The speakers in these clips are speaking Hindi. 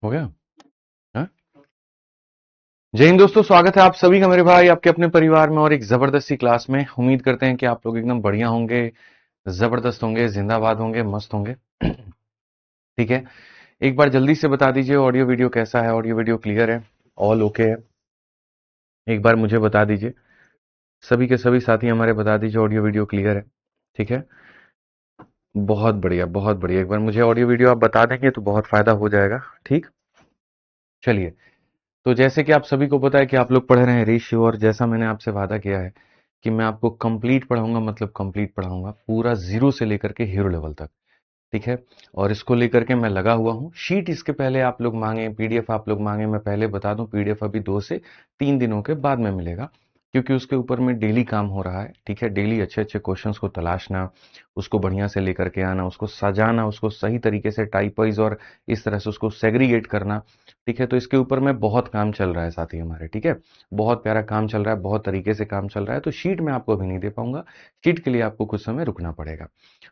हो गया। हाँ? जय हिंद दोस्तों, स्वागत है आप सभी का मेरे भाई आपके अपने परिवार में और एक जबरदस्त सी क्लास में। उम्मीद करते हैं कि आप लोग एकदम बढ़िया होंगे, जबरदस्त होंगे, जिंदाबाद होंगे, मस्त होंगे। ठीक है। एक बार जल्दी से बता दीजिए ऑडियो वीडियो कैसा है। ऑडियो वीडियो क्लियर है, ऑल ओके है? एक बार मुझे बता दीजिए, सभी के सभी साथी हमारे बता दीजिए ऑडियो वीडियो क्लियर है। ठीक है, बहुत बढ़िया बहुत बढ़िया। एक बार मुझे ऑडियो वीडियो आप बता देंगे तो बहुत फायदा हो जाएगा। ठीक, चलिए। तो जैसे कि आप सभी को पता है कि आप लोग पढ़ रहे हैं रेशियो, और जैसा मैंने आपसे वादा किया है कि मैं आपको कंप्लीट पढ़ाऊंगा, मतलब कंप्लीट पढ़ाऊंगा पूरा जीरो से लेकर के हीरो लेवल तक। ठीक है। और इसको लेकर के मैं लगा हुआ हूँ। शीट इसके पहले आप लोग मांगे, पीडीएफ आप लोग मांगे, मैं पहले बता दूं पीडीएफ अभी 2 से 3 दिनों के बाद में मिलेगा, क्योंकि उसके ऊपर में डेली काम हो रहा है। ठीक है, डेली अच्छे अच्छे क्वेश्चंस को तलाशना, उसको बढ़िया से लेकर के आना, उसको सजाना, उसको सही तरीके से टाइप वाइज और इस तरह से उसको सेग्रीगेट करना। ठीक है, तो इसके ऊपर में बहुत काम चल रहा है साथी हमारे। ठीक है, बहुत प्यारा काम चल रहा है, बहुत तरीके से काम चल रहा है। तो शीट में आपको अभी नहीं दे पाऊंगा, शीट के लिए आपको कुछ समय रुकना पड़ेगा।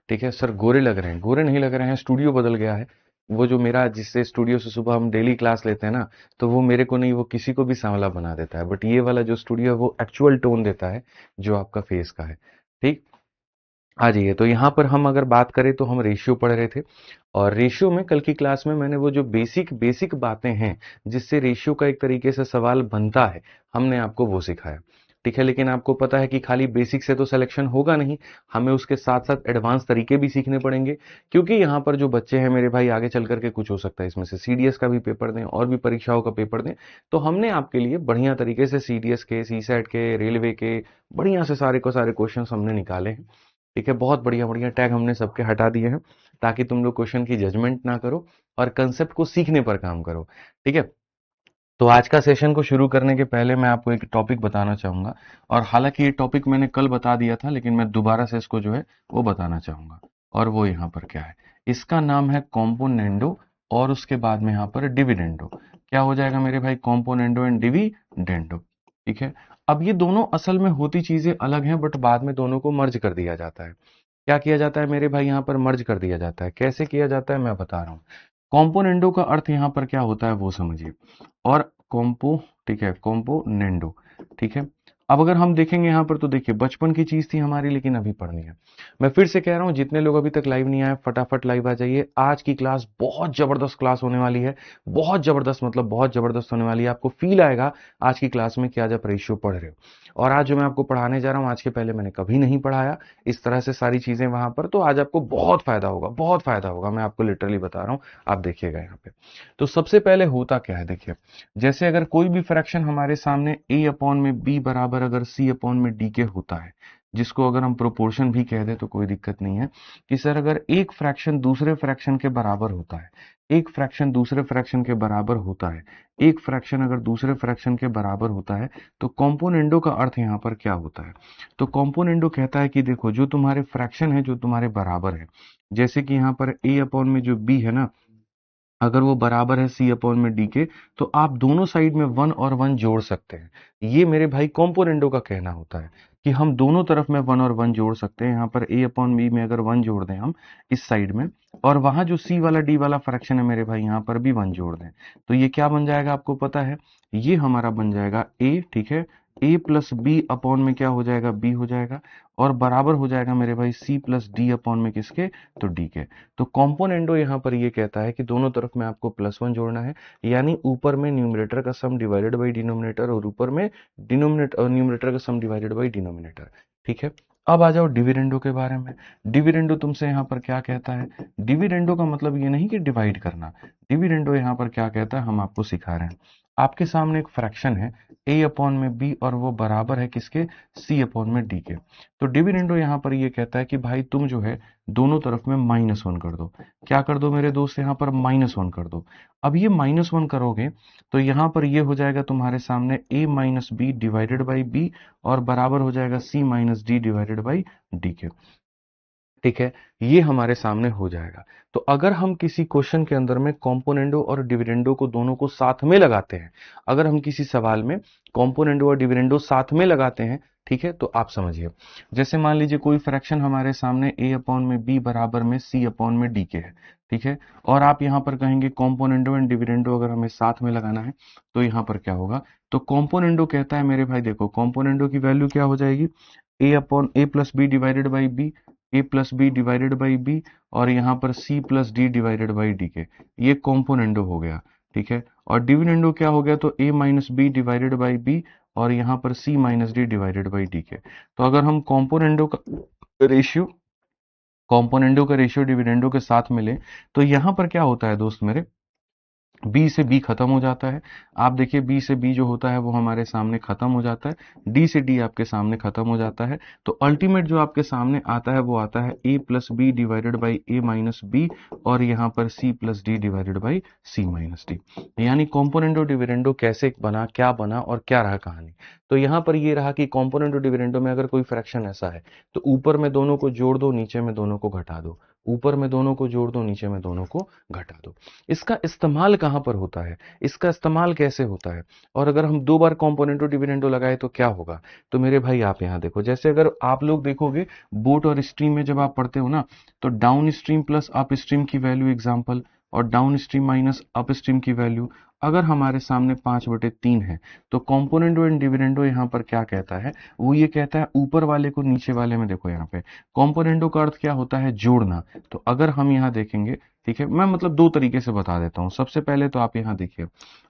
ठीक है सर, गोरे लग रहे हैं? गोरे नहीं लग रहे हैं, स्टूडियो बदल गया है। वो जो मेरा, जिससे स्टूडियो से सुबह हम डेली क्लास लेते हैं ना, तो वो मेरे को नहीं, वो किसी को भी सांवला बना देता है। बट ये वाला जो स्टूडियो है वो एक्चुअल टोन देता है जो आपका फेस का है। ठीक, आ जाइए। तो यहाँ पर हम अगर बात करें तो हम रेशियो पढ़ रहे थे, और रेशियो में कल की क्लास में मैंने वो जो बेसिक बेसिक बातें हैं जिससे रेशियो का एक तरीके से सवाल बनता है, हमने आपको वो सिखाया। ठीक है, लेकिन आपको पता है कि खाली बेसिक से तो सिलेक्शन होगा नहीं, हमें उसके साथ साथ एडवांस तरीके भी सीखने पड़ेंगे। क्योंकि यहाँ पर जो बच्चे हैं मेरे भाई, आगे चल करके कुछ हो सकता है इसमें से सीडीएस का भी पेपर दें और भी परीक्षाओं का पेपर दें, तो हमने आपके लिए बढ़िया तरीके से सीडीएस के, सीसैट के, रेलवे के बढ़िया से सारे को सारे क्वेश्चन हमने निकाले हैं। ठीक है, बहुत बढ़िया बढ़िया टैग हमने सबके हटा दिए हैं, ताकि तुम लोग क्वेश्चन की जजमेंट ना करो और कंसेप्ट को सीखने पर काम करो। ठीक है, तो आज का सेशन को शुरू करने के पहले मैं आपको एक टॉपिक बताना चाहूंगा, और हालांकि ये टॉपिक मैंने कल बता दिया था, लेकिन मैं दोबारा से इसको जो है वो बताना चाहूंगा। और वो यहाँ पर क्या है, इसका नाम है कॉम्पोनेंडो, और उसके बाद में यहाँ पर डिविडेंडो। क्या हो जाएगा मेरे भाई? Componendo and dividendo. ठीक है, अब ये दोनों असल में होती चीजें अलग हैं, बट बाद में दोनों को मर्ज कर दिया जाता है। क्या किया जाता है मेरे भाई? यहाँ पर मर्ज कर दिया जाता है। कैसे किया जाता है मैं बता रहा हूँ। कॉम्पोनेंडो का अर्थ यहाँ पर क्या होता है वो समझिए, और कॉम्पो, ठीक है, कॉम्पोनेंडो। ठीक है, अब अगर हम देखेंगे यहाँ पर तो देखिए, बचपन की चीज थी हमारी, लेकिन अभी पढ़नी है। मैं फिर से कह रहा हूँ, जितने लोग अभी तक लाइव नहीं आए फटाफट लाइव आ जाइए। आज की क्लास बहुत जबरदस्त क्लास होने वाली है, बहुत जबरदस्त, मतलब बहुत जबरदस्त होने वाली है। आपको फील आएगा आज की क्लास में कि आज आप रेशियो पढ़ रहे हो। और आज जो मैं आपको पढ़ाने जा रहा हूँ, आज के पहले मैंने कभी नहीं पढ़ाया इस तरह से सारी चीजें वहां पर, तो आज आपको बहुत फायदा होगा, बहुत फायदा होगा। मैं आपको लिटरली बता रहा हूँ, आप देखिएगा यहाँ पे। तो सबसे पहले होता क्या है देखिए, जैसे अगर कोई भी फ्रैक्शन हमारे सामने a अपॉन में b बराबर अगर c अपॉन में d के होता है, जिसको अगर हम प्रोपोर्शन भी कह दें तो कोई दिक्कत नहीं है, कि सर अगर एक फ्रैक्शन दूसरे फ्रैक्शन के बराबर होता है, एक फ्रैक्शन दूसरे फ्रैक्शन के बराबर होता है, एक फ्रैक्शन अगर दूसरे फ्रैक्शन के बराबर होता है, तो कॉम्पोनेंडो का अर्थ यहाँ पर क्या होता है? तो कॉम्पोनेंडो कहता है कि देखो, जो तुम्हारे फ्रैक्शन है जो तुम्हारे बराबर है, जैसे कि यहाँ पर a अपॉन में जो b है ना, अगर वो बराबर है सी अपॉन में डी के, तो आप दोनों साइड में वन और वन जोड़ सकते हैं। ये मेरे भाई कॉम्पोनेंडो का कहना होता है कि हम दोनों तरफ में वन और वन जोड़ सकते हैं। यहाँ पर ए अपॉन बी में अगर वन जोड़ दें हम इस साइड में, और वहां जो सी वाला डी वाला फ्रैक्शन है मेरे भाई, यहाँ पर भी वन जोड़ दें, तो ये क्या बन जाएगा आपको पता है? ये हमारा बन जाएगा ए। ठीक है, ए प्लस बी अपॉन में क्या हो जाएगा? बी हो जाएगा, और बराबर हो जाएगा मेरे भाई सी प्लस डी अपॉन में किसके? तो डी के। तो कॉम्पोनेंडो यहाँ पर ये कहता है कि दोनों तरफ में आपको प्लस वन जोड़ना है, यानी ऊपर में न्यूमरेटर का सम डिवाइडेड बाई डिनोमिनेटर, और ऊपर में डिनोमिनेटर न्यूमरेटर का सम डिवाइडेड बाई डिनोमिनेटर। ठीक है, अब आ जाओ डिविडेंडो के बारे में। डिविडेंडो तुमसे यहाँ पर क्या कहता है? डिविडेंडो का मतलब ये नहीं कि डिवाइड करना, डिविडेंडो यहाँ पर क्या कहता है हम आपको सिखा रहे हैं। आपके सामने एक फ्रैक्शन है a अपॉन में b, और वो बराबर है किसके? c अपॉन में d के। तो डिविडेंडो यहाँ पर ये कहता है कि भाई तुम जो है दोनों तरफ में माइनस वन कर दो। क्या कर दो मेरे दोस्त? यहाँ पर माइनस वन कर दो। अब ये माइनस वन करोगे तो यहाँ पर ये हो जाएगा तुम्हारे सामने a minus B divided by B, और बराबर हो जाएगा c minus D divided by D के। ठीक है, ये हमारे सामने हो जाएगा। तो अगर हम किसी क्वेश्चन के अंदर में कॉम्पोनेंडो और डिविडेंडो को दोनों को साथ में लगाते हैं, अगर हम किसी सवाल में कॉम्पोनेंडो और डिविडेंडो साथ में लगाते हैं, ठीक है, तो आप समझिए, जैसे मान लीजिए कोई फ्रैक्शन हमारे सामने a अपॉन में b बराबर में c अपॉन में d के है, ठीक है, और आप यहाँ पर कहेंगे कॉम्पोनेंडो एंड डिविडेंडो अगर हमें साथ में लगाना है तो यहाँ पर क्या होगा, तो कॉम्पोनेंडो कहता है मेरे भाई, देखो कॉम्पोनेंडो की वैल्यू क्या हो जाएगी, a upon a plus B divided by B, a plus B divided by B, और यहाँ पर c plus D divided by D के, ये कॉम्पोनेंडो हो गया, ठीक है। और डिविडेंडो क्या हो गया, तो a minus B divided by B, और यहाँ पर c minus D divided by D के। तो अगर हम कॉम्पोनेंडो का रेशियो डिविडेंडो के साथ मिले तो यहाँ पर क्या होता है दोस्त मेरे, बी से बी खत्म हो जाता है, आप देखिए बी से बी जो होता है वो हमारे सामने खत्म हो जाता है, डी से डी आपके सामने खत्म हो जाता है, तो अल्टीमेट जो आपके सामने आता है वो आता है a plus B divided by A minus B, और यहाँ पर c plus D divided by C minus D. यानी कॉम्पोनेंडो डिविडेंडो कैसे बना, क्या बना और क्या रहा कहानी। तो यहाँ पर ये रहा कि कॉम्पोनेंडो डिविडेंडो में अगर कोई फ्रैक्शन ऐसा है तो ऊपर में दोनों को जोड़ दो, नीचे में दोनों को घटा दो, ऊपर में दोनों को जोड़ दो, नीचे में दोनों को घटा दो। इसका इस्तेमाल कहां पर होता है, इसका इस्तेमाल कैसे होता है, और अगर हम दो बार कॉम्पोनेंटो डिविडेंडो लगाए तो क्या होगा। तो मेरे भाई आप यहां देखो, जैसे अगर आप लोग देखोगे बोट और स्ट्रीम में जब आप पढ़ते हो ना, तो down stream plus up stream की वैल्यू एग्जाम्पल, और down stream minus up stream की वैल्यू, अगर हमारे सामने 5/3 है तो कॉम्पोनेंटो एंड डिविडेंडो यहाँ पर क्या कहता है, वो ये कहता है ऊपर वाले को नीचे वाले में, देखो यहाँ पे कॉम्पोनेंटो का अर्थ क्या होता है, जोड़ना। तो अगर हम यहाँ देखेंगे, ठीक है, मैं मतलब दो तरीके से बता देता हूं। सबसे पहले तो आप यहां देखिए,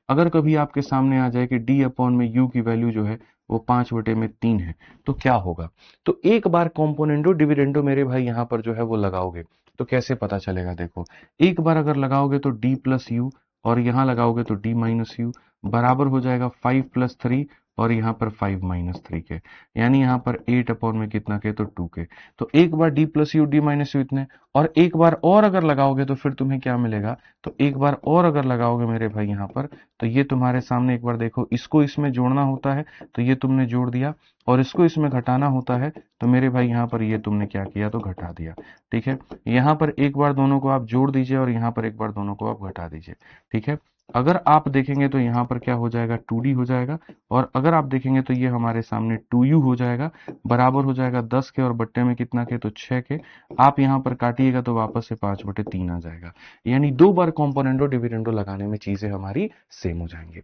अगर कभी आपके सामने आ जाए कि d अपॉन में u की वैल्यू जो है वो 5/3 है तो क्या होगा, तो एक बार कॉम्पोनेंटो डिविडेंडो मेरे भाई यहां पर जो है वो लगाओगे तो कैसे पता चलेगा, देखो एक बार अगर लगाओगे तो d प्लस यू, और यहां लगाओगे तो d माइनस यू, बराबर हो जाएगा 5 प्लस 3, और यहाँ पर 5 माइनस 3 के, यानी यहाँ पर 8 अपॉन में कितना के, तो 2 के। तो एक बार d plus U D minus you इतने, और एक बार और अगर लगाओगे तो फिर तुम्हें क्या मिलेगा, तो एक बार और अगर लगाओगे मेरे भाई यहाँ पर, तो ये तुम्हारे सामने एक बार देखो, इसको इसमें जोड़ना होता है तो ये तुमने जोड़ दिया, और इसको इसमें घटाना होता है तो मेरे भाई यहाँ पर ये तुमने क्या किया, तो घटा दिया, ठीक है। यहाँ पर एक बार दोनों को आप जोड़ दीजिए और यहाँ पर एक बार दोनों को आप घटा दीजिए, ठीक है। अगर आप देखेंगे तो यहाँ पर क्या हो जाएगा, 2d हो जाएगा, और अगर आप देखेंगे तो ये हमारे सामने 2u हो जाएगा, बराबर हो जाएगा 10 के, और बट्टे में कितना के, तो 6 के। आप यहाँ पर काटिएगा तो वापस से 5/3 आ जाएगा, यानी दो बार कॉम्पोनेंटो डिविडेंडो लगाने में चीजें हमारी सेम हो जाएंगी।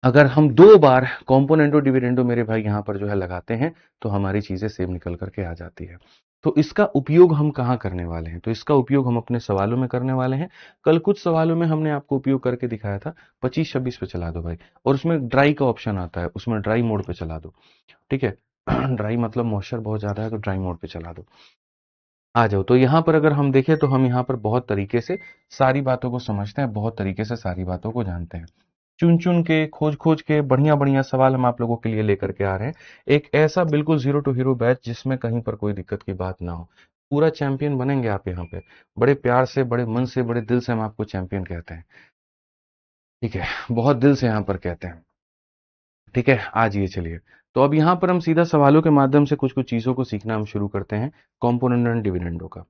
अगर हम दो बार कॉम्पोनेंटो डिविडेंडो मेरे भाई यहाँ पर जो है लगाते हैं तो हमारी चीजें सेम निकल करके आ जाती है। तो इसका उपयोग हम कहाँ करने वाले हैं, तो इसका उपयोग हम अपने सवालों में करने वाले हैं। कल कुछ सवालों में हमने आपको उपयोग करके दिखाया था, 25-26 पे चला दो भाई, और उसमें ड्राई का ऑप्शन आता है, उसमें ड्राई मोड पे चला दो, ठीक है। ड्राई मतलब मॉइस्चर बहुत ज्यादा है तो ड्राई मोड पे चला दो, आ जाओ। तो यहाँ पर अगर हम देखें तो हम यहाँ पर बहुत तरीके से सारी बातों को समझते हैं, बहुत तरीके से सारी बातों को जानते हैं, चुन चुन के, खोज खोज के बढ़िया बढ़िया सवाल हम आप लोगों के लिए लेकर के आ रहे हैं। एक ऐसा बिल्कुल जीरो टू हीरो बैच जिसमें कहीं पर कोई दिक्कत की बात ना हो, पूरा चैंपियन बनेंगे आप यहाँ पे, बड़े प्यार से, बड़े मन से, बड़े दिल से हम आपको चैंपियन कहते हैं, ठीक है, बहुत दिल से यहाँ पर कहते हैं, ठीक है। आज ये चलिए, तो अब यहाँ पर हम सीधा सवालों के माध्यम से कुछ कुछ चीजों को सीखना हम शुरू करते हैं कॉम्पोनेंट एंड डिविडेंडो का।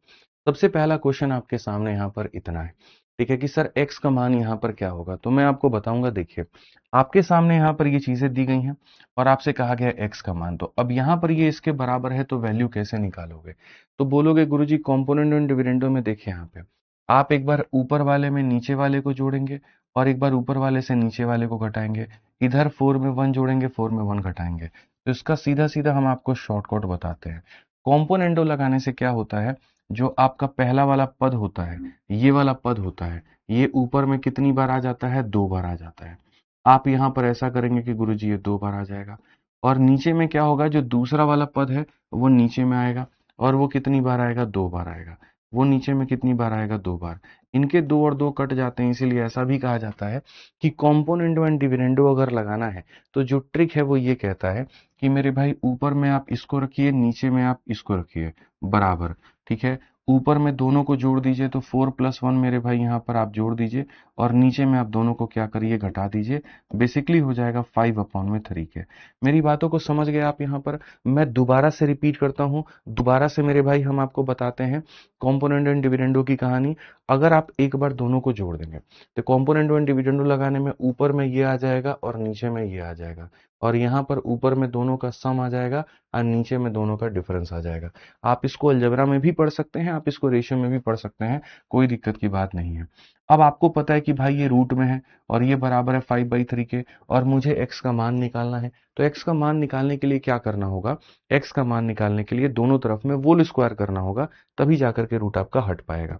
सबसे पहला क्वेश्चन आपके सामने यहाँ पर इतना है, ठीक है, कि सर x का मान यहाँ पर क्या होगा। तो मैं आपको बताऊंगा, देखिए आपके सामने यहाँ पर ये चीजें दी गई हैं और आपसे कहा गया x का मान, तो अब यहाँ पर ये इसके बराबर है तो वैल्यू कैसे निकालोगे, तो बोलोगे गुरुजी कॉम्पोनेंट एंड डिविडेंडो में देखिए यहाँ पे आप एक बार ऊपर वाले में नीचे वाले को जोड़ेंगे, और एक बार ऊपर वाले से नीचे वाले को घटाएंगे, इधर 4 में 1 जोड़ेंगे, 4 में 1 घटाएंगे। तो इसका सीधा सीधा हम आपको शॉर्टकट बताते हैं। कॉम्पोनेंटो लगाने से क्या होता है, जो आपका पहला वाला पद होता है, ये वाला पद होता है, ये ऊपर में कितनी बार आ जाता है, 2 बार आ जाता है। आप यहाँ पर ऐसा करेंगे कि गुरुजी ये 2 बार आ जाएगा, और नीचे में क्या होगा, जो दूसरा वाला पद है वो नीचे में आएगा, और वो कितनी बार आएगा, 2 बार आएगा। वो नीचे में कितनी बार आएगा, 2 बार। इनके 2 और 2 कट जाते हैं, इसीलिए ऐसा भी कहा जाता है कि कॉम्पोनेंटो एंड डिविडेंडो अगर लगाना है तो जो ट्रिक है वो ये कहता है कि मेरे भाई ऊपर में आप इसको रखिए, नीचे में आप इसको रखिए बराबर, ठीक है। ऊपर में दोनों को जोड़ दीजिए तो 4 + 1 मेरे भाई यहाँ पर आप जोड़ दीजिए, और नीचे में आप दोनों को क्या करिए, घटा दीजिए, बेसिकली हो जाएगा 5/3 के। मेरी बातों को समझ गए आप यहाँ पर। मैं दोबारा से रिपीट करता हूँ, दोबारा से मेरे भाई हम आपको बताते हैं कॉम्पोनेंट एंड डिविडेंडो की कहानी। अगर आप एक बार दोनों को जोड़ देंगे तो कॉम्पोनेंटो एंड डिविडेंडो लगाने में ऊपर में ये आ जाएगा और नीचे में ये आ जाएगा, और यहाँ पर ऊपर में दोनों का सम आ जाएगा और नीचे में दोनों का डिफरेंस आ जाएगा। आप इसको अलजेब्रा में भी पढ़ सकते हैं, आप इसको रेशियो में भी पढ़ सकते हैं, कोई दिक्कत की बात नहीं है। अब आपको पता है कि भाई ये रूट में है और ये बराबर है 5/3 के, और मुझे x का मान निकालना है। तो x का मान निकालने के लिए क्या करना होगा, x का मान निकालने के लिए दोनों तरफ में होल स्क्वायर करना होगा, तभी जाकर के रूट आपका हट पाएगा।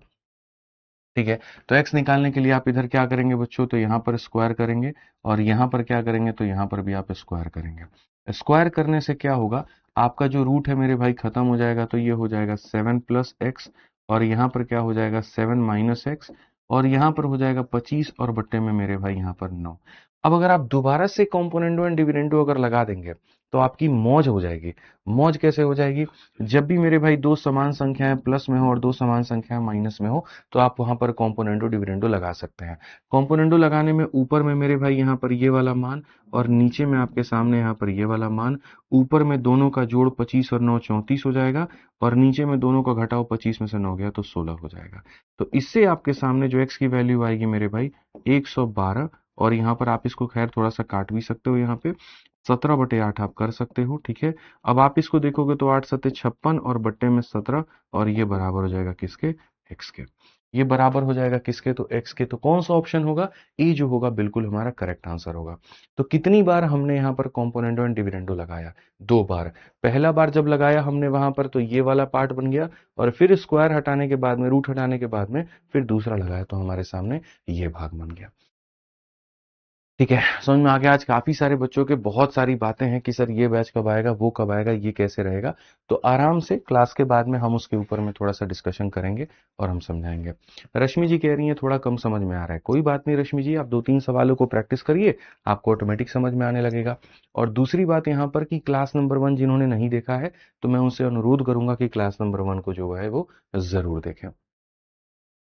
ठीक है, तो x निकालने के लिए आप इधर क्या करेंगे बच्चों, तो यहाँ पर स्क्वायर करेंगे, और यहाँ पर क्या करेंगे, तो यहाँ पर भी आप स्क्वायर करेंगे। स्क्वायर करने से क्या होगा, आपका जो रूट है मेरे भाई खत्म हो जाएगा, तो ये हो जाएगा 7+x, और यहाँ पर क्या हो जाएगा 7 - x, और यहाँ पर हो जाएगा 25, और बट्टे में मेरे भाई यहाँ पर 9। अब अगर आप दोबारा से कॉम्पोनेंटो एंड डिविडेंडो अगर लगा देंगे तो आपकी मौज हो जाएगी। मौज कैसे हो जाएगी, जब भी मेरे भाई दो समान संख्याएं प्लस में हो और दो समान संख्याएं माइनस में हो, तो आप वहां पर कॉम्पोनेंटो डिविडेंडो लगा सकते हैं। कॉम्पोनेंटो लगाने में ऊपर में मेरे भाई यहाँ पर ये वाला मान, और नीचे में आपके सामने यहाँ पर ये वाला मान, ऊपर में दोनों का जोड़ 25 और 9 34 हो जाएगा, और नीचे में दोनों का घटाव 25 में से 9 गया तो 16 हो जाएगा। तो इससे आपके सामने जो x की वैल्यू आएगी मेरे भाई 112, और यहाँ पर आप इसको खैर थोड़ा सा काट भी सकते हो, यहाँ पे 17/8 आप कर सकते हो। ठीक है, अब आप इसको देखोगे तो 8 7 56 और बट्टे में 17, और ये बराबर हो जाएगा किसके, x के। ये बराबर हो जाएगा किसके, तो x के। तो कौन सा ऑप्शन होगा, ए जो होगा बिल्कुल हमारा करेक्ट आंसर होगा। तो कितनी बार हमने यहाँ पर कॉम्पोनेंटो एंड डिविडेंडो लगाया, 2 बार। पहला बार जब लगाया हमने वहां पर तो ये वाला पार्ट बन गया, और फिर स्क्वायर हटाने के बाद में, रूट हटाने के बाद में फिर दूसरा लगाया तो हमारे सामने ये भाग बन गया। ठीक है, समझ में आ गया। आज काफी सारे बच्चों के बहुत सारी बातें हैं कि सर ये बैच कब आएगा, वो कब आएगा, ये कैसे रहेगा। तो आराम से क्लास के बाद में हम उसके ऊपर में थोड़ा सा डिस्कशन करेंगे और हम समझाएंगे। रश्मि जी कह रही हैं थोड़ा कम समझ में आ रहा है, कोई बात नहीं रश्मि जी, आप 2-3 सवालों को प्रैक्टिस करिए, आपको ऑटोमेटिक समझ में आने लगेगा। और दूसरी बात यहाँ पर कि क्लास नंबर 1 जिन्होंने नहीं देखा है, तो मैं उनसे अनुरोध करूंगा कि क्लास नंबर 1 को जो है वो जरूर देखें।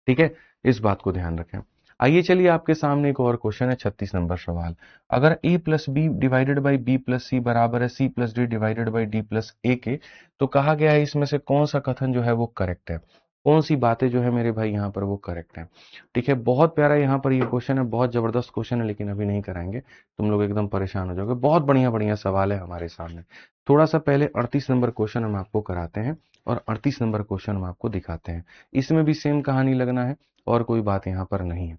ठीक है, इस बात को ध्यान रखें। आइए चलिए, आपके सामने एक और क्वेश्चन है, 36 नंबर सवाल। अगर a plus B divided by B plus C बराबर है c plus D divided by D plus A के, तो कहा गया है इसमें से कौन सा कथन जो है वो करेक्ट है, कौन सी बातें जो है मेरे भाई यहाँ पर वो करेक्ट है। ठीक है, बहुत प्यारा यहाँ पर ये क्वेश्चन है, बहुत जबरदस्त क्वेश्चन है, लेकिन अभी नहीं कराएंगे, तुम लोग एकदम परेशान हो जाओगे। बहुत बढ़िया बढ़िया सवाल है हमारे सामने। थोड़ा सा पहले 38 नंबर क्वेश्चन हम आपको कराते हैं, और 38 नंबर क्वेश्चन हम आपको दिखाते हैं। इसमें भी सेम कहानी लगना है, और कोई बात यहाँ पर नहीं है।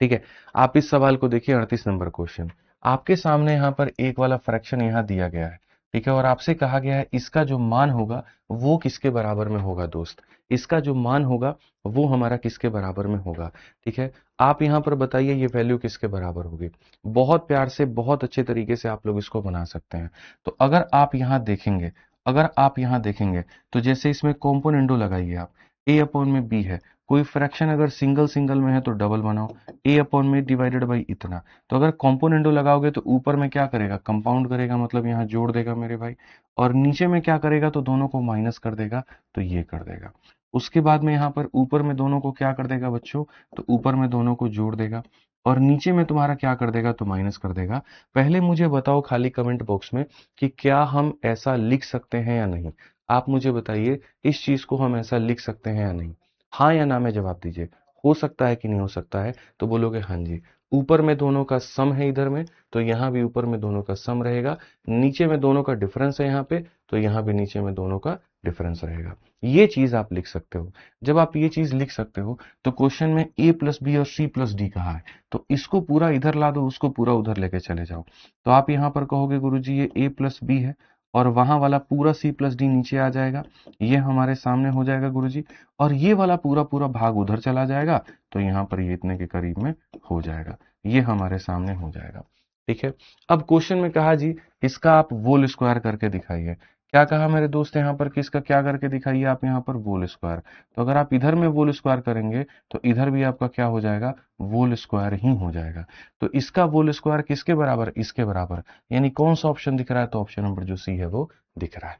ठीक है, आप इस सवाल को देखिए, 38 नंबर क्वेश्चन। आपके सामने यहाँ पर एक वाला फ्रैक्शन यहाँ दिया गया है। ठीक है, और आपसे कहा गया है इसका जो मान होगा वो किसके बराबर में होगा दोस्त, इसका जो मान होगा वो हमारा किसके बराबर में होगा। ठीक है, आप यहाँ पर बताइए ये वैल्यू किसके बराबर होगी। बहुत प्यार से, बहुत अच्छे तरीके से आप लोग इसको बना सकते हैं। तो अगर आप यहाँ देखेंगे, अगर आप यहाँ देखेंगे तो जैसे इसमें कॉम्पोनेंटो लगाइए आप, a अपॉन में b है, कोई फ्रैक्शन अगर सिंगल सिंगल में है तो डबल बनाओ, a अपॉन में डिवाइडेड बाई इतना। तो अगर कॉम्पोनेंटो लगाओगे तो ऊपर में क्या करेगा, कंपाउंड करेगा, मतलब यहाँ जोड़ देगा मेरे भाई, और नीचे में क्या करेगा, तो दोनों को माइनस कर देगा, तो ये कर देगा। उसके बाद में यहाँ पर ऊपर में दोनों को क्या कर देगा बच्चों, तो ऊपर में दोनों को जोड़ देगा, और नीचे में तुम्हारा क्या कर देगा, तो माइनस कर देगा। पहले मुझे बताओ खाली कमेंट बॉक्स में कि क्या हम ऐसा लिख सकते हैं या नहीं। आप मुझे बताइए, इस चीज को हम ऐसा लिख सकते हैं या नहीं, हाँ या ना में जवाब दीजिए। हो सकता है कि नहीं हो सकता है, तो बोलोगे हाँ जी। ऊपर में दोनों का सम है इधर में, तो यहाँ भी ऊपर में दोनों का सम रहेगा, नीचे में दोनों का डिफरेंस है यहाँ पे, तो यहाँ भी नीचे में दोनों का डिफरेंस रहेगा। ये चीज आप लिख सकते हो। जब आप ये चीज लिख सकते हो तो क्वेश्चन में a प्लस बी और c प्लस डी कहा है, तो इसको पूरा इधर ला दो, उसको पूरा उधर लेके चले जाओ। तो आप यहाँ पर कहोगे गुरुजी ये a प्लस बी है, और वहां वाला पूरा c प्लस डी नीचे आ जाएगा, ये हमारे सामने हो जाएगा गुरुजी, और ये वाला पूरा पूरा भाग उधर चला जाएगा, तो यहाँ पर ये इतने के करीब में हो जाएगा, ये हमारे सामने हो जाएगा। ठीक है, अब क्वेश्चन में कहा जी इसका आप वोल स्क्वायर करके दिखाइए। क्या कहा मेरे दोस्त यहाँ पर, किसका क्या करके दिखाइए आप यहाँ पर, वोल स्क्वायर। तो अगर आप इधर में वोल स्क्वायर करेंगे तो इधर भी आपका क्या हो जाएगा, वोल स्क्वायर ही हो जाएगा। तो इसका वोल स्क्वायर किसके बराबर, इसके बराबर, यानी कौन सा ऑप्शन दिख रहा है, तो ऑप्शन नंबर जो सी है वो दिख रहा है।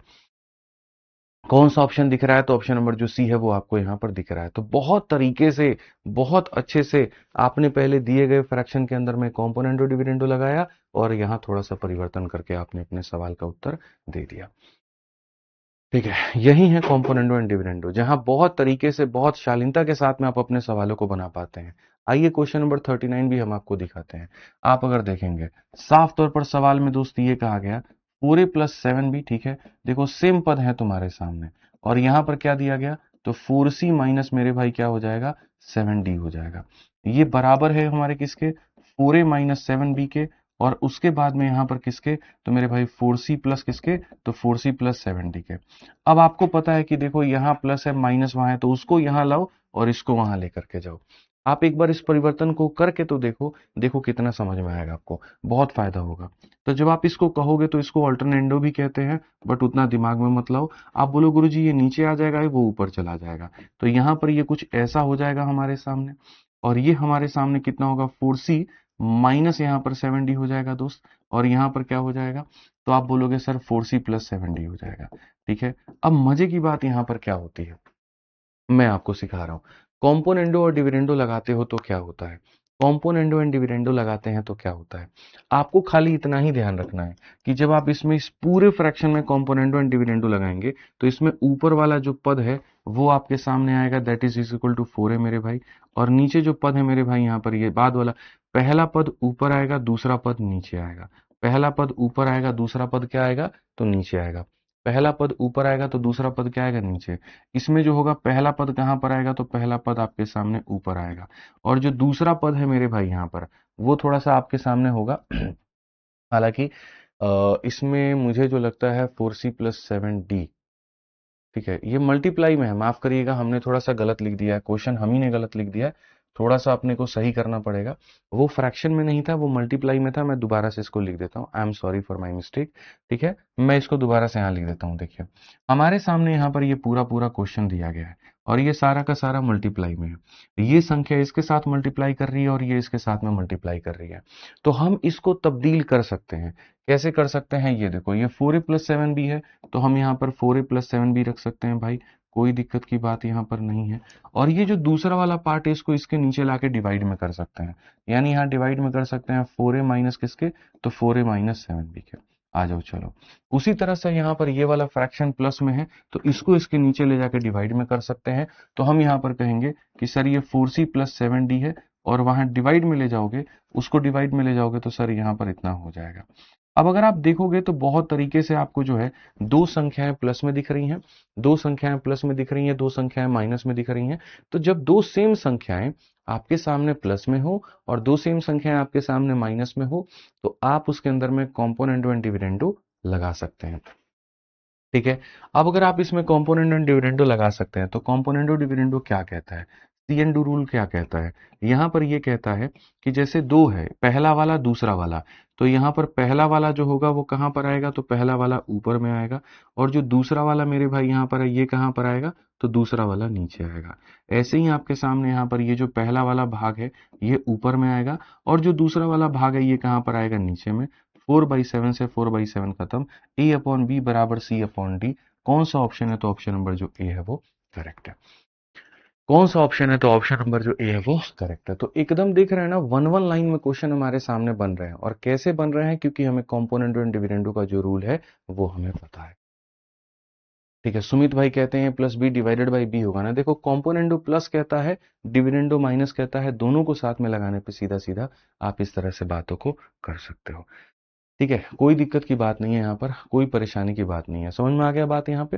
कौन सा ऑप्शन दिख रहा है, तो ऑप्शन नंबर जो सी है वो आपको यहाँ पर दिख रहा है। तो बहुत तरीके से, बहुत अच्छे से आपने पहले दिए गए फ्रैक्शन के अंदर में कॉम्पोनेंटो डिविडेंडो लगाया, और यहाँ थोड़ा सा परिवर्तन करके आपने अपने सवाल का उत्तर दे दिया। ठीक है, यही है कॉम्पोनेंडो एंड डिविडेंडो, जहां बहुत तरीके से, बहुत शालीनता के साथ में आप अपने सवालों को बना पाते हैं। आइए क्वेश्चन नंबर 39 भी हम आपको दिखाते हैं। आप अगर देखेंगे साफ तौर पर सवाल में दोस्त ये कहा गया 4a प्लस 7b, ठीक है, देखो सेम पद है तुम्हारे सामने, और यहां पर क्या दिया गया, तो 4c माइनस मेरे भाई क्या हो जाएगा, 7d हो जाएगा। ये बराबर है हमारे किसके, 4a माइनस 7b के, और उसके बाद में यहां पर किसके, तो मेरे भाई 4c प्लस किसके, तो 4c प्लस 7d के। अब आपको पता है कि देखो यहाँ प्लस है माइनस वहां है, तो उसको यहाँ लाओ और इसको वहां लेकर के जाओ। आप एक बार इस परिवर्तन को करके तो देखो, देखो कितना समझ में आएगा आपको, बहुत फायदा होगा। तो जब आप इसको कहोगे तो इसको अल्टरनेंडो भी कहते हैं, बट उतना दिमाग में मत लाओ। आप बोलो गुरुजी ये नीचे आ जाएगा, वो ऊपर चला जाएगा, तो यहाँ पर ये कुछ ऐसा हो जाएगा हमारे सामने, और ये हमारे सामने कितना होगा, 4c माइनस यहाँ पर 7d हो जाएगा दोस्त, और यहाँ पर क्या हो जाएगा, तो आप बोलोगे सर 4c प्लस 7d हो जाएगा। ठीक है, अब मजे की बात यहां पर क्या होती है, मैं आपको सिखा रहा हूं। कॉम्पोनेंडो और डिविडेंडो लगाते हो तो क्या होता है, कॉम्पोनेंडो एंड डिविडेंडो लगाते हैं तो क्या होता है, आपको खाली इतना ही ध्यान रखना है कि जब आप इसमें इस पूरे फ्रैक्शन में कॉम्पोनेंडो एंड डिविडेंडो लगाएंगे, तो इसमें ऊपर वाला जो पद है वो आपके सामने आएगा, दैट इज इक्वल टू 4 है मेरे भाई, और नीचे जो पद है मेरे भाई यहाँ पर ये बाद वाला, पहला पद ऊपर आएगा, दूसरा पद नीचे आएगा, पहला पद ऊपर आएगा, दूसरा पद क्या आएगा, तो नीचे आएगा, पहला पद ऊपर आएगा तो दूसरा पद क्या आएगा, नीचे। इसमें जो होगा पहला पद कहां पर आएगा, तो पहला पद आपके सामने ऊपर आएगा, और जो दूसरा पद है मेरे भाई यहाँ पर, वो थोड़ा सा आपके सामने होगा। हालांकि इसमें मुझे जो लगता है 4c प्लस 7d, ठीक है, ये मल्टीप्लाई में है, माफ करिएगा हमने थोड़ा सा गलत लिख दिया है, क्वेश्चन हम ही ने गलत लिख दिया है, थोड़ा सा अपने को सही करना पड़ेगा। वो फ्रैक्शन में नहीं था, वो मल्टीप्लाई में था, मैं दोबारा से इसको लिख देता हूँ, I am sorry for my mistake. ठीक है, मैं इसको दोबारा से यहाँ लिख देता हूँ। देखिए हमारे सामने यहाँ पर ये पूरा पूरा क्वेश्चन दिया गया है, और ये सारा का सारा मल्टीप्लाई में है, ये संख्या इसके साथ मल्टीप्लाई कर रही है और ये इसके साथ में मल्टीप्लाई कर रही है, तो हम इसको तब्दील कर सकते हैं। कैसे कर सकते हैं, ये देखो ये 4a प्लस 7b है, तो हम यहाँ पर 4a प्लस 7b रख सकते हैं भाई, कोई दिक्कत की बात यहाँ पर नहीं है। और ये जो दूसरा वाला पार्ट है इसको इसके नीचे लाके डिवाइड में कर सकते हैं, यानी यहाँ डिवाइड में कर सकते हैं 4a माइनस किसके, तो 4a माइनस 7b के। आ जाओ चलो, उसी तरह से यहाँ पर ये वाला फ्रैक्शन प्लस में है, तो इसको इसके नीचे ले जाके डिवाइड में कर सकते हैं। तो हम यहाँ पर कहेंगे कि सर ये 4c प्लस 7d है, और वहां डिवाइड में ले जाओगे, उसको डिवाइड में ले जाओगे तो सर यहाँ पर इतना हो जाएगा। अब अगर आप देखोगे तो बहुत तरीके से आपको जो है दो संख्याएं प्लस में दिख रही हैं, दो संख्याएं प्लस में दिख रही हैं, दो संख्याएं माइनस में दिख रही हैं। तो जब दो सेम संख्याएं आपके सामने प्लस में हो और दो सेम संख्याएं आपके सामने माइनस में हो, तो आप उसके अंदर में कॉम्पोनेंडो एंड डिविडेंडो लगा सकते हैं। ठीक है, अब अगर आप इसमें कॉम्पोनेंट एंड डिविडेंडो लगा सकते हैं, तो कॉम्पोनेंडो डिविडेंडो क्या कहता है, सी एन डू रूल क्या कहता है, यहां पर ये कहता है कि जैसे दो है, पहला वाला दूसरा वाला, तो यहां पर पहला वाला जो होगा वो कहां पर आएगा, तो पहला वाला ऊपर में आएगा, और जो दूसरा वाला मेरे भाई यहां पर है ये कहां पर आएगा, तो दूसरा वाला नीचे आएगा। ऐसे ही आपके सामने यहाँ पर ये जो पहला वाला भाग है ये ऊपर में आएगा, और जो दूसरा वाला भाग है ये कहां पर आएगा, नीचे में। 4/7 से 4/7 खत्म, ए अपॉन बी बराबर सी अपॉन डी। कौन सा ऑप्शन है, तो ऑप्शन नंबर जो ए है वो करेक्ट है। कौन सा ऑप्शन है, तो ऑप्शन नंबर जो ए है वो करेक्ट है। तो एकदम देख रहे हैं ना, वन वन लाइन में क्वेश्चन हमारे सामने बन रहे हैं, और कैसे बन रहे हैं, क्योंकि हमें कॉम्पोनेंटो एंड डिविडेंडो का जो रूल है वो हमें पता है। ठीक है, सुमित भाई कहते हैं plus B divided by B होगा ना, देखो कॉम्पोनेंटो प्लस कहता है, डिविडेंडो माइनस कहता है, दोनों को साथ में लगाने पे सीधा सीधा आप इस तरह से बातों को कर सकते हो। ठीक है, कोई दिक्कत की बात नहीं है, यहाँ पर कोई परेशानी की बात नहीं है, समझ में आ गया बात यहाँ पे।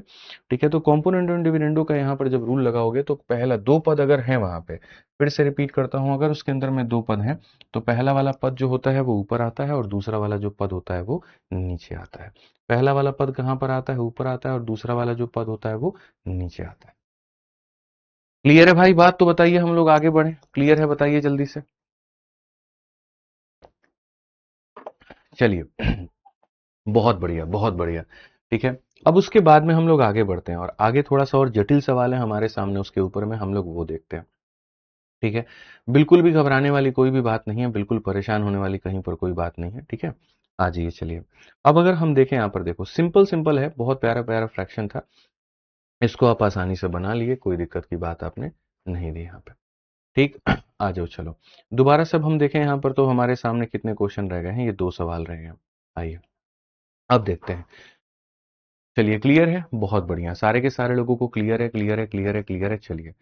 ठीक है, तो कॉम्पोनेंट एंड डिविडेंडो का यहाँ पर जब रूल लगाओगे, तो पहला दो पद अगर है वहां पे, फिर से रिपीट करता हूं, अगर उसके अंदर में दो पद हैं, तो पहला वाला पद जो होता है वो ऊपर आता है, और दूसरा वाला जो पद होता है वो नीचे आता है। पहला वाला पद कहाँ पर आता है, ऊपर आता है, और दूसरा वाला जो पद होता है वो नीचे आता है। क्लियर है भाई बात, तो बताइए हम लोग आगे बढ़े, क्लियर है बताइए जल्दी से। चलिए, बहुत बढ़िया बहुत बढ़िया। ठीक है, अब उसके बाद में हम लोग आगे बढ़ते हैं, और आगे थोड़ा सा और जटिल सवाल है हमारे सामने, उसके ऊपर में हम लोग वो देखते हैं। ठीक है, बिल्कुल भी घबराने वाली कोई भी बात नहीं है, बिल्कुल परेशान होने वाली कहीं पर कोई बात नहीं है। ठीक है, आ जाइए चलिए। अब अगर हम देखें यहाँ पर, देखो सिंपल सिंपल है, बहुत प्यारा प्यारा फ्रैक्शन था, इसको आप आसानी से बना लिए, कोई दिक्कत की बात आपने नहीं दी यहाँ पे। ठीक, आ जाओ चलो दोबारा से अब हम देखें यहाँ पर, तो हमारे सामने कितने क्वेश्चन रह गए हैं, ये दो सवाल रह गए हैं। आइए अब देखते हैं। चलिए क्लियर है, बहुत बढ़िया, सारे के सारे लोगों को क्लियर है, क्लियर है, क्लियर है, क्लियर है। चलिए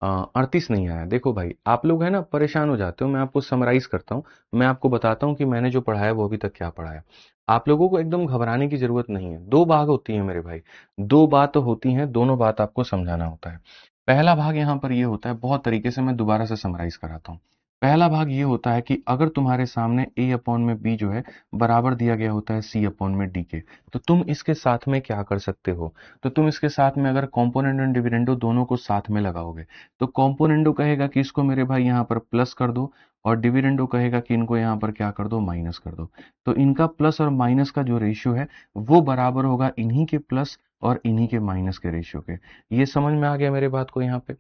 38 नहीं आया। देखो भाई, आप लोग है ना परेशान हो जाते हो, मैं आपको समराइज करता हूँ, मैं आपको बताता हूँ कि मैंने जो पढ़ाया वो अभी तक क्या पढ़ाया। आप लोगों को एकदम घबराने की जरूरत नहीं है। दो भाग होती है मेरे भाई, दो बात होती हैं, दोनों बात आपको समझाना होता है। पहला भाग यहाँ पर ये होता है, बहुत तरीके से मैं दोबारा से समराइज कराता हूँ। पहला भाग ये होता है कि अगर तुम्हारे सामने ए अपॉन में बी जो है बराबर दिया गया होता है सी अपॉन में डी के, तो तुम इसके साथ में क्या कर सकते हो। तो तुम इसके साथ में अगर कॉम्पोनेंट एंड डिविडेंडो दोनों को साथ में लगाओगे, तो कॉम्पोनेंडो कहेगा कि इसको मेरे भाई यहाँ पर प्लस कर दो, और डिविडेंडो कहेगा कि इनको यहाँ पर क्या कर दो, माइनस कर दो। तो इनका प्लस और माइनस का जो रेशियो है वो बराबर होगा इन्हीं के प्लस और इन्हीं के माइनस के रेशियो के। ये समझ में आ गया मेरे बात को यहाँ पे?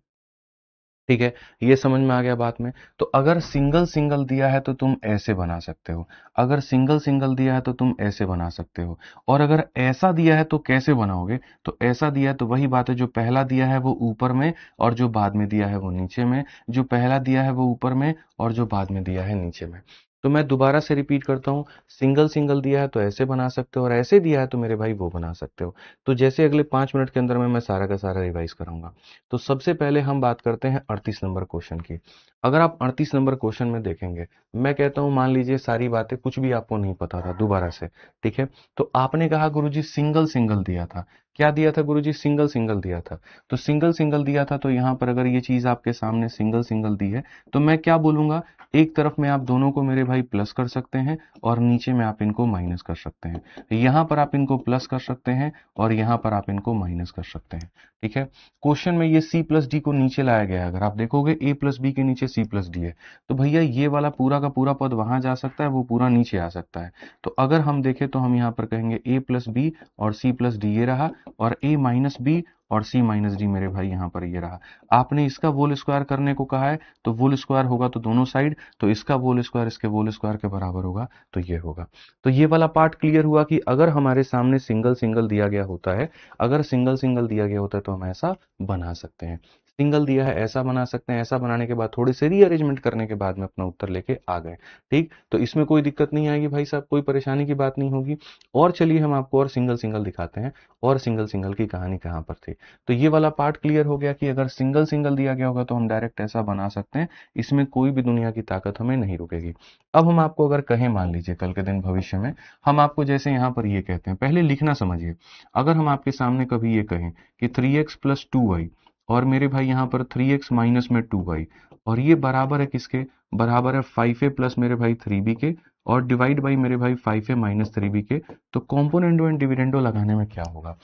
ठीक है, ये समझ में आ गया बात में। तो अगर सिंगल सिंगल दिया है तो तुम ऐसे बना सकते हो, अगर सिंगल सिंगल दिया है तो तुम ऐसे बना सकते हो, और अगर ऐसा दिया है तो कैसे बनाओगे। तो ऐसा दिया है तो वही बात है, जो पहला दिया है वो ऊपर में और जो बाद में दिया है वो नीचे में, जो पहला दिया है वो ऊपर में और जो बाद में दिया है नीचे में। तो मैं दोबारा से रिपीट करता हूँ, सिंगल सिंगल दिया है तो ऐसे बना सकते हो, और ऐसे दिया है तो मेरे भाई वो बना सकते हो। तो जैसे अगले 5 मिनट के अंदर में मैं सारा का सारा रिवाइज कराऊंगा। तो सबसे पहले हम बात करते हैं 38 नंबर क्वेश्चन की। अगर आप 38 नंबर क्वेश्चन में देखेंगे, मैं कहता हूं मान लीजिए सारी बातें कुछ भी आपको नहीं पता था दोबारा से, ठीक है। तो आपने कहा गुरुजी सिंगल सिंगल दिया था, क्या दिया था गुरुजी, सिंगल सिंगल दिया था। तो सिंगल सिंगल दिया था, तो यहां पर अगर ये चीज आपके सामने सिंगल सिंगल दी है, तो मैं क्या बोलूंगा, एक तरफ में आप दोनों को मेरे भाई प्लस कर सकते हैं और नीचे में आप इनको माइनस कर सकते हैं। यहां पर आप इनको प्लस कर सकते हैं और यहां पर आप इनको माइनस कर सकते हैं, ठीक है। क्वेश्चन में ये सी प्लस डी को नीचे लाया गया है, अगर आप देखोगे ए प्लस बी के नीचे सी प्लस डी है, तो भैया ये वाला पूरा का पूरा पद वहां जा सकता है, वो पूरा नीचे आ सकता है। तो अगर हम देखें तो हम यहाँ पर कहेंगे ए प्लस बी और सी प्लस डी ये रहा, और ए माइनस बी और सी माइनस डी मेरे भाई यहाँ पर ये रहा। आपने इसका वोल स्क्वायर करने को कहा है, तो वोल स्क्वायर होगा तो दोनों साइड, तो इसका वोल स्क्वायर इसके वोल स्क्वायर के बराबर होगा, तो ये होगा। तो ये वाला पार्ट क्लियर हुआ कि अगर हमारे सामने सिंगल सिंगल दिया गया होता है, अगर सिंगल सिंगल दिया गया होता है तो हम ऐसा बना सकते हैं। सिंगल दिया है ऐसा बना सकते हैं, ऐसा बनाने के बाद थोड़ी सी रीअरेंजमेंट करने के बाद में अपना उत्तर लेके आ गए। ठीक, तो इसमें कोई दिक्कत नहीं आएगी भाई साहब, कोई परेशानी की बात नहीं होगी। और चलिए हम आपको और सिंगल सिंगल दिखाते हैं, और सिंगल सिंगल की कहानी कहाँ पर थी। तो ये वाला पार्ट क्लियर हो गया कि अगर सिंगल सिंगल दिया गया होगा तो हम डायरेक्ट ऐसा बना सकते हैं, इसमें कोई भी दुनिया की ताकत हमें नहीं रुकेगी। अब हम आपको अगर कहें, मान लीजिए कल के दिन भविष्य में हम आपको जैसे यहाँ पर ये कहते हैं, पहले लिखना समझिए। अगर हम आपके सामने कभी ये कहें कि 3x प्लस 2y, और मेरे भाई यहाँ पर 3x माइनस में 2y, और ये बराबर है किसके, बराबर है 5a प्लस मेरे भाई 3b के, और डिवाइड बाई मेरे भाई 5a माइनस 3b के। तो कॉम्पोनेंडो एंड डिविडेंडो लगाने में क्या होगा,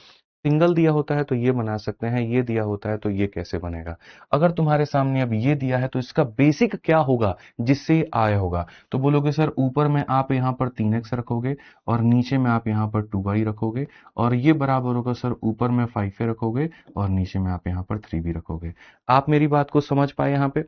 सिंगल दिया होता है तो ये बना सकते हैं, ये दिया होता है तो ये कैसे बनेगा। अगर तुम्हारे सामने अब ये दिया है तो इसका बेसिक क्या होगा जिससे ये आया होगा, तो बोलोगे सर ऊपर में आप यहाँ पर 3x रखोगे और नीचे में आप यहाँ पर 2y रखोगे, और ये बराबर होगा सर ऊपर में 5a रखोगे और नीचे में आप यहाँ पर 3b रखोगे। आप मेरी बात को समझ पाए यहाँ पे?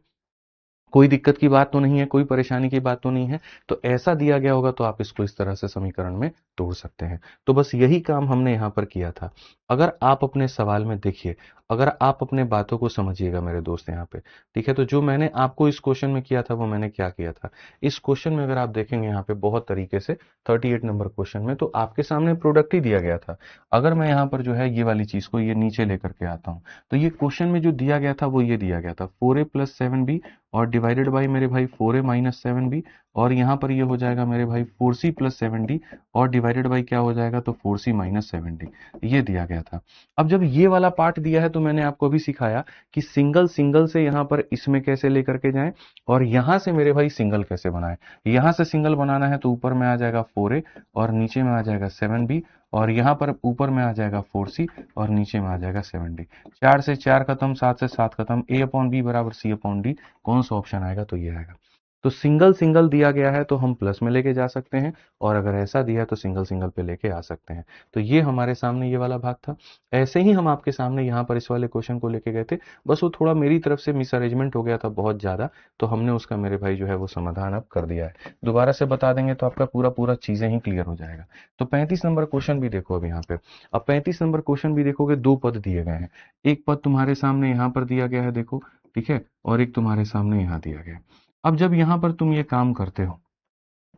कोई दिक्कत की बात तो नहीं है, कोई परेशानी की बात तो नहीं है। तो ऐसा दिया गया होगा तो आप इसको इस तरह से समीकरण में तोड़ सकते हैं। तो बस यही काम हमने यहाँ पर किया था। अगर आप अपने सवाल में देखिए, अगर आप अपने बातों को समझिएगा मेरे दोस्त यहाँ पे, ठीक है। तो जो मैंने आपको इस क्वेश्चन में किया था वो मैंने क्या किया था, इस क्वेश्चन में अगर आप देखेंगे यहाँ पे बहुत तरीके से 38 नंबर क्वेश्चन में तो आपके सामने प्रोडक्ट ही दिया गया था। अगर मैं यहाँ पर जो है ये वाली चीज को ये नीचे लेकर के आता हूँ, तो ये क्वेश्चन में जो दिया गया था वो ये दिया गया था 4a प्लस 7b और डिवाइडेड बाई मेरे भाई 4a माइनस 7b, और यहाँ पर ये हो जाएगा मेरे भाई 4c प्लस 7d, और डिवाइडेड बाई क्या हो जाएगा, तो 4c माइनस 7d, ये दिया गया था। अब जब ये वाला पार्ट दिया है तो मैंने आपको अभी सिखाया कि सिंगल सिंगल से यहाँ पर इसमें कैसे लेकर के जाएं, और यहाँ से मेरे भाई सिंगल कैसे बनाएं। यहाँ से सिंगल बनाना है तो ऊपर में आ जाएगा 4a और नीचे में आ जाएगा 7b, और यहाँ पर ऊपर में आ जाएगा 4c और नीचे में आ जाएगा 7d। 4 से 4 खत्म, 7 से 7 खत्म, a अपॉन बी बराबर c अपॉन डी। कौन सा ऑप्शन आएगा, तो ये आएगा। तो सिंगल सिंगल दिया गया है तो हम प्लस में लेके जा सकते हैं, और अगर ऐसा दिया है तो सिंगल सिंगल पे लेके आ सकते हैं। तो ये हमारे सामने ये वाला भाग था। ऐसे ही हम आपके सामने यहाँ पर इस वाले क्वेश्चन को लेके गए थे, बस वो थोड़ा मेरी तरफ से मिस अरेंजमेंट हो गया था बहुत ज्यादा, तो हमने उसका मेरे भाई जो है वो समाधान अब कर दिया है। दोबारा से बता देंगे तो आपका पूरा पूरा चीजें ही क्लियर हो जाएगा। तो 35 नंबर क्वेश्चन भी देखो अब यहाँ पे। अब 35 नंबर क्वेश्चन भी देखोगे, दो पद दिए गए हैं, एक पद तुम्हारे सामने यहाँ पर दिया गया है देखो, ठीक है, और एक तुम्हारे सामने यहाँ दिया गया है। अब जब यहाँ पर तुम ये काम करते हो,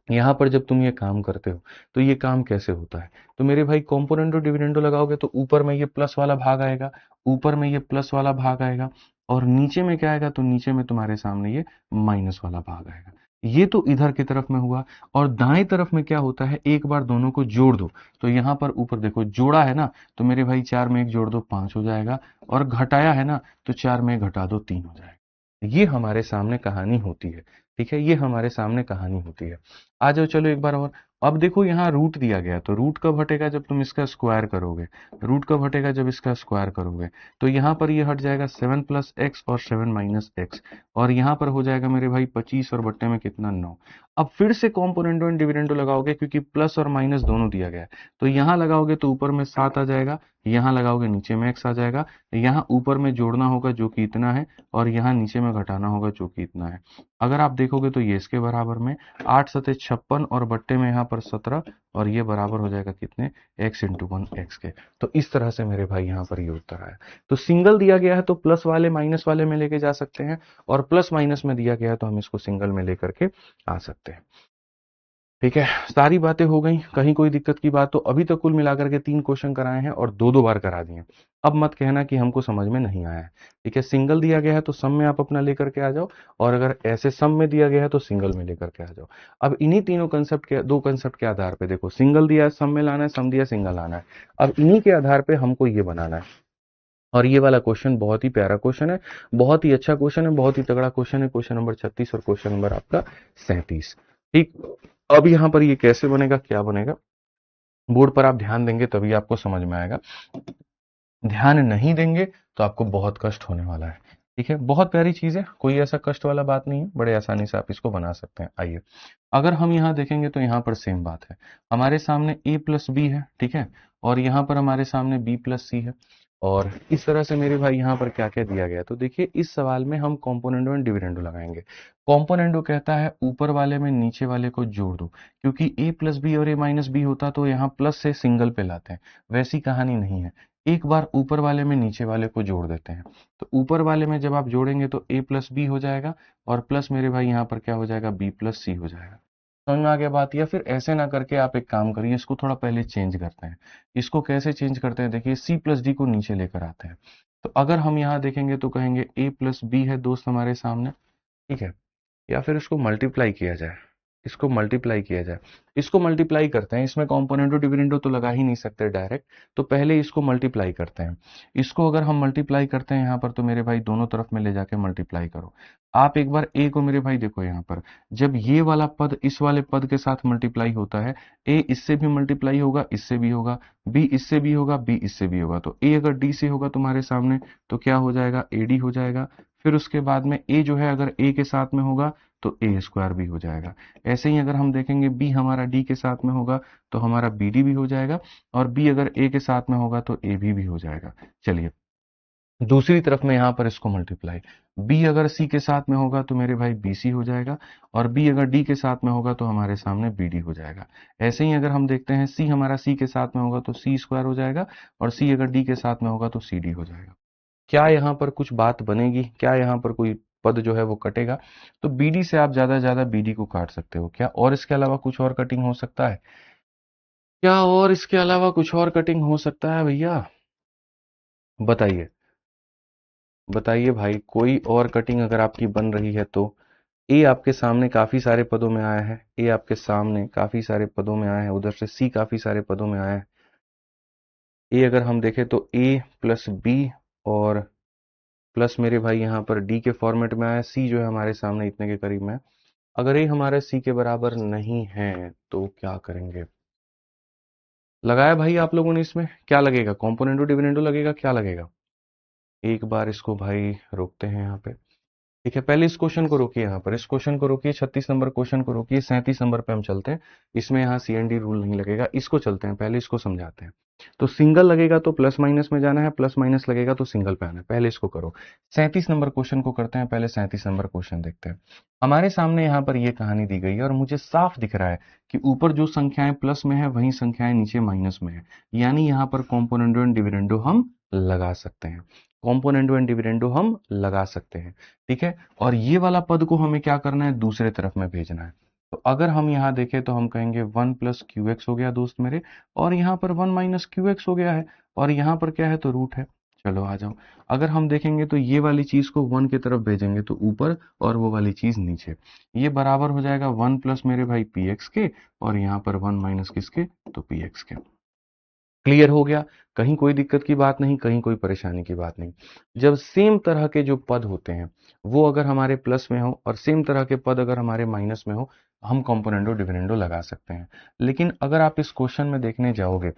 यहाँ पर जब तुम ये काम करते हो तो ये काम कैसे होता है, तो मेरे भाई कॉम्पोनेंटो डिविडेंडो लगाओगे तो ऊपर में ये प्लस वाला भाग आएगा, ऊपर में ये प्लस वाला भाग आएगा, और नीचे में क्या आएगा, तो नीचे में तुम्हारे सामने ये माइनस वाला भाग आएगा। ये तो इधर की तरफ में हुआ। और दाएं तरफ में क्या होता है, एक बार दोनों को जोड़ दो, तो यहाँ पर ऊपर देखो जोड़ा है ना, तो मेरे भाई 4 में 1 जोड़ दो 5 हो जाएगा, और घटाया है ना, तो 4 में 1 घटा दो 3 हो जाएगा। ये हमारे सामने कहानी होती है। ठीक है, ये हमारे सामने कहानी होती है। आ जाओ चलो एक बार और। अब देखो यहाँ रूट दिया गया, तो रूट कब हटेगा, जब तुम इसका स्क्वायर करोगे। रूट कब हटेगा, जब इसका स्क्वायर करोगे। तो यहाँ पर ये हट जाएगा 7 प्लस एक्स और 7 माइनस एक्स, और यहाँ पर हो जाएगा मेरे भाई 25 और बट्टे में कितना 9। अब फिर से कॉम्पोनेंटो एंड डिविडेंडो लगाओगे, क्योंकि प्लस और माइनस दोनों दिया गया है, तो यहाँ लगाओगे तो ऊपर में 7 आ जाएगा, यहाँ लगाओगे नीचे में एक्स आ जाएगा, यहाँ ऊपर में जोड़ना होगा जो कि इतना है, और यहाँ नीचे में घटाना होगा जो कि इतना है। अगर आप देखोगे तो ये इसके बराबर में 8 सते 56 और बट्टे में यहाँ पर 17, और ये बराबर हो जाएगा कितने, x इंटू 1 एक्स के। तो इस तरह से मेरे भाई यहाँ पर ये उत्तर आया। तो सिंगल दिया गया है तो प्लस वाले माइनस वाले में लेके जा सकते हैं, और प्लस माइनस में दिया गया है तो हम इसको सिंगल में लेकर के आ सकते हैं। ठीक है, सारी बातें हो गई, कहीं कोई दिक्कत की बात, तो अभी तक कुल मिलाकर के 3 क्वेश्चन कराए हैं और 2-2 बार करा दिए। अब मत कहना कि हमको समझ में नहीं आया है। ठीक है, सिंगल दिया गया है तो सम में आप अपना लेकर के आ जाओ, और अगर ऐसे सम में दिया गया है तो सिंगल में लेकर के आ जाओ। अब इन्हीं तीनों कंसेप्ट के, 2 कंसेप्ट के आधार पे देखो, सिंगल दिया है सम में लाना है, सम दिया सिंगल लाना है। अब इन्हीं के आधार पे हमको ये बनाना है। और ये वाला क्वेश्चन बहुत ही प्यारा क्वेश्चन है, बहुत ही अच्छा क्वेश्चन है, बहुत ही तगड़ा क्वेश्चन है, क्वेश्चन नंबर 36 और क्वेश्चन नंबर आपका 37। ठीक, अब यहाँ पर ये कैसे बनेगा, क्या बनेगा, बोर्ड पर आप ध्यान देंगे तभी आपको समझ में आएगा, ध्यान नहीं देंगे तो आपको बहुत कष्ट होने वाला है। ठीक है, बहुत प्यारी चीज है, कोई ऐसा कष्ट वाला बात नहीं है, बड़े आसानी से आप इसको बना सकते हैं। आइए, अगर हम यहाँ देखेंगे तो यहाँ पर सेम बात है, हमारे सामने a प्लस बी है, ठीक है, और यहाँ पर हमारे सामने b प्लस सी है, और इस तरह से मेरे भाई यहाँ पर क्या क्या दिया गया है। तो देखिए, इस सवाल में हम कॉम्पोनेंडो एंड डिविडेंडो लगाएंगे। कॉम्पोनेंडो कहता है ऊपर वाले में नीचे वाले को जोड़ दो, क्योंकि a प्लस बी और a माइनस बी होता तो यहाँ प्लस से सिंगल पे लाते हैं, वैसी कहानी नहीं है, एक बार ऊपर वाले में नीचे वाले को जोड़ देते हैं। तो ऊपर वाले में जब आप जोड़ेंगे तो a प्लस बी हो जाएगा, और प्लस मेरे भाई यहाँ पर क्या हो जाएगा, b प्लस सी हो जाएगा। समझ में आ गया बात। या फिर ऐसे ना करके आप एक काम करिए, इसको थोड़ा पहले चेंज करते हैं। इसको कैसे चेंज करते हैं, देखिए, सी प्लस डी को नीचे लेकर आते हैं। तो अगर हम यहाँ देखेंगे तो कहेंगे a प्लस बी है दोस्त हमारे सामने, ठीक है, या फिर इसको मल्टीप्लाई किया जाए, इसको मल्टीप्लाई किया जाए, इसको मल्टीप्लाई करते हैं। इसमें कॉम्पोनेंटो डिविडेंडो तो लगा ही नहीं सकते डायरेक्ट, तो पहले इसको मल्टीप्लाई करते हैं। इसको अगर हम मल्टीप्लाई करते हैं यहाँ पर, तो मेरे भाई दोनों तरफ में ले जाके मल्टीप्लाई करो। आप एक बार ए को मेरे भाई देखो, यहाँ पर जब ये वाला पद इस वाले पद के साथ मल्टीप्लाई होता है, ए इससे भी मल्टीप्लाई होगा, इससे भी होगा, बी इससे भी होगा, बी इससे भी होगा, तो ए अगर डी से होगा तुम्हारे सामने तो क्या हो जाएगा, ए डी हो जाएगा। फिर उसके बाद में ए जो है अगर ए के साथ में होगा तो ए स्क्वायर भी हो जाएगा। ऐसे ही अगर हम देखेंगे बी हमारा डी के साथ में होगा तो हमारा बी डी भी हो जाएगा, और बी अगर ए के साथ में होगा तो ए भी हो जाएगा। चलिए, दूसरी तरफ में यहाँ पर इसको मल्टीप्लाई, बी अगर सी के साथ में होगा तो मेरे भाई बी सी हो जाएगा, और बी अगर डी के साथ में होगा तो हमारे सामने बी डी हो जाएगा। ऐसे ही अगर हम देखते हैं सी हमारा सी के साथ में होगा तो सी स्क्वायर हो जाएगा, और सी अगर डी के साथ में होगा तो सी डी हो जाएगा। क्या यहाँ पर कुछ बात बनेगी, क्या यहाँ पर कोई पद जो है वो कटेगा, तो बीडी से आप ज्यादा से ज्यादा बीडी को काट सकते हो क्या, और इसके अलावा कुछ और कटिंग हो सकता है क्या, और इसके अलावा कुछ और कटिंग हो सकता है भैया, बताइए, बताइए भाई, कोई और कटिंग अगर आपकी बन रही है तो। ए आपके सामने काफी सारे पदों में आया है, ए आपके सामने काफी सारे पदों में आया है, उधर से सी काफी सारे पदों में आया है। ए अगर हम देखें तो ए प्लस बी और प्लस मेरे भाई यहाँ पर डी के फॉर्मेट में आया, सी जो है हमारे सामने इतने के करीब में है। अगर ये हमारे सी के बराबर नहीं है तो क्या करेंगे, लगाया भाई आप लोगों ने, इसमें क्या लगेगा, कॉम्पोनेंटो डिविडेंडो लगेगा, क्या लगेगा। एक बार इसको भाई रोकते हैं यहाँ पे। ठीक है, पहले इस क्वेश्चन को रोकिए, यहाँ पर इस क्वेश्चन को रोकिए, 36 नंबर क्वेश्चन को रोकिए, 37 नंबर पे हम चलते हैं। इसमें यहाँ सी एन डी रूल नहीं लगेगा, इसको चलते हैं, पहले इसको समझाते हैं। तो सिंगल लगेगा तो प्लस माइनस में जाना है, प्लस माइनस लगेगा तो सिंगल पे आना है, पहले इसको करो। 37 नंबर क्वेश्चन को करते हैं, पहले 37 नंबर क्वेश्चन देखते हैं। हमारे सामने यहाँ पर ये कहानी दी गई है, और मुझे साफ दिख रहा है कि ऊपर जो संख्याएं प्लस में है वही संख्याएं नीचे माइनस में है, यानी यहाँ पर कॉम्पोनेंडो एंड डिविडेंडो हम लगा सकते हैं, कॉम्पोनेंडो एंड डिविडेंडो हम लगा सकते हैं। ठीक है, और ये वाला पद को हमें क्या करना है, दूसरे तरफ में भेजना है। तो अगर हम यहाँ देखें तो हम कहेंगे 1 प्लस क्यू एक्स हो गया दोस्त मेरे, और यहाँ पर 1 माइनस क्यू एक्स हो गया है, और यहाँ पर क्या है तो रूट है। चलो आ जाओ, अगर हम देखेंगे तो ये वाली चीज को 1 की तरफ भेजेंगे तो ऊपर, और वो वाली चीज नीचे, ये बराबर हो जाएगा 1 प्लस मेरे भाई पी एक्स के, और यहाँ पर 1 माइनस किसके, तो पी एक्स के। क्लियर हो गया, कहीं कोई दिक्कत की बात नहीं, कहीं कोई परेशानी की बात नहीं। जब सेम तरह के जो पद होते हैं वो अगर हमारे प्लस में हो और सेम तरह के पद अगर हमारे माइनस में हो, हम कंपोनेंडो डिविडेंडो लगा सकते हैं। लेकिन अगर आप इस क्वेश्चन में देखने जाओगे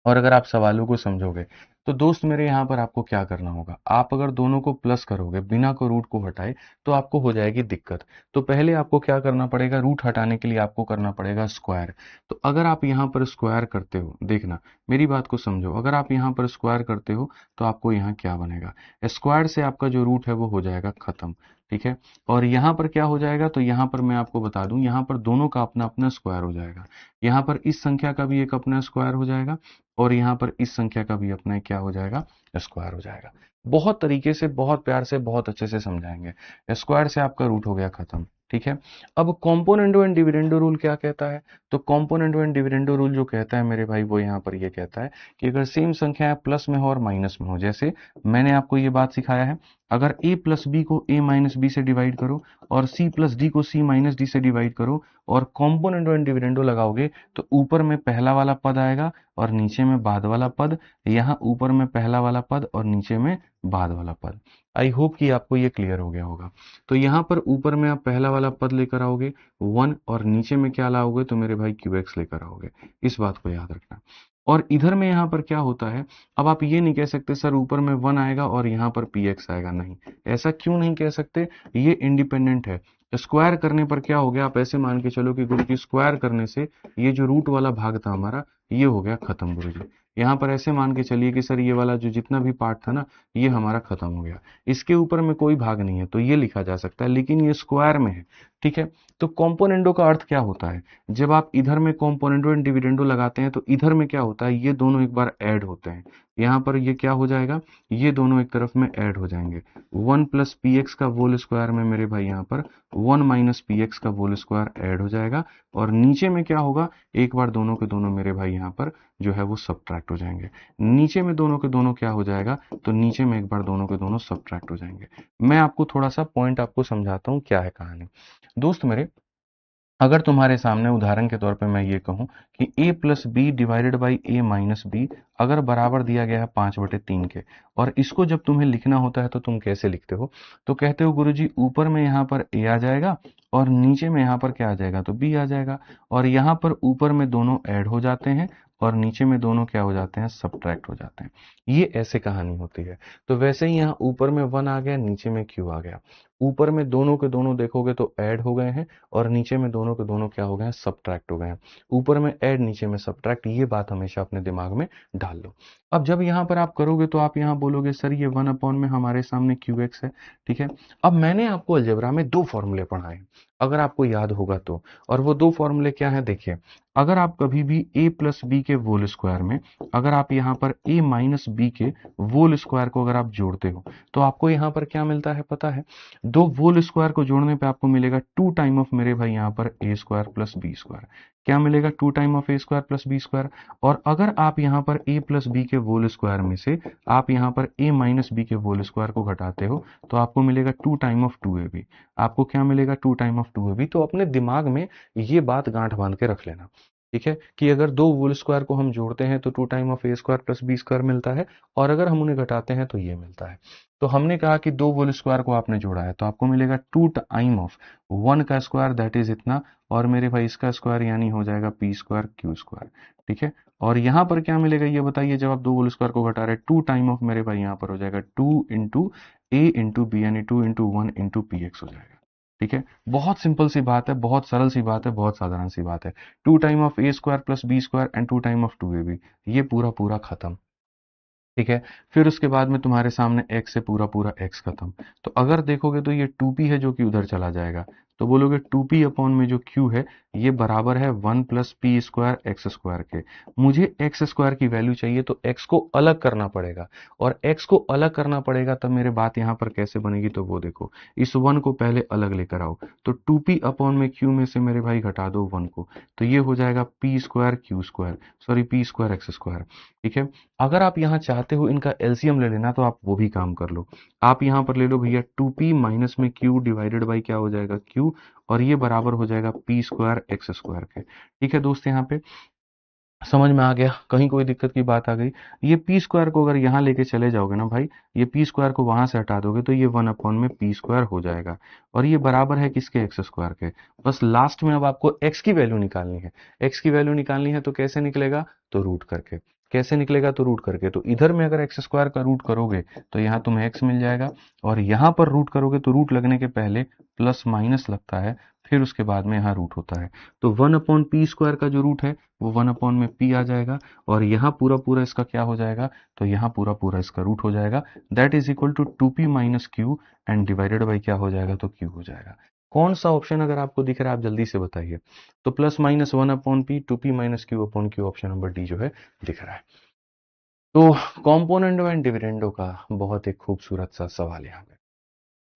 और अगर आप सवालों को समझोगे तो दोस्त मेरे यहाँ पर आपको क्या करना होगा, आप अगर दोनों को प्लस करोगे बिना को रूट को हटाए तो आपको हो जाएगी दिक्कत। तो पहले आपको क्या करना पड़ेगा, रूट हटाने के लिए आपको करना पड़ेगा स्क्वायर। तो अगर आप यहाँ पर स्क्वायर करते हो, देखना मेरी बात को समझो, अगर आप यहाँ पर स्क्वायर करते हो तो आपको यहाँ क्या बनेगा, स्क्वायर से आपका जो रूट है वो हो जाएगा खत्म। ठीक है, और यहाँ पर क्या हो जाएगा, तो यहाँ पर मैं आपको बता दूं, यहाँ पर दोनों का अपना अपना स्क्वायर हो जाएगा। यहाँ पर इस संख्या का भी एक अपना स्क्वायर हो जाएगा, और यहाँ पर इस संख्या का भी अपना क्या हो जाएगा, स्क्वायर हो जाएगा। बहुत तरीके से, बहुत प्यार से, बहुत अच्छे से समझाएंगे। स्क्वायर से आपका रूट हो गया खत्म। ठीक है, अब कॉम्पोनेंडो एंड डिविडेंडो रूल क्या कहता है, तो कॉम्पोनेंडो एंड डिविडेंडो रूल जो कहता है मेरे भाई वो यहाँ पर ये कहता है कि अगर सेम संख्या प्लस में हो और माइनस में हो, जैसे मैंने आपको ये बात सिखाया है, अगर a प्लस बी को a माइनस बी से डिवाइड करो और c प्लस डी को c माइनस डी से डिवाइड करो और कॉम्पोनेंडो एंड डिविडेंडो लगाओगे, तो ऊपर में पहला वाला पद आएगा और नीचे में बाद वाला पद, यहाँ ऊपर में पहला वाला पद और नीचे में बाद वाला पद। आई होप कि आपको ये क्लियर हो गया होगा। तो यहाँ पर ऊपर में आप पहला वाला पद लेकर आओगे 1, और नीचे में क्या लाओगे, तो मेरे भाई क्यू एक्स लेकर आओगे। इस बात को याद रखना। और इधर में यहाँ पर क्या होता है, अब आप ये नहीं कह सकते सर ऊपर में 1 आएगा और यहाँ पर पी एक्स आएगा, नहीं, ऐसा क्यों नहीं कह सकते, ये इंडिपेंडेंट है। स्क्वायर करने पर क्या हो गया, आप ऐसे मान के चलो कि गुरु जी स्क्वायर करने से ये जो रूट वाला भाग था हमारा ये हो गया खत्म गुरु जी। यहाँ पर ऐसे मान के चलिए कि सर ये वाला जो जितना भी पार्ट था ना ये हमारा खत्म हो गया, इसके ऊपर में कोई भाग नहीं है, तो ये लिखा जा सकता है, लेकिन ये स्क्वायर में है। ठीक है, तो कॉम्पोनेंडो का अर्थ क्या होता है, जब आप इधर में कॉम्पोनेंडो एंड डिविडेंडो लगाते हैं तो इधर में क्या होता है, ये दोनों एक बार ऐड होते हैं। यहाँ पर ये क्या हो जाएगा, ये दोनों एक तरफ में ऐड हो जाएंगे। 1 प्लस पी एक्स का होल स्क्वायर में मेरे भाई यहाँ पर 1 माइनस पी एक्स का होल स्क्वायर ऐड हो जाएगा, और नीचे में क्या होगा, एक बार दोनों के दोनों मेरे भाई यहाँ पर जो है वो सब्ट्रैक्ट हो जाएंगे। नीचे में दोनों के दोनों क्या हो जाएगा, तो नीचे में एक बार दोनों के दोनों सब्ट्रैक्ट हो जाएंगे। मैं आपको थोड़ा सा पॉइंट आपको समझाता हूँ क्या है कहानी। दोस्त मेरे, अगर तुम्हारे सामने उदाहरण के तौर पे मैं ये कहूं कि a plus B divided by A minus B अगर बराबर दिया गया है 5/3 के, और इसको जब तुम्हें लिखना होता है तो तुम कैसे लिखते हो, तो कहते हो गुरुजी ऊपर में यहाँ पर a आ जाएगा और नीचे में यहाँ पर क्या आ जाएगा, तो b आ जाएगा, और यहाँ पर ऊपर में दोनों ऐड हो जाते हैं और नीचे में दोनों क्या हो जाते हैं, सब्ट्रैक्ट हो जाते हैं। ये ऐसे कहानी होती है। तो वैसे ही यहाँ ऊपर में 1 आ गया, नीचे में q आ गया, ऊपर में दोनों के दोनों देखोगे तो ऐड हो गए हैं और नीचे में दोनों के दोनों क्या हो गए हैं, सब्ट्रैक्ट हो गए हैं। ऊपर में ऐड, नीचे में सब्ट्रैक्ट, ये बात हमेशा अपने दिमाग में डाल लो। अब जब यहाँ पर आप करोगे तो आप यहाँ बोलोगे सर ये 1 अपॉन में हमारे सामने क्यू एक्स है। ठीक है, अब मैंने आपको अलजेब्रा में 2 फॉर्मूले पढ़ाए हैं, अगर आपको याद होगा तो, और वो 2 फॉर्मूले क्या है, देखिए, अगर आप कभी भी a प्लस बी के होल स्क्वायर में अगर आप यहाँ पर a माइनस बी के होल स्क्वायर को अगर आप जोड़ते हो तो आपको यहाँ पर क्या मिलता है पता है, 2 होल स्क्वायर को जोड़ने पे आपको मिलेगा 2 टाइम ऑफ मेरे भाई यहाँ पर a square plus B square, क्या मिलेगा, 2 time of a square plus B square. और अगर आप यहाँ पर a प्लस बी के होल स्क्वायर में से आप यहाँ पर a माइनस बी के होल स्क्वायर को घटाते हो तो आपको मिलेगा 2 टाइम ऑफ 2ab, आपको क्या मिलेगा, 2 टाइम ऑफ 2ab। तो अपने दिमाग में ये बात गांठ बांध के रख लेना, ठीक है, कि अगर 2 होल स्क्वायर को हम जोड़ते हैं तो 2 time of a square plus B square मिलता है, और अगर हम उन्हें घटाते हैं तो ये मिलता है। तो हमने कहा कि 2 होल स्क्वायर को आपने जोड़ा है तो आपको मिलेगा 2 टाइम ऑफ 1 का स्क्वायर, दैट इज इतना, और मेरे भाई इसका स्क्वायर यानी हो जाएगा पी स्क्वायर क्यू स्क्वायर। ठीक है, और यहाँ पर क्या मिलेगा ये बताइए, जब आप 2 होल स्क्वायर को घटा रहे हैं 2 टाइम ऑफ मेरे भाई यहाँ पर हो जाएगा 2 इंटू ए इंटू बी, यानी 2 इंटू 1 इंटू पी एक्स हो जाएगा। ठीक है, बहुत सिंपल सी बात है, बहुत सरल सी बात है, बहुत साधारण सी बात है। 2 time of A square plus B square and 2 time of 2ab, ये पूरा पूरा खत्म। ठीक है, फिर उसके बाद में तुम्हारे सामने x से पूरा पूरा x खत्म। तो अगर देखोगे तो ये 2p है जो कि उधर चला जाएगा, तो बोलोगे 2p अपॉन में जो q है ये बराबर है 1 plus P square x square के। मुझे एक्स स्क्वायर की वैल्यू चाहिए तो x को अलग करना पड़ेगा, और x को अलग करना पड़ेगा तब मेरे बात यहाँ पर कैसे बनेगी, तो वो देखो इस 1 को पहले अलग लेकर आओ, तो 2p अपॉन में q में से मेरे भाई घटा दो 1 को, तो ये हो जाएगा P square Q square, sorry P square x square. ठीक है, अगर आप यहाँ चाहते हो इनका एलसीएम ले लेना तो आप वो भी काम कर लो। आप यहाँ पर ले लो भैया 2p माइनस में q डिवाइडेड बाई क्या हो जाएगा q, और ये बराबर हो जाएगा पी स्क्वायर एक्स स्क्वायर के। ठीक है दोस्त, यहाँ पे समझ में आ गया, कहीं कोई दिक्कत की बात आ गई? ये पी स्क्वायर को अगर यहाँ लेके चले जाओगे ना भाई, ये पी स्क्वायर को वहां से हटा दोगे तो ये 1 अपॉन में पी स्क्वायर हो जाएगा, और ये बराबर है किसके, एक्स स्क्वायर के। बस लास्ट में अब आपको एक्स की वैल्यू निकालनी है। एक्स की वैल्यू निकालनी है तो कैसे निकलेगा, तो रूट करके। कैसे निकलेगा, तो रूट करके। तो इधर में अगर एक्स स्क्वायर का रूट करोगे तो यहाँ तुम्हें एक्स मिल जाएगा, और यहाँ पर रूट करोगे तो रूट लगने के पहले प्लस माइनस लगता है, फिर उसके बाद में यहाँ रूट होता है। तो 1 अपॉन पी स्क्वायर का जो रूट है वो 1 अपॉन में p आ जाएगा, और यहाँ पूरा पूरा इसका क्या हो जाएगा, तो यहाँ पूरा पूरा इसका रूट हो जाएगा। That is equal to 2p minus Q and divided by क्या हो जाएगा, तो q हो जाएगा। कौन सा ऑप्शन अगर आपको दिख रहा है आप जल्दी से बताइए। तो plus minus 1 upon P 2p minus Q upon Q, option number D जो है दिख रहा है। तो कॉम्पोनेंटो एंड डिविडेंडो का बहुत एक खूबसूरत सा सवाल यहाँ पे।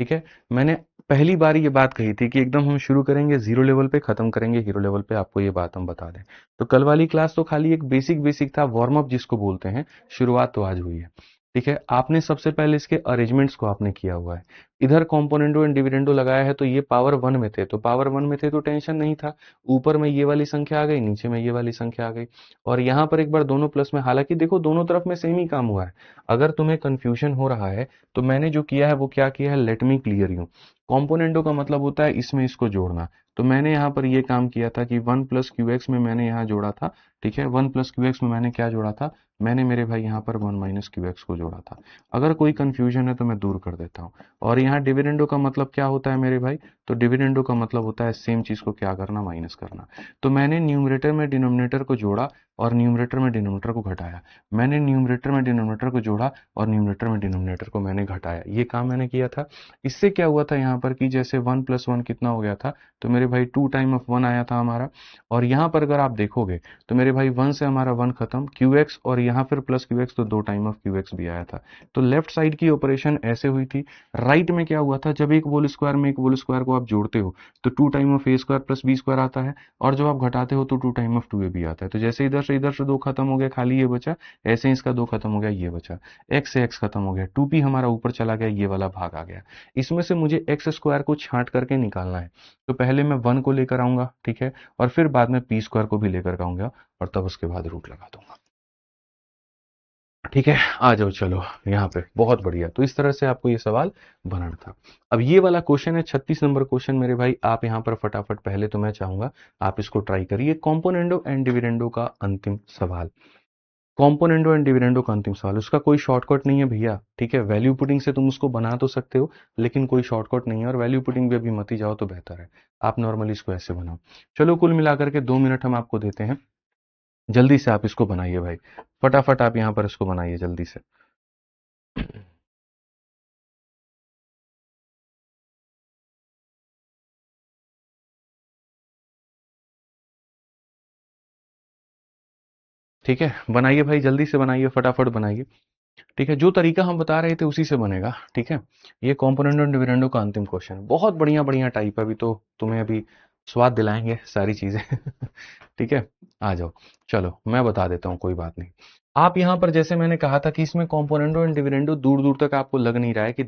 ठीक है, मैंने पहली बार ये बात कही थी कि एकदम हम शुरू करेंगे जीरो लेवल पे, खत्म करेंगे हीरो लेवल पे, आपको ये बात हम बता दें। तो कल वाली क्लास तो खाली एक बेसिक बेसिक था, वार्म अप जिसको बोलते हैं, शुरुआत तो आज हुई है। ठीक है, आपने सबसे पहले इसके अरेंजमेंट्स को आपने किया हुआ है। इधर कॉम्पोनेंटो एंड डिविडेंडो लगाया है तो ये पावर 1 में थे, तो पावर 1 में थे तो टेंशन नहीं था, ऊपर में ये वाली संख्या आ गई, नीचे में ये वाली संख्या आ गई, और यहाँ पर एक बार दोनों प्लस में, हालांकि देखो दोनों तरफ में सेम ही काम हुआ है। अगर तुम्हें कंफ्यूजन हो रहा है तो मैंने जो किया है वो क्या किया है, लेट मी क्लियर यू। कॉम्पोनेंटो का मतलब होता है इसमें इसको जोड़ना, तो मैंने यहाँ पर ये काम किया था कि 1 प्लस क्यू एक्स में मैंने यहाँ जोड़ा था। ठीक है, 1 प्लस क्यू एक्स में मैंने क्या जोड़ा था, मैंने मेरे भाई यहाँ पर 1 माइनस क्यू एक्स को जोड़ा था। अगर कोई कंफ्यूजन है तो मैं दूर कर देता हूँ। और यहाँ डिविडेंडो का मतलब क्या होता है मेरे भाई, तो डिविडेंडो का मतलब होता है सेम चीज को क्या करना, माइनस करना। तो मैंने न्यूमरेटर में डिनोमिनेटर को जोड़ा और न्यूमरेटर में डिनोमिनेटर को घटाया, मैंने न्यूमरेटर में डिनोमिनेटर को जोड़ा और न्यूमरेटर में डिनोमिनेटर को मैंने घटाया, ये काम मैंने किया था। इससे क्या हुआ था यहाँ पर कि जैसे 1 प्लस 1 कितना हो गया था, तो मेरे भाई 2 टाइम ऑफ 1 आया था हमारा। और यहाँ पर अगर आप देखोगे तो मेरे भाई 1 से हमारा 1 खत्म, क्यू एक्स और यहाँ फिर प्लस क्यू एक्स, तो 2 टाइम ऑफ क्यू एक्स भी आया था। तो लेफ्ट साइड की ऑपरेशन ऐसे हुई थी। राइट में क्या हुआ था, जब एक होल स्क्वायर में एक होल स्क्वायर को आप जोड़ते हो तो 2 time of A square plus B square आता है, और जब आप घटाते हो तो 2 टाइम ऑफ 2a भी आता है। तो जैसे इधर से 2 खत्म हो गया, खाली ये बचा, ऐसे ही इसका 2 खत्म हो गया, ये बचा, एक्स से एक्स खत्म हो गया, 2p हमारा ऊपर चला गया, ये वाला भाग आ गया। इसमें से मुझे एक्स स्क्वायर को छांट करके निकालना है, तो पहले मैं 1 को लेकर आऊंगा, ठीक है, और फिर बाद में पी स्क्वायर को भी लेकर आऊंगा, और तब उसके बाद रूट लगा दूंगा। ठीक है, आ जाओ चलो यहाँ पे, बहुत बढ़िया। तो इस तरह से आपको ये सवाल बनाना था। अब ये वाला क्वेश्चन है 36 नंबर क्वेश्चन मेरे भाई, आप यहाँ पर फटाफट, पहले तो मैं चाहूंगा आप इसको ट्राई करिए। कॉम्पोनेंडो एंड डिविडेंडो का अंतिम सवाल, कॉम्पोनेंडो एंड डिविडेंडो का अंतिम सवाल, उसका कोई शॉर्टकट नहीं है भैया। ठीक है, वैल्यू पुटिंग से तुम उसको बना तो सकते हो, लेकिन कोई शॉर्टकट नहीं है, और वैल्यू पुटिंग भी अभी मत ही जाओ तो बेहतर है, आप नॉर्मली इसको ऐसे बनाओ। चलो कुल मिलाकर के 2 मिनट हम आपको देते हैं, जल्दी से आप इसको बनाइए भाई, फटाफट आप यहाँ पर इसको बनाइए जल्दी से। ठीक है, बनाइए भाई, जल्दी से बनाइए, फटाफट बनाइए। ठीक है, जो तरीका हम बता रहे थे उसी से बनेगा। ठीक है, ये कॉम्पोनेंट और डिविडेंडो का अंतिम क्वेश्चन, बहुत बढ़िया बढ़िया टाइप है, अभी तो तुम्हें अभी स्वाद दिलाएंगे सारी चीजें। ठीक है, आ जाओ, चलो मैं बता देता हूँ, कोई बात नहीं। आप यहाँ पर जैसे मैंने कहा था कि इसमें कॉम्पोनेंडो एंड डिविडेंडो दूर दूर तक आपको लग नहीं रहा है कि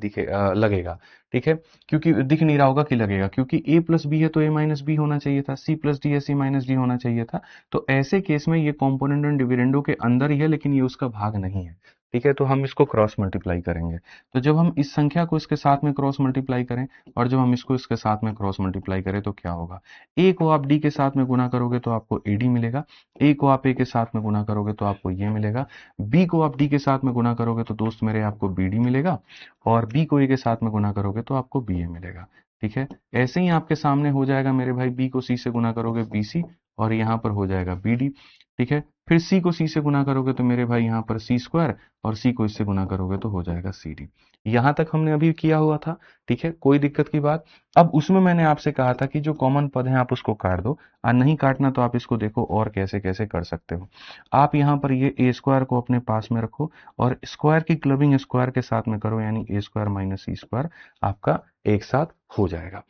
लगेगा। ठीक है, क्योंकि दिख नहीं रहा होगा कि लगेगा, क्योंकि a प्लस बी है तो a माइनस बी होना चाहिए था, c प्लस डी है c माइनस डी होना चाहिए था। तो ऐसे केस में ये कॉम्पोनेंट एंड डिविडेंडो के अंदर ही है, लेकिन ये उसका भाग नहीं है। ठीक है, तो हम इसको क्रॉस मल्टीप्लाई करेंगे। तो जब हम इस संख्या को इसके साथ में क्रॉस मल्टीप्लाई करें, और जब हम इसको इसके साथ में क्रॉस मल्टीप्लाई करें तो क्या होगा, a को आप d के साथ में गुना करोगे तो आपको ad मिलेगा, a को आप a के साथ में गुना करोगे तो आपको ये मिलेगा, b को आप d के साथ में गुना करोगे तो दोस्त मेरे आपको bd मिलेगा, और b को a के साथ में गुना करोगे तो आपको ba मिलेगा। ठीक है, ऐसे ही आपके सामने हो जाएगा मेरे भाई, b को c से गुना करोगे bc, और यहाँ पर हो जाएगा bd। ठीक है, फिर सी को सी से गुना करोगे तो मेरे भाई यहाँ पर सी स्क्वायर, और सी को इससे गुना करोगे तो हो जाएगा सी डी। यहां तक हमने अभी किया हुआ था, ठीक है, कोई दिक्कत की बात। अब उसमें मैंने आपसे कहा था कि जो कॉमन पद है आप उसको काट दो, और नहीं काटना तो आप इसको देखो और कैसे कैसे कर सकते हो। आप यहाँ पर ये ए स्क्वायर को अपने पास में रखो और स्क्वायर की क्लबिंग स्क्वायर के साथ में करो, यानी ए स्क्वायर माइनस सी स्क्वायर आपका एक साथ हो जाएगा,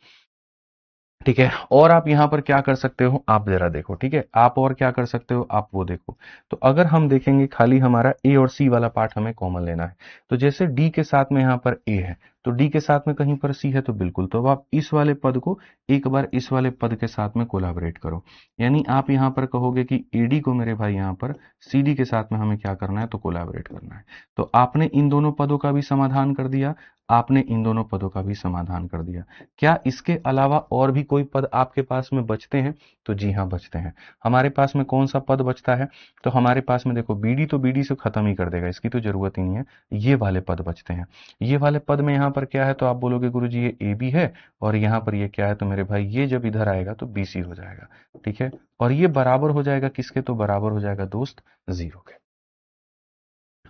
ठीक है। और आप यहां पर क्या कर सकते हो, आप जरा देखो, ठीक है, आप और क्या कर सकते हो आप वो देखो। तो अगर हम देखेंगे खाली हमारा ए और सी वाला पार्ट हमें कॉमन लेना है, तो जैसे डी के साथ में यहां पर ए है तो डी के साथ में कहीं पर सी है, तो बिल्कुल, तो अब आप इस वाले पद को एक बार इस वाले पद के साथ में कोलैबोरेट करो, यानी आप यहां पर कहोगे कि एडी को मेरे भाई यहां पर सी डी के साथ में हमें क्या करना है, तो कोलैबोरेट करना है। तो आपने इन दोनों पदों का भी समाधान कर दिया, आपने इन दोनों पदों का भी समाधान कर दिया। क्या इसके अलावा और भी कोई पद आपके पास में बचते हैं, तो जी हाँ बचते हैं। हमारे पास में कौन सा पद बचता है, तो हमारे पास में देखो बीडी तो बीडी से खत्म ही कर देगा, इसकी तो जरूरत ही नहीं है। ये वाले पद बचते हैं। ये वाले पद में यहाँ पर क्या है, तो आप बोलोगे गुरुजी ये ए बी है, और यहाँ पर ये क्या है, तो मेरे भाई ये जब इधर आएगा तो बी सी हो जाएगा, ठीक है। और ये बराबर हो जाएगा किसके, तो बराबर हो जाएगा दोस्त जीरो के।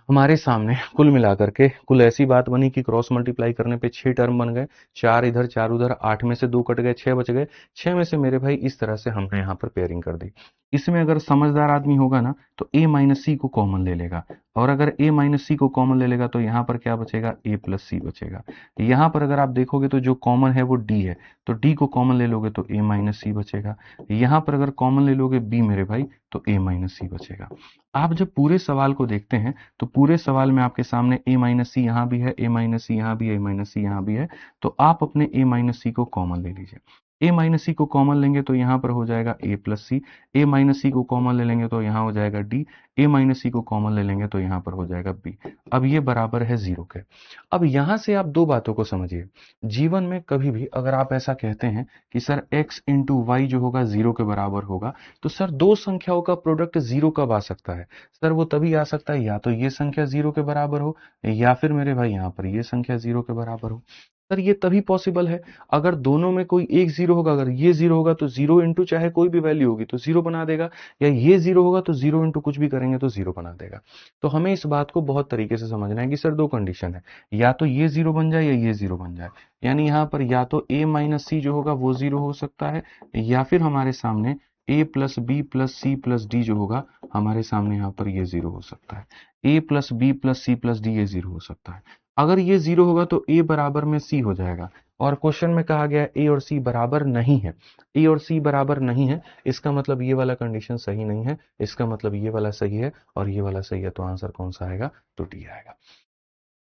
हमारे सामने कुल मिलाकर के कुल ऐसी बात बनी कि क्रॉस मल्टीप्लाई करने पे 6 टर्म बन गए, 4 इधर 4 उधर, 8 में से 2 कट गए, 6 बच गए। 6 में से मेरे भाई इस तरह से हमने यहाँ पर पेयरिंग कर दी। इसमें अगर समझदार आदमी होगा ना तो ए माइनस सी को कॉमन ले लेगा, और अगर ए माइनस सी को कॉमन ले लेगा तो यहाँ पर क्या बचेगा, ए प्लस सी बचेगा। यहाँ पर अगर आप देखोगे तो जो कॉमन है वो डी है, तो डी को कॉमन ले लोगे तो ए माइनस सी बचेगा। यहाँ पर अगर कॉमन ले लोगे बी मेरे भाई, तो ए माइनस सी बचेगा। आप जब पूरे सवाल को देखते हैं तो पूरे सवाल में आपके सामने ए माइनस सी यहाँ भी है, ए माइनस सी यहाँ भी है, ए माइनस सी यहाँ भी है, तो आप अपने ए माइनस सी को कॉमन ले लीजिए। ए माइनस सी को कॉमन लेंगे तो यहाँ पर हो जाएगा ए प्लस सी, ए माइनस सी को कॉमन ले लेंगे तो यहाँ हो जाएगा डी, ए माइनस सी को कॉमन ले लेंगे तो यहाँ पर हो जाएगा बी। अब ये बराबर है जीरो के। अब यहां से आप दो बातों को समझिए। जीवन में कभी भी अगर आप ऐसा कहते हैं कि सर x इंटू वाई जो होगा जीरो के बराबर होगा, तो सर दो संख्याओं का प्रोडक्ट जीरो कब आ सकता है, सर वो तभी आ सकता है या तो ये संख्या जीरो के बराबर हो, या फिर मेरे भाई यहाँ पर ये संख्या जीरो के बराबर हो। सर ये तभी पॉसिबल है अगर दोनों में कोई एक जीरो होगा, अगर ये जीरो होगा तो जीरो इंटू चाहे कोई भी वैल्यू होगी तो जीरो बना देगा, या ये जीरो होगा तो जीरो इंटू कुछ भी करेंगे तो जीरो बना देगा। तो हमें इस बात को बहुत तरीके से समझना है कि सर दो कंडीशन है, या तो ये जीरो बन जाए या ये जीरो बन जाए, यानी यहाँ पर या तो a माइनस सी जो होगा वो जीरो हो सकता है, या फिर हमारे सामने a plus B plus C plus D जो होगा हमारे सामने यहाँ पर ये जीरो हो सकता है, a plus B plus C plus D ये जीरो हो सकता है। अगर ये जीरो होगा तो a बराबर में c हो जाएगा, और क्वेश्चन में कहा गया a और c बराबर नहीं है, a और c बराबर नहीं है, इसका मतलब ये वाला कंडीशन सही नहीं है, इसका मतलब ये वाला सही है और ये वाला सही है, तो आंसर कौन सा आएगा, तो डी आएगा।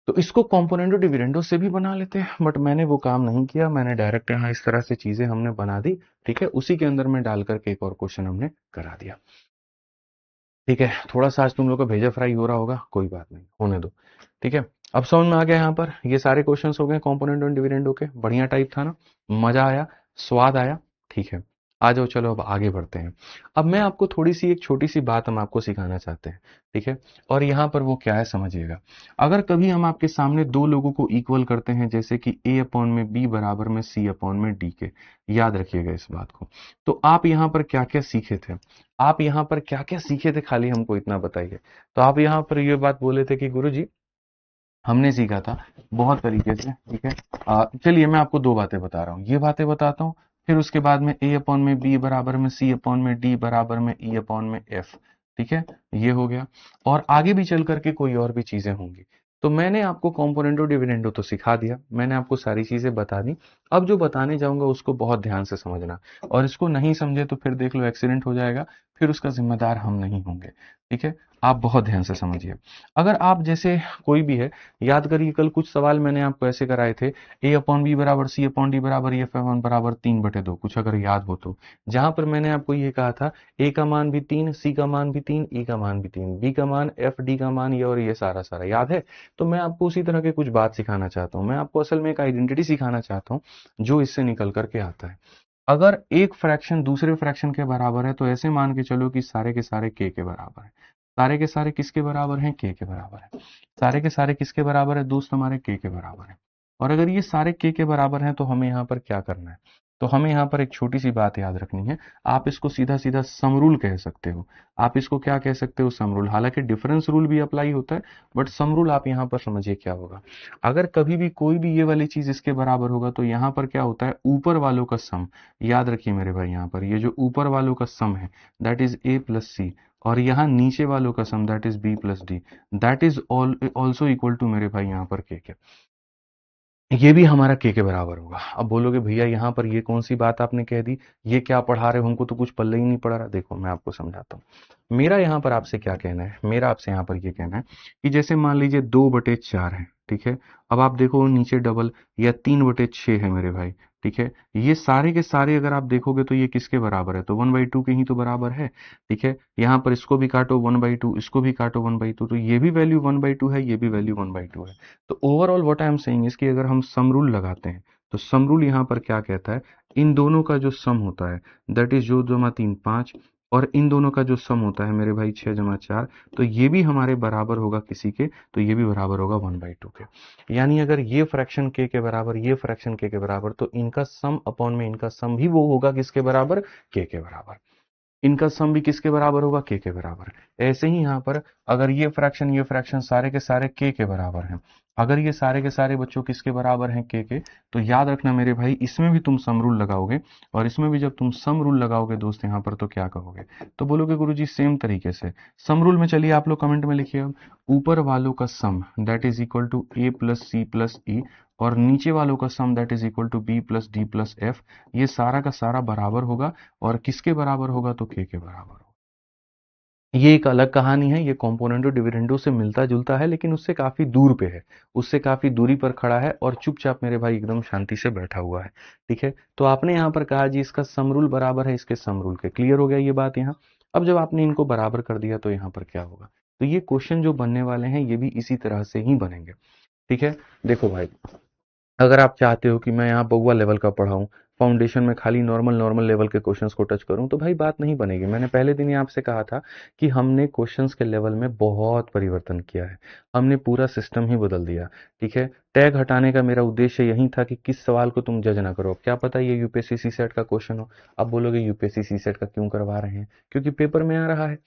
तो इसको कॉम्पोनेंटो डिविडेंडो से भी बना लेते हैं, बट मैंने वो काम नहीं किया, मैंने डायरेक्ट यहाँ इस तरह से चीजें हमने बना दी, ठीक है, उसी के अंदर में डाल करके एक और क्वेश्चन हमने करा दिया, ठीक है। थोड़ा सा आज तुम लोग का भेजा फ्राई हो रहा होगा, कोई बात नहीं, होने दो, ठीक है। अब समझ में आ गया, यहाँ पर ये सारे क्वेश्चंस हो गए कॉम्पोनेंट और डिविडेंडो के, बढ़िया टाइप था ना, मजा आया, स्वाद आया, ठीक है। आ जाओ, चलो अब आगे बढ़ते हैं। अब मैं आपको थोड़ी सी एक छोटी सी बात हम आपको सिखाना चाहते हैं, ठीक है, और यहाँ पर वो क्या है समझिएगा। अगर कभी हम आपके सामने दो लोगों को इक्वल करते हैं, जैसे कि a अपॉन में b बराबर में c अपॉन में d के, याद रखिएगा इस बात को, तो आप यहाँ पर क्या क्या सीखे थे, आप यहाँ पर क्या क्या सीखे थे, खाली हमको इतना बताइए। तो आप यहाँ पर ये बात बोले थे कि गुरुजी हमने सीखा था बहुत तरीके से, ठीक है। चलिए मैं आपको दो बातें बता रहा हूँ, ये बातें बताता हूँ, फिर उसके बाद में a अपॉन में b बराबर में c अपॉन में d बराबर में e अपॉन में f, ठीक है, ये हो गया। और आगे भी चल करके कोई और भी चीजें होंगी। तो मैंने आपको कॉम्पोनेंटो डिविडेंडो तो सिखा दिया, मैंने आपको सारी चीजें बता दी। अब जो बताने जाऊंगा उसको बहुत ध्यान से समझना, और इसको नहीं समझे तो फिर देख लो एक्सीडेंट हो जाएगा, फिर उसका जिम्मेदार हम नहीं होंगे, ठीक है। आप बहुत ध्यान से समझिए। अगर आप जैसे कोई भी है, याद करिए कल कुछ सवाल मैंने आपको ऐसे कराए थे, ए अपॉन बी बराबर सी अपॉन डी बराबर एफ अपॉन बराबर 3/2, कुछ अगर याद हो तो, जहां पर मैंने आपको ये कहा था ए का मान भी 3, सी का मान भी 3, ई का मान भी 3, बी का मान एफ, डी का मान ये, और ये सारा सारा याद है। तो मैं आपको उसी तरह के कुछ बात सिखाना चाहता हूँ, मैं आपको असल में एक आइडेंटिटी सिखाना चाहता हूँ जो इससे निकल करके आता है। अगर एक फ्रैक्शन दूसरे फ्रैक्शन के बराबर है तो ऐसे मान के चलो कि सारे के सारे के बराबर है, सारे के सारे किसके बराबर हैं, के बराबर है, सारे के सारे किसके बराबर है दोस्त, हमारे के बराबर है। और अगर ये सारे के बराबर हैं तो हमें यहाँ पर क्या करना है, तो हमें यहाँ पर एक छोटी सी बात याद रखनी है, आप इसको सीधा सीधा सम रूल कह सकते हो। आप इसको क्या कह सकते हो, सम रूल। हालांकि डिफरेंस रूल भी अप्लाई होता है, बट सम रूल आप यहाँ पर समझिए क्या होगा। अगर कभी भी कोई भी ये वाली चीज इसके बराबर होगा तो यहाँ पर क्या होता है, ऊपर वालों का सम। याद रखिए मेरे भाई, यहाँ पर ये जो ऊपर वालों का सम है that is A plus C, और यहाँ नीचे वालों का sum that is B plus D, that is also equal to मेरे भाई यहाँ पर के। ये भी हमारा के बराबर होगा। अब बोलोगे भैया यहाँ पर ये कौन सी बात आपने कह दी, ये क्या पढ़ा रहे हो, हमको तो कुछ पल्ले ही नहीं पड़ा रहा। देखो मैं आपको समझाता हूँ, मेरा यहाँ पर आपसे क्या कहना है, मेरा आपसे यहाँ पर ये कहना है कि जैसे मान लीजिए 2/4 है, ठीक है। अब आप देखो नीचे डबल, या 3/6 है मेरे भाई, ठीक है। ये सारे के सारे अगर आप देखोगे तो ये किसके बराबर है, तो 1/2 के ही तो बराबर है, ठीक है। यहाँ पर इसको भी काटो 1/2, इसको भी काटो 1/2, तो ये भी वैल्यू 1/2 है, ये भी वैल्यू 1/2 है। तो overall what I am saying is कि अगर हम सम रूल लगाते हैं तो सम रूल यहाँ पर क्या कहता है, इन दोनों का जो सम होता है दैट इज जो जमा 3 5, और इन दोनों का जो सम होता है मेरे भाई 6 जमा 4, तो ये भी हमारे बराबर होगा किसी के, तो ये भी बराबर होगा 1/2 के। यानी अगर ये फ्रैक्शन के बराबर, ये फ्रैक्शन के बराबर, तो इनका सम अपॉन में इनका सम भी वो होगा किसके बराबर, के बराबर। इनका सम भी किसके बराबर होगा, के बराबर। ऐसे ही यहाँ पर अगर ये फ्रैक्शन सारे के सारे के बराबर हैं, अगर ये सारे के सारे बच्चों किसके बराबर हैं, के, तो याद रखना मेरे भाई इसमें भी तुम सम रूल लगाओगे, और इसमें भी जब तुम सम रूल लगाओगे दोस्त यहाँ पर, तो क्या कहोगे, तो बोलोगे गुरुजी सेम तरीके से सम रूल में। चलिए आप लोग कमेंट में लिखिए, अब ऊपर वालों का sum that is equal to A plus C plus E, और नीचे वालों का sum that is equal to B plus D plus F, ये सारा का सारा बराबर होगा, और किसके बराबर होगा, तो के बराबर होगा। ये एक अलग कहानी है, ये कॉम्पोनेंटो डिविडेंडो से मिलता जुलता है, लेकिन उससे काफी दूर पे है, उससे काफी दूरी पर खड़ा है, और चुपचाप मेरे भाई एकदम शांति से बैठा हुआ है, ठीक है। तो आपने यहाँ पर कहा जी इसका समरूल बराबर है इसके समरूल के, क्लियर हो गया ये बात यहाँ। अब जब आपने इनको बराबर कर दिया तो यहाँ पर क्या होगा, तो ये क्वेश्चन जो बनने वाले हैं ये भी इसी तरह से ही बनेंगे, ठीक है। देखो भाई, अगर आप चाहते हो कि मैं यहाँ बउआ लेवल का पढ़ाऊँ, फाउंडेशन में खाली नॉर्मल नॉर्मल लेवल के क्वेश्चंस को टच करूं, तो भाई बात नहीं बनेगी। मैंने पहले दिन ही आपसे कहा था कि हमने क्वेश्चंस के लेवल में बहुत परिवर्तन किया है, हमने पूरा सिस्टम ही बदल दिया, ठीक है। टैग हटाने का मेरा उद्देश्य यही था कि किस सवाल को तुम जज ना करो, क्या पता ये यूपीएससी सी सेट का क्वेश्चन हो। अब बोलोगे यूपीएससी सी सेट का क्यों करवा रहे हैं, क्योंकि पेपर में आ रहा है,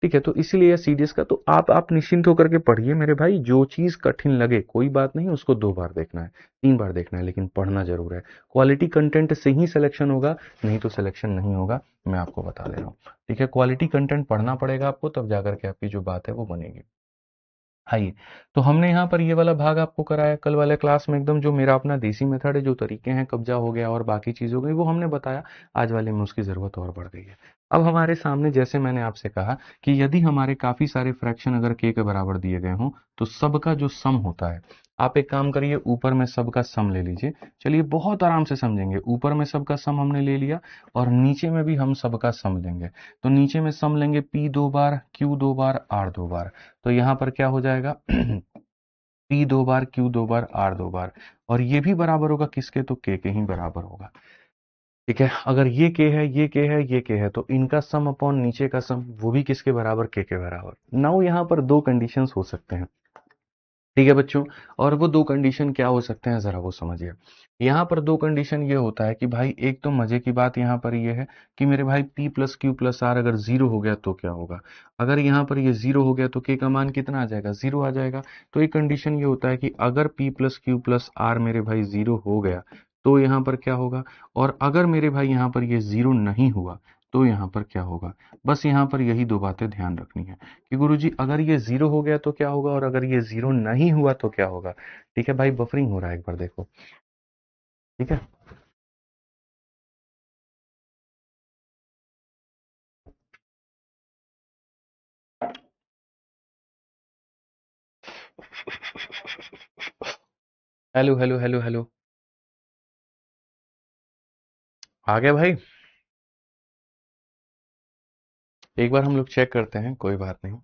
ठीक है। तो इसीलिए सीडीएस का तो आप निश्चिंत होकर के पढ़िए मेरे भाई, जो चीज कठिन लगे कोई बात नहीं, उसको 2 बार देखना है, 3 बार देखना है, लेकिन पढ़ना जरूर है। क्वालिटी कंटेंट से ही सिलेक्शन होगा, नहीं तो सिलेक्शन नहीं होगा, मैं आपको बता दे रहा हूँ, ठीक है। क्वालिटी कंटेंट पढ़ना पड़ेगा आपको, तब जाकर के आपकी जो बात है वो बनेगी। आइए, तो हमने यहाँ पर ये वाला भाग आपको कराया कल वाले क्लास में, एकदम जो मेरा अपना देसी मेथड है, जो तरीके हैं, कब्जा हो गया और बाकी चीज हो गई, वो हमने बताया। आज वाले में उसकी जरूरत और बढ़ गई है। अब हमारे सामने, जैसे मैंने आपसे कहा कि यदि हमारे काफी सारे फ्रैक्शन अगर के बराबर दिए गए हों, तो सबका जो सम होता है, आप एक काम करिए, ऊपर में सबका सम ले लीजिए। चलिए बहुत आराम से समझेंगे, ऊपर में सबका सम हमने ले लिया, और नीचे में भी हम सबका सम लेंगे। तो नीचे में सम लेंगे पी 2 बार, क्यू 2 बार, आर 2 बार, तो यहां पर क्या हो जाएगा पी 2 बार, क्यू 2 बार, आर 2 बार, और ये भी बराबर होगा किसके, तो के ही बराबर होगा, ठीक है। अगर ये के है, ये के है, ये के है, तो इनका सम अपॉन नीचे का सम वो भी किसके बराबर, के बराबर। नाउ यहाँ पर दो कंडीशंस हो सकते हैं, ठीक है बच्चों। और वो दो कंडीशन क्या हो सकते हैं, जरा वो समझिए। यहाँ पर दो कंडीशन ये होता है कि भाई, एक तो मजे की बात यहाँ पर ये है कि मेरे भाई p plus Q plus R अगर जीरो हो गया तो क्या होगा, अगर यहाँ पर ये जीरो हो गया तो k का मान कितना आ जाएगा, जीरो आ जाएगा। तो एक कंडीशन ये होता है कि अगर p plus Q plus R मेरे भाई जीरो हो गया तो यहाँ पर क्या होगा, और अगर मेरे भाई यहाँ पर ये जीरो नहीं हुआ तो यहाँ पर क्या होगा। बस यहाँ पर यही दो बातें ध्यान रखनी है कि गुरुजी अगर ये जीरो हो गया तो क्या होगा, और अगर ये जीरो नहीं हुआ तो क्या होगा, ठीक है भाई। बफरिंग हो रहा है, एक बार देखो, ठीक है। हेलो हेलो हेलो हेलो, आ गया भाई। एक बार हम लोग चेक करते हैं, कोई बात नहीं।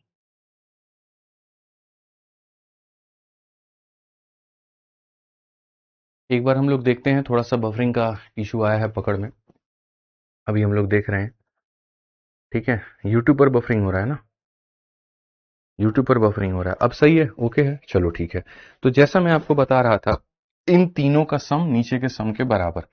एक बार हम लोग देखते हैं, थोड़ा सा बफरिंग का इशू आया है पकड़ में, अभी हम लोग देख रहे हैं, ठीक है। यूट्यूब पर बफरिंग हो रहा है ना, यूट्यूब पर बफरिंग हो रहा है, अब सही है, ओके है, चलो ठीक है। तो जैसा मैं आपको बता रहा था, इन तीनों का सम नीचे के सम के बराबर,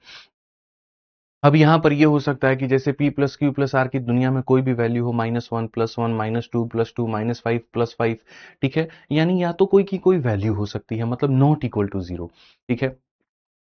अब यहां पर ये हो सकता है कि जैसे p plus Q plus R की दुनिया में कोई भी वैल्यू हो, -1 +1 -2 +2 -5 +5, ठीक है, यानी या तो कोई की कोई वैल्यू हो सकती है, मतलब नॉट इक्वल टू जीरो, ठीक है।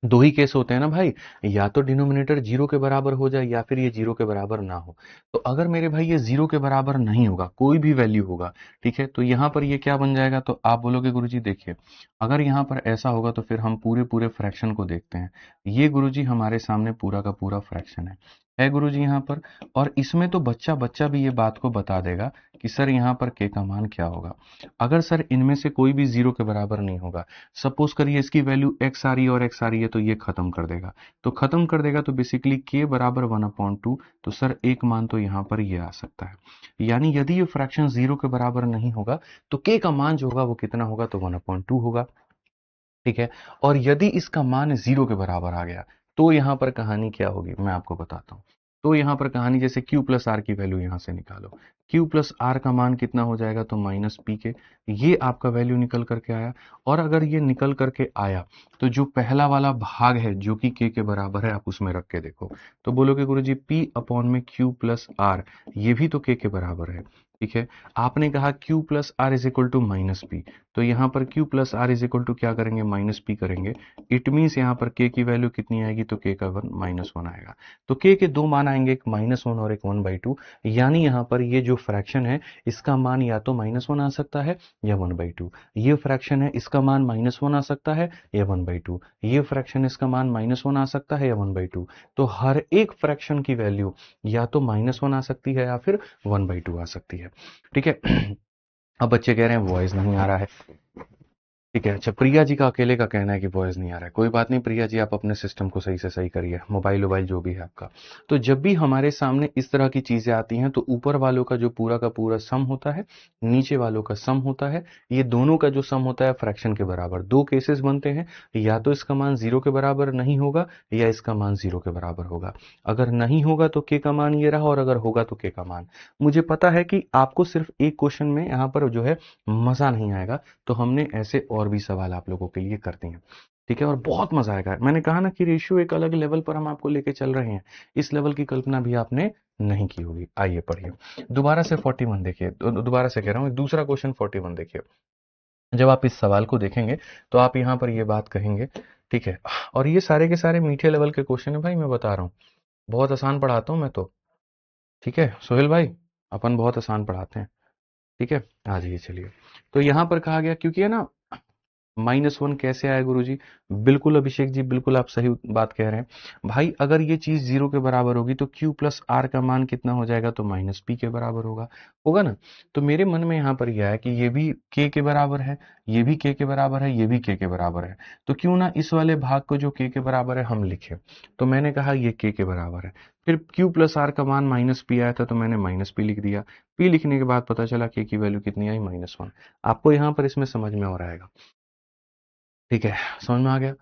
दो ही केस होते हैं ना भाई, या तो डिनोमिनेटर जीरो के बराबर हो जाए या फिर ये जीरो के बराबर ना हो। तो अगर मेरे भाई ये जीरो के बराबर नहीं होगा, कोई भी वैल्यू होगा, ठीक है, तो यहां पर ये क्या बन जाएगा, तो आप बोलोगे गुरुजी देखिए, अगर यहां पर ऐसा होगा तो फिर हम पूरे पूरे फ्रैक्शन को देखते हैं। ये गुरुजी हमारे सामने पूरा का पूरा फ्रैक्शन है गुरुजी यहाँ पर। और इसमें तो बच्चा बच्चा भी ये बात को बता देगा कि सर यहाँ पर के का मान क्या होगा। अगर सर इनमें से कोई भी जीरो के बराबर नहीं होगा, सपोज करिए इसकी वैल्यू एक्स आ रही है और एक्स आ रही है, तो ये खत्म कर देगा। तो खत्म कर देगा तो बेसिकली के बराबर 1/2, तो सर एक मान तो यहां पर ये आ सकता है। यानी यदि ये फ्रैक्शन जीरो के बराबर नहीं होगा तो के का मान जो होगा वो कितना होगा, तो 1/2 होगा, ठीक है। और यदि इसका मान जीरो के बराबर आ गया तो यहां पर कहानी क्या होगी मैं आपको बताता हूं। तो यहां पर कहानी जैसे q प्लस आर की वैल्यू यहां से निकालो, q प्लस आर का मान कितना हो जाएगा, तो माइनस पी के, ये आपका वैल्यू निकल करके आया। और अगर ये निकल करके आया तो जो पहला वाला भाग है जो कि k के बराबर है, आप उसमें रख के देखो, तो बोलोगे गुरुजी p अपॉन में q प्लस आर, ये भी तो k के बराबर है, ठीक है। आपने कहा q plus R is equal to minus P, तो यहां पर q plus R is equal to क्या करेंगे, माइनस पी करेंगे। इट मीन्स यहां पर k की वैल्यू कितनी आएगी, तो k का वन -1 आएगा। तो k के दो मान आएंगे, एक -1 और एक 1/2। यानी यहां पर ये जो फ्रैक्शन है इसका मान या तो -1 आ सकता है या 1/2। ये फ्रैक्शन है इसका मान -1 आ सकता है या 1/2। ये फ्रैक्शन इसका मान -1 आ सकता है या 1/2। तो हर एक फ्रैक्शन की वैल्यू या तो -1 आ सकती है या फिर 1/2 आ सकती है, ठीक है। अब बच्चे कह रहे हैं वॉइस नहीं आ रहा है, ठीक है। अच्छा, प्रिया जी का अकेले का कहना है कि वॉइस नहीं आ रहा है। कोई बात नहीं प्रिया जी, आप अपने सिस्टम को सही से सही करिए, मोबाइल वोबाइल जो भी है आपका। तो जब भी हमारे सामने इस तरह की चीजें आती हैं तो ऊपर वालों का जो पूरा का पूरा सम होता है, नीचे वालों का सम होता है, ये दोनों का जो सम होता है फ्रैक्शन के बराबर। दो केसेस बनते हैं, या तो इसका मान जीरो के बराबर नहीं होगा या इसका मान जीरो के बराबर होगा। अगर नहीं होगा तो के का मान ये रहा, और अगर होगा तो के का मान। मुझे पता है कि आपको सिर्फ एक क्वेश्चन में यहाँ पर जो है मजा नहीं आएगा, तो हमने ऐसे और भी सवाल आप लोगों के लिए करते हैं, ठीक है, और बहुत मजा आएगा। मैंने कहा ना कि रेशियो एक अलग लेवल पर हम आपको लेके चल रहे हैं, इस लेवल की कल्पना भी आपने नहीं की होगी। आइए पढ़िए दोबारा से 41 देखिए, दोबारा से कह रहा हूं दूसरा क्वेश्चन 41 देखिए। जब आप इस सवाल को देखेंगे तो आप यहां पर ये बात कहेंगे, ठीक है। और ये सारे के सारे मीठे लेवल के क्वेश्चन है भाई, मैं बता रहा हूं, बहुत आसान पढ़ाता हूं मैं तो, ठीक है सोहेल भाई, अपन बहुत आसान पढ़ाते हैं, ठीक है। आ जाइए चलिए। तो यहां पर कहा गया, क्योंकि है ना -1 कैसे आया गुरुजी, बिल्कुल अभिषेक जी, बिल्कुल आप सही बात कह रहे हैं भाई। अगर ये चीज जीरो के बराबर होगी तो q प्लस आर का मान कितना हो जाएगा, तो माइनस पी के बराबर होगा, होगा ना। तो मेरे मन में यहाँ पर यह है कि ये भी k के बराबर है, ये भी k के बराबर है, ये भी k के बराबर है, तो क्यों ना इस वाले भाग को जो k के बराबर है हम लिखें। तो मैंने कहा ये k के बराबर है, फिर q प्लस आर का मान माइनस पी आया था तो मैंने माइनस पी लिख दिया। p लिखने के बाद पता चला k की वैल्यू कितनी आई, -1। आपको यहाँ पर इसमें समझ में हो रहा है, ठीक है, समझ में आ गया।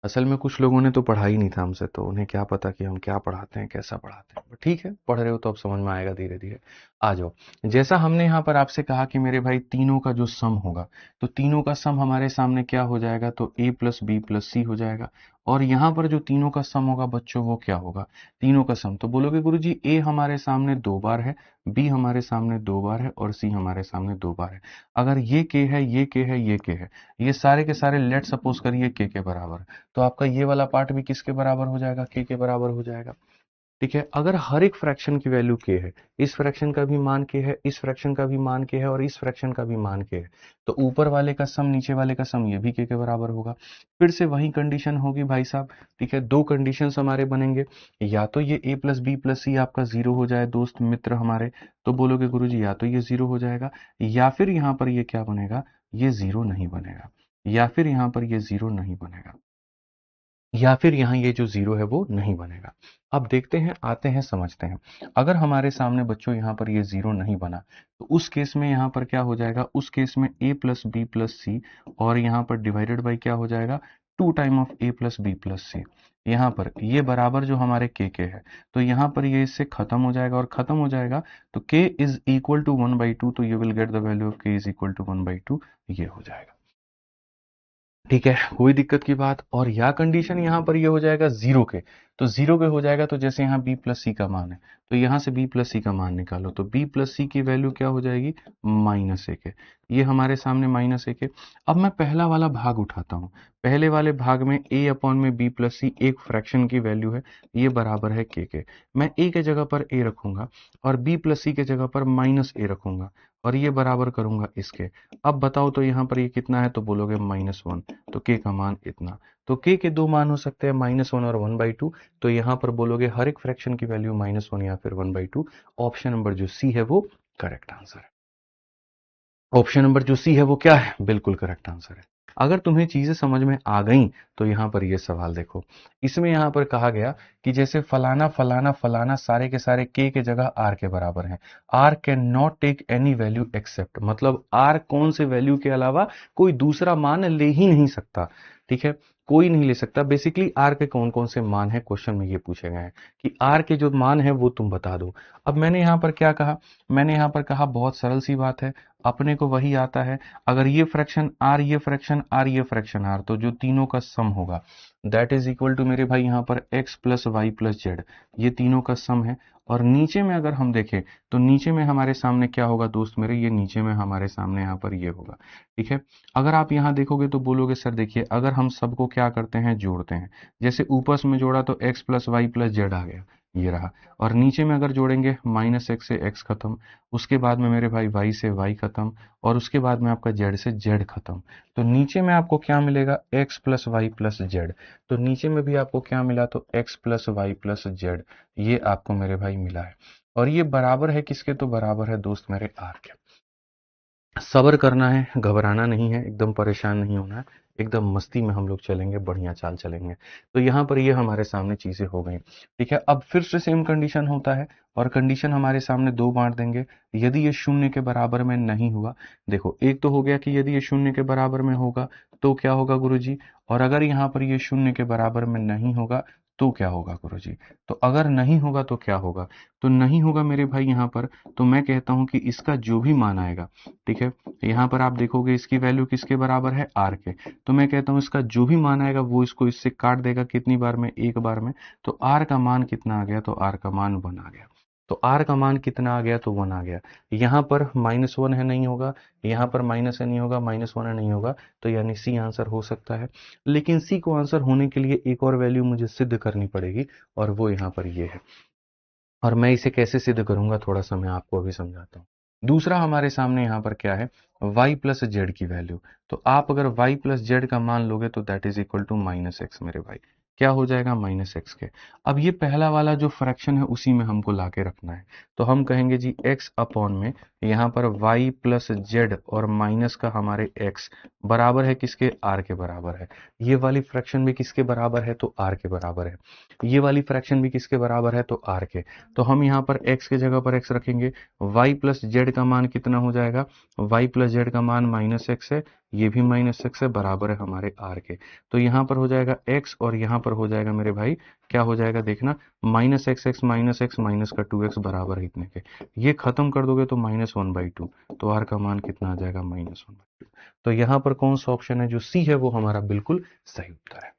असल में कुछ लोगों ने तो पढ़ा ही नहीं था हमसे, तो उन्हें क्या पता कि हम क्या पढ़ाते हैं कैसा पढ़ाते हैं, ठीक है पढ़ रहे हो तो अब समझ में आएगा धीरे धीरे। आ जाओ, जैसा हमने यहाँ पर आपसे कहा कि मेरे भाई तीनों का जो सम होगा, तो तीनों का सम हमारे सामने क्या हो जाएगा, तो a plus B plus C हो जाएगा। और यहाँ पर जो तीनों का सम होगा बच्चों वो क्या होगा, तीनों का सम। तो बोलोगे गुरुजी a हमारे सामने दो बार है, b हमारे सामने दो बार है और c हमारे सामने दो बार है। अगर ये k है, ये k है, ये k है, ये सारे के सारे लेट सपोज करिए k के बराबर, तो आपका ये वाला पार्ट भी किसके बराबर हो जाएगा, k के बराबर हो जाएगा, ठीक है। अगर हर एक फ्रैक्शन की वैल्यू k है, इस फ्रैक्शन का भी मान k है, इस फ्रैक्शन का भी मान k है और इस फ्रैक्शन का भी मान k है, तो ऊपर वाले का सम नीचे वाले का सम ये भी k के बराबर होगा। फिर से वही कंडीशन होगी भाई साहब, ठीक है। दो कंडीशन हमारे बनेंगे, या तो ये a प्लस बी प्लस सी आपका जीरो हो जाए दोस्त मित्र हमारे, तो बोलोगे गुरुजी या तो ये जीरो हो जाएगा, या फिर यहाँ पर ये क्या बनेगा, ये जीरो नहीं बनेगा, या फिर यहाँ पर ये जीरो नहीं बनेगा, या फिर यहां ये जो जीरो है वो नहीं बनेगा। अब देखते हैं, आते हैं समझते हैं। अगर हमारे सामने बच्चों यहां पर ये जीरो नहीं बना तो उस केस में यहां पर क्या हो जाएगा, उस केस में a plus B plus C और यहां पर डिवाइडेड बाई क्या हो जाएगा, 2 time of a plus B plus C. यहाँ पर ये बराबर जो हमारे k है, तो यहाँ पर ये इससे खत्म हो जाएगा, और खत्म हो जाएगा तो k इज इक्वल टू 1/2, तो you will get the value of k is equal to 1/2, ये हो जाएगा, ठीक है। कोई दिक्कत की बात, और या कंडीशन यहां पर ये हो जाएगा जीरो के, तो 0 के हो जाएगा, तो जैसे यहाँ b प्लस सी का मान है, तो यहाँ से b प्लस सी का मान निकालो, तो b प्लस सी की वैल्यू क्या हो जाएगी, -1 है। ये हमारे सामने -1 है। अब मैं पहला वाला भाग उठाता हूँ। पहले वाले भाग में a अपॉन में b प्लस सी एक फ्रैक्शन की वैल्यू है, ये बराबर है k के। मैं a के जगह पर a रखूंगा और b प्लस सी के जगह पर -a रखूंगा और ये बराबर करूंगा इसके। अब बताओ तो यहाँ पर ये कितना है, तो बोलोगे -1, तो k का मान इतना। तो k के दो मान हो सकते हैं, -1 और 1/2। तो यहाँ पर बोलोगे हर एक फ्रैक्शन की वैल्यू -1 या फिर 1/2। ऑप्शन नंबर जो सी है वो करेक्ट आंसर है। ऑप्शन नंबर जो सी है वो क्या है, बिल्कुल करेक्ट आंसर है। अगर तुम्हें चीजें समझ में आ गई तो यहां पर ये सवाल देखो। इसमें यहां पर कहा गया कि जैसे फलाना फलाना फलाना सारे के सारे k के जगह r के बराबर हैं। r can not take any value except, मतलब r कौन से वैल्यू के अलावा कोई दूसरा मान ले ही नहीं सकता। ठीक है, कोई नहीं ले सकता। बेसिकली r के कौन कौन से मान है, क्वेश्चन में ये पूछे गए हैं कि r के जो मान है वो तुम बता दो। अब मैंने यहां पर क्या कहा, मैंने यहां पर कहा बहुत सरल सी बात है, अपने को वही आता है। अगर ये फ्रैक्शन r, ये फ्रैक्शन r, ये फ्रैक्शन r, तो जो तीनों का सम होगा दैट इज इक्वल टू मेरे भाई यहाँ पर x plus Y plus z, ये तीनों का सम है। और नीचे में अगर हम देखें तो नीचे में हमारे सामने क्या होगा दोस्त मेरे, ये नीचे में हमारे सामने यहाँ पर ये होगा। ठीक है, अगर आप यहाँ देखोगे तो बोलोगे सर देखिए अगर हम सबको क्या करते हैं, जोड़ते हैं, जैसे ऊपर में जोड़ा तो x plus Y plus Z आ गया, ये रहा। और नीचे में अगर जोड़ेंगे -x से x खत्म, उसके बाद में मेरे भाई y से y खत्म, और उसके बाद में आपका z से z खत्म। तो नीचे में आपको क्या मिलेगा, x plus Y plus z. तो नीचे में भी आपको क्या मिला, तो x plus Y plus z, ये आपको मेरे भाई मिला है। और ये बराबर है किसके, तो बराबर है दोस्त मेरे r के। सब्र करना है, घबराना नहीं है, एकदम परेशान नहीं होना है, एकदम मस्ती में हम लोग चलेंगे, बढ़िया चाल चलेंगे। तो यहाँ पर ये हमारे सामने चीजें हो गई। ठीक है, अब फिर से सेम कंडीशन होता है और कंडीशन हमारे सामने दो बांट देंगे। यदि ये शून्य के बराबर में नहीं हुआ, देखो एक तो हो गया कि यदि ये शून्य के बराबर में होगा तो क्या होगा गुरुजी, और अगर यहाँ पर ये शून्य के बराबर में नहीं होगा तो क्या होगा गुरुजी। तो अगर नहीं होगा तो क्या होगा, तो नहीं होगा मेरे भाई यहाँ पर, तो मैं कहता हूं कि इसका जो भी मान आएगा, ठीक है, यहाँ पर आप देखोगे इसकी वैल्यू किसके बराबर है, आर के। तो मैं कहता हूं इसका जो भी मान आएगा वो इसको इससे काट देगा, कितनी बार में, एक बार में। तो आर का मान कितना आ गया, तो आर का मान 1 आ गया। तो आर का मान कितना आ गया, तो 1 आ गया। यहाँ पर -1 है, नहीं होगा, यहाँ पर माइनस है, नहीं होगा, -1 है, नहीं होगा। तो यानी सी आंसर हो सकता है। लेकिन सी को आंसर होने के लिए एक और वैल्यू मुझे सिद्ध करनी पड़ेगी, और वो यहाँ पर ये है। और मैं इसे कैसे सिद्ध करूंगा, थोड़ा सा मैं आपको अभी समझाता हूँ। दूसरा हमारे सामने यहाँ पर क्या है, y प्लस जेड की वैल्यू। तो आप अगर y प्लस जेड का मान लोगे तो that is equal to -x मेरे भाई, क्या हो जाएगा, -x के। अब ये पहला वाला जो फ्रैक्शन है उसी में हमको लाके रखना है। तो हम कहेंगे जी x अपॉन में यहाँ पर y प्लस जेड और माइनस का हमारे x बराबर है किसके, r के बराबर है। ये वाली फ्रैक्शन भी किसके बराबर है, तो r के बराबर है। ये वाली फ्रैक्शन भी किसके बराबर है, तो r के। तो हम यहाँ पर x के जगह पर x रखेंगे, y प्लस जेड का मान कितना हो जाएगा, y प्लस जेड का मान -x है, ये भी -x है, बराबर है हमारे r के। तो यहाँ पर हो जाएगा x और यहाँ पर हो जाएगा मेरे भाई, क्या हो जाएगा देखना, -x माइनस माइनस का 2x बराबर है इतने के। ये खत्म कर दोगे तो -1/2। तो r का मान कितना आ जाएगा, -1/2। तो यहाँ पर कौन सा ऑप्शन है, जो सी है वो हमारा बिल्कुल सही उत्तर है।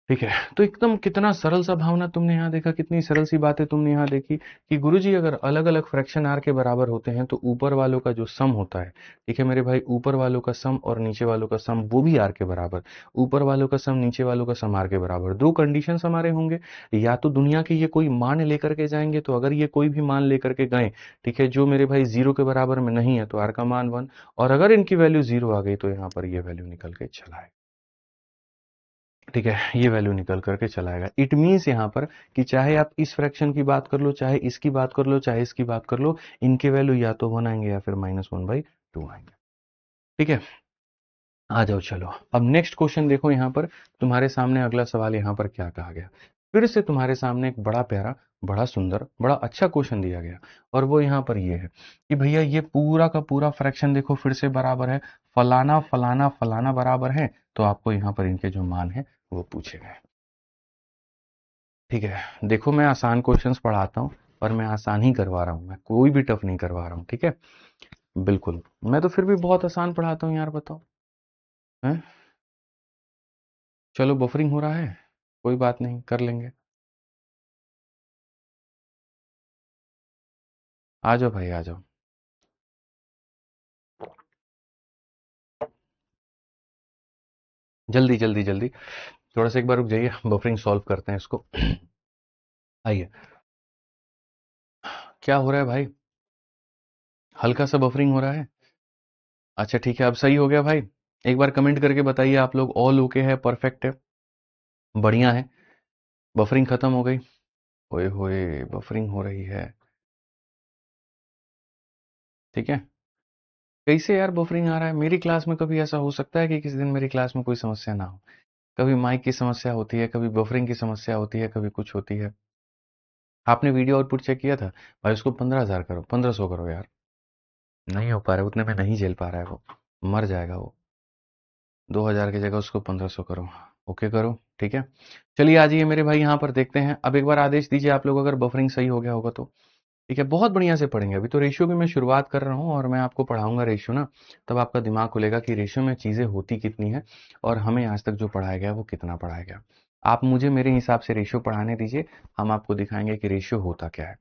ठीक है, तो एकदम कितना सरल सा भावना तुमने यहाँ देखा, कितनी सरल सी बातें तुमने यहाँ देखी कि गुरुजी अगर अलग अलग फ्रैक्शन आर के बराबर होते हैं तो ऊपर वालों का जो सम होता है, ठीक है मेरे भाई, ऊपर वालों का सम और नीचे वालों का सम वो भी आर के बराबर। ऊपर वालों का सम नीचे वालों का सम आर के बराबर। दो कंडीशन हमारे होंगे, या तो दुनिया के ये कोई मान लेकर के जाएंगे, तो अगर ये कोई भी मान लेकर के गए, ठीक है, जो मेरे भाई 0 के बराबर में नहीं है तो आर का मान 1, और अगर इनकी वैल्यू 0 आ गई तो यहाँ पर ये वैल्यू निकल के चला है। ठीक है, ये वैल्यू निकल करके चला आएगा। इट मीन्स यहाँ पर कि चाहे आप इस फ्रैक्शन की बात कर लो, चाहे इसकी बात कर लो, चाहे इसकी बात कर लो, इनके वैल्यू या तो 1 आएंगे या फिर -1/2 आएंगे। ठीक है, आ जाओ चलो। अब नेक्स्ट क्वेश्चन देखो, यहाँ पर तुम्हारे सामने अगला सवाल यहाँ पर क्या कहा गया। फिर से तुम्हारे सामने एक बड़ा प्यारा, बड़ा सुंदर, बड़ा अच्छा क्वेश्चन दिया गया, और वो यहाँ पर ये है कि भैया ये पूरा का पूरा फ्रैक्शन देखो फिर से बराबर है, फलाना फलाना फलाना बराबर है। तो आपको यहाँ पर इनके जो मान है वो पूछे गए। ठीक है, देखो मैं आसान क्वेश्चंस पढ़ाता हूँ, और मैं आसान ही करवा रहा हूँ, मैं कोई भी टफ नहीं करवा रहा हूँ। ठीक है, बिल्कुल, मैं तो फिर भी बहुत आसान पढ़ाता हूँ यार, बताओ हैं। चलो, बफरिंग हो रहा है। कोई बात नहीं, कर लेंगे। आ जाओ भाई, आ जाओ। जल्दी जल्दी जल्दी। थोड़ा सा एक बार रुक जाइए, बफरिंग सॉल्व करते हैं इसको। आइए। क्या हो रहा है भाई? हल्का सा बफरिंग हो रहा है। अच्छा ठीक है, अब सही हो गया भाई। एक बार कमेंट करके बताइए आप लोग, ऑल ओके है, परफेक्ट है, बढ़िया है, बफरिंग खत्म हो गई। ओए होए, बफरिंग हो रही है। ठीक है। कैसे यार बफरिंग आ रहा है मेरी क्लास में? कभी ऐसा हो सकता है कि किसी दिन मेरी क्लास में कोई समस्या ना हो? कभी माइक की समस्या होती है, कभी बफरिंग की समस्या होती है, कभी कुछ होती है। आपने वीडियो आउटपुट चेक किया था? भाई उसको 15,000 करो, 1500 करो यार। नहीं हो पा रहा है, उतने में नहीं झेल पा रहा है वो, मर जाएगा वो। 2,000 की जगह उसको 1500 करो। ओके करो, ठीक है। चलिए आ जाइए मेरे भाई, यहाँ पर देखते हैं। अब एक बार आदेश दीजिए आप लोग, अगर बफरिंग सही हो गया होगा तो। ठीक है, बहुत बढ़िया से पढ़ेंगे। अभी तो रेशियो की मैं शुरुआत कर रहा हूँ और मैं आपको पढ़ाऊंगा रेशियो ना, तब आपका दिमाग खुलेगा कि रेशियो में चीज़ें होती कितनी है और हमें आज तक जो पढ़ाया गया वो कितना पढ़ाया गया। आप मुझे मेरे हिसाब से रेशियो पढ़ाने दीजिए, हम आपको दिखाएंगे कि रेशियो होता क्या है।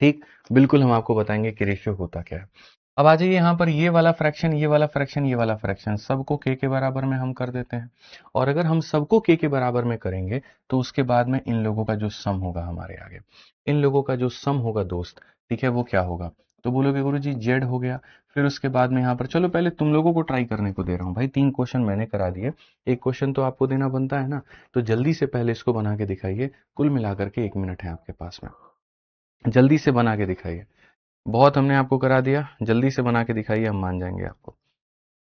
ठीक, बिल्कुल हम आपको बताएंगे कि रेशियो होता क्या है। अब आ जाइए यहाँ पर, ये वाला फ्रैक्शन, ये वाला फ्रैक्शन, ये वाला फ्रैक्शन, सबको के बराबर में हम कर देते हैं। और अगर हम सबको के बराबर में करेंगे तो उसके बाद में इन लोगों का जो सम होगा हमारे आगे, इन लोगों का जो सम होगा दोस्त, ठीक है, वो क्या होगा? तो बोलोगे गुरु जी जेड हो गया। फिर उसके बाद में यहाँ पर, चलो पहले तुम लोगों को ट्राई करने को दे रहा हूँ भाई, 3 क्वेश्चन मैंने करा दिए, एक क्वेश्चन तो आपको देना बनता है ना। तो जल्दी से पहले इसको बना के दिखाइए। कुल मिलाकर के 1 मिनट है आपके पास में, जल्दी से बना के दिखाइए। बहुत हमने आपको करा दिया, जल्दी से बना के दिखाइए, हम मान जाएंगे आपको।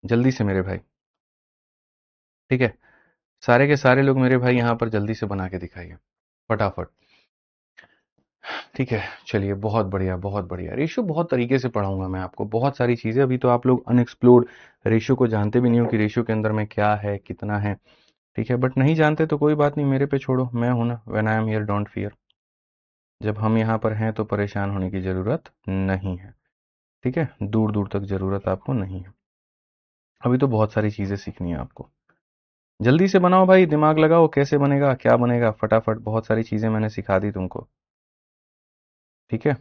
जल्दी से मेरे भाई, ठीक है। सारे के सारे लोग मेरे भाई यहाँ पर जल्दी से बना के दिखाइए, फटाफट। ठीक है, चलिए, बहुत बढ़िया, बहुत बढ़िया। रेशियो बहुत तरीके से पढ़ाऊंगा मैं आपको, बहुत सारी चीजें। अभी तो आप लोग अनएक्सप्लोर्ड रेशियो को जानते भी नहीं हो कि रेशियो के अंदर में क्या है, कितना है। ठीक है, बट नहीं जानते तो कोई बात नहीं, मेरे पे छोड़ो, मैं हूं ना, when I am here don't fear. जब हम यहाँ पर हैं तो परेशान होने की जरूरत नहीं है। ठीक है, दूर दूर तक जरूरत आपको नहीं है। अभी तो बहुत सारी चीजें सीखनी है आपको। जल्दी से बनाओ भाई, दिमाग लगाओ, कैसे बनेगा, क्या बनेगा, फटाफट। बहुत सारी चीजें मैंने सिखा दी तुमको। ठीक है,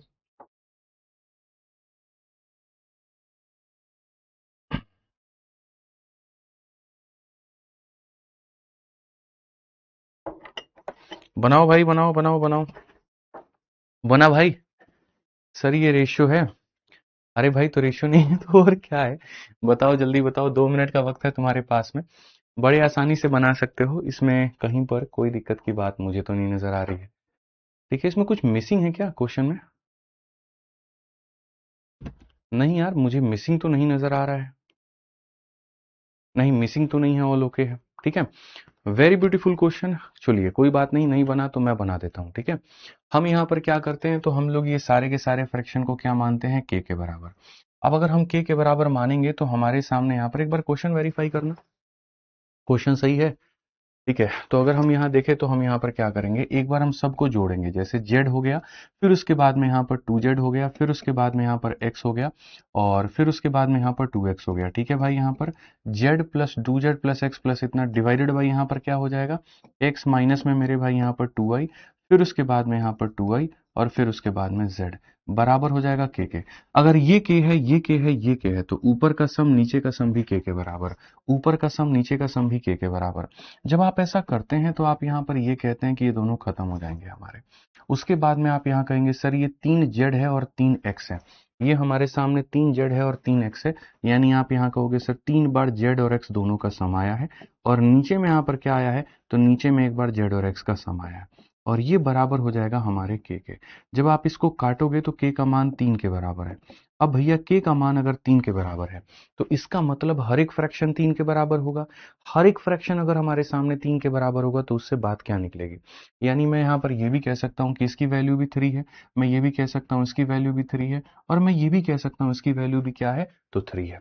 बनाओ भाई, बनाओ बनाओ बनाओ। बना भाई? सर ये रेशियो है। अरे भाई, तो रेशियो नहीं है तो और क्या है? बताओ, जल्दी बताओ, 2 मिनट का वक्त है तुम्हारे पास में। बड़े आसानी से बना सकते हो, इसमें कहीं पर कोई दिक्कत की बात मुझे तो नहीं नजर आ रही है। ठीक है, इसमें कुछ मिसिंग है क्या क्वेश्चन में? नहीं यार, मुझे मिसिंग तो नहीं नजर आ रहा है। नहीं, मिसिंग तो नहीं है, ऑल ओके है। ठीक है, वेरी ब्यूटीफुल क्वेश्चन। चलिए कोई बात नहीं, नहीं बना तो मैं बना देता हूं। ठीक है, हम यहाँ पर क्या करते हैं, तो हम लोग ये सारे के सारे फ्रैक्शन को क्या मानते हैं, के बराबर। अब अगर हम के बराबर मानेंगे तो हमारे सामने यहाँ पर एक बार क्वेश्चन वेरीफाई करना, क्वेश्चन सही है। ठीक है, तो अगर हम यहाँ देखें तो हम यहाँ पर क्या करेंगे, एक बार हम सबको जोड़ेंगे, जैसे z हो गया, फिर उसके बाद में यहाँ पर 2z हो गया, फिर उसके बाद में यहाँ पर x हो गया, और फिर उसके बाद में यहाँ पर 2x हो गया। ठीक है भाई, यहाँ पर z plus 2z plus x plus इतना डिवाइडेड बाई यहाँ पर क्या हो जाएगा, x माइनस में मेरे भाई यहाँ पर 2i, फिर उसके बाद में यहाँ पर 2i, और फिर उसके बाद में z बराबर हो जाएगा के। अगर ये के है, ये के है, ये के है, तो ऊपर का सम नीचे का सम भी के बराबर, ऊपर का सम नीचे का सम भी के बराबर। जब आप ऐसा करते हैं तो आप यहाँ पर ये कहते हैं कि ये दोनों खत्म हो जाएंगे हमारे। उसके बाद में आप यहाँ कहेंगे सर ये 3z है और 3x है, ये हमारे सामने 3z है और 3x है, यानी आप यहाँ कहोगे सर 3 बार z और x दोनों का सम आया है, और नीचे में यहाँ पर क्या आया है, तो नीचे में एक बार z और x का सम आया है, और ये बराबर हो जाएगा हमारे के। जब आप इसको काटोगे तो के का मान 3 के बराबर है। अब भैया के का मान अगर 3 के बराबर है तो इसका मतलब हर एक फ्रैक्शन 3 के बराबर होगा। हर एक फ्रैक्शन अगर हमारे सामने 3 के बराबर होगा तो उससे बात क्या निकलेगी? यानी मैं यहाँ पर ये भी कह सकता हूँ कि इसकी वैल्यू भी 3 है, मैं ये भी कह सकता हूँ इसकी वैल्यू भी 3 है, और मैं ये भी कह सकता हूँ इसकी वैल्यू भी क्या है, तो 3 है।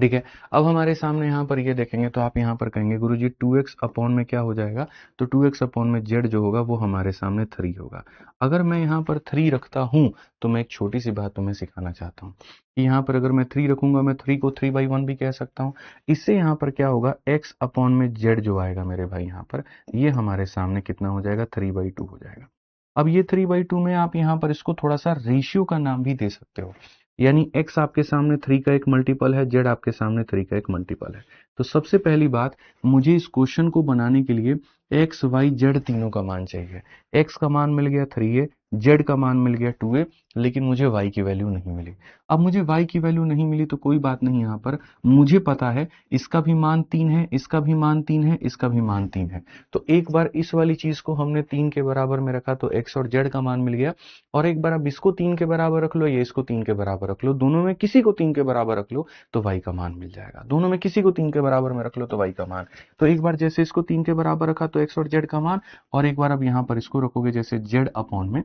ठीक है। अब हमारे सामने यहाँ पर ये देखेंगे तो आप यहाँ पर कहेंगे गुरुजी 2x अपॉन में क्या हो जाएगा, तो 2x अपॉन में z जो होगा वो हमारे सामने 3 होगा। अगर मैं यहाँ पर 3 रखता हूँ तो मैं एक छोटी सी बात तुम्हें सिखाना चाहता हूँ कि यहाँ पर अगर मैं 3 रखूंगा, मैं 3 को 3/1 भी कह सकता हूँ। इससे यहाँ पर क्या होगा, x अपॉन में z जो आएगा मेरे भाई यहाँ पर, ये हमारे सामने कितना हो जाएगा, 3/2 हो जाएगा। अब ये 3/2 में आप यहाँ पर इसको थोड़ा सा रेशियो का नाम भी दे सकते हो, यानी x आपके सामने 3 का एक मल्टीपल है, z आपके सामने 3 का एक मल्टीपल है। तो सबसे पहली बात, मुझे इस क्वेश्चन को बनाने के लिए x, y, z तीनों का मान चाहिए। x का मान मिल गया 3a, z का मान मिल गया 2a, लेकिन मुझे y की वैल्यू नहीं मिली। अब मुझे y की वैल्यू नहीं मिली तो कोई बात नहीं, यहाँ पर मुझे पता है इसका भी मान 3 है, इसका भी मान 3 है, इसका भी मान 3 है। तो एक बार इस वाली चीज को हमने 3 के बराबर में रखा तो x और z का मान मिल गया, और एक बार अब इसको 3 के बराबर रख लो, ये इसको 3 के बराबर रख लो, दोनों में किसी को 3 के बराबर रख लो तो y का मान मिल जाएगा। दोनों में किसी को 3 के बराबर में रख लो तो y का मान। तो एक बार जैसे इसको 3 के बराबर रखा तो x और z का मान, और एक बार अब यहां पर इसको रखोगे जैसे z अपॉन में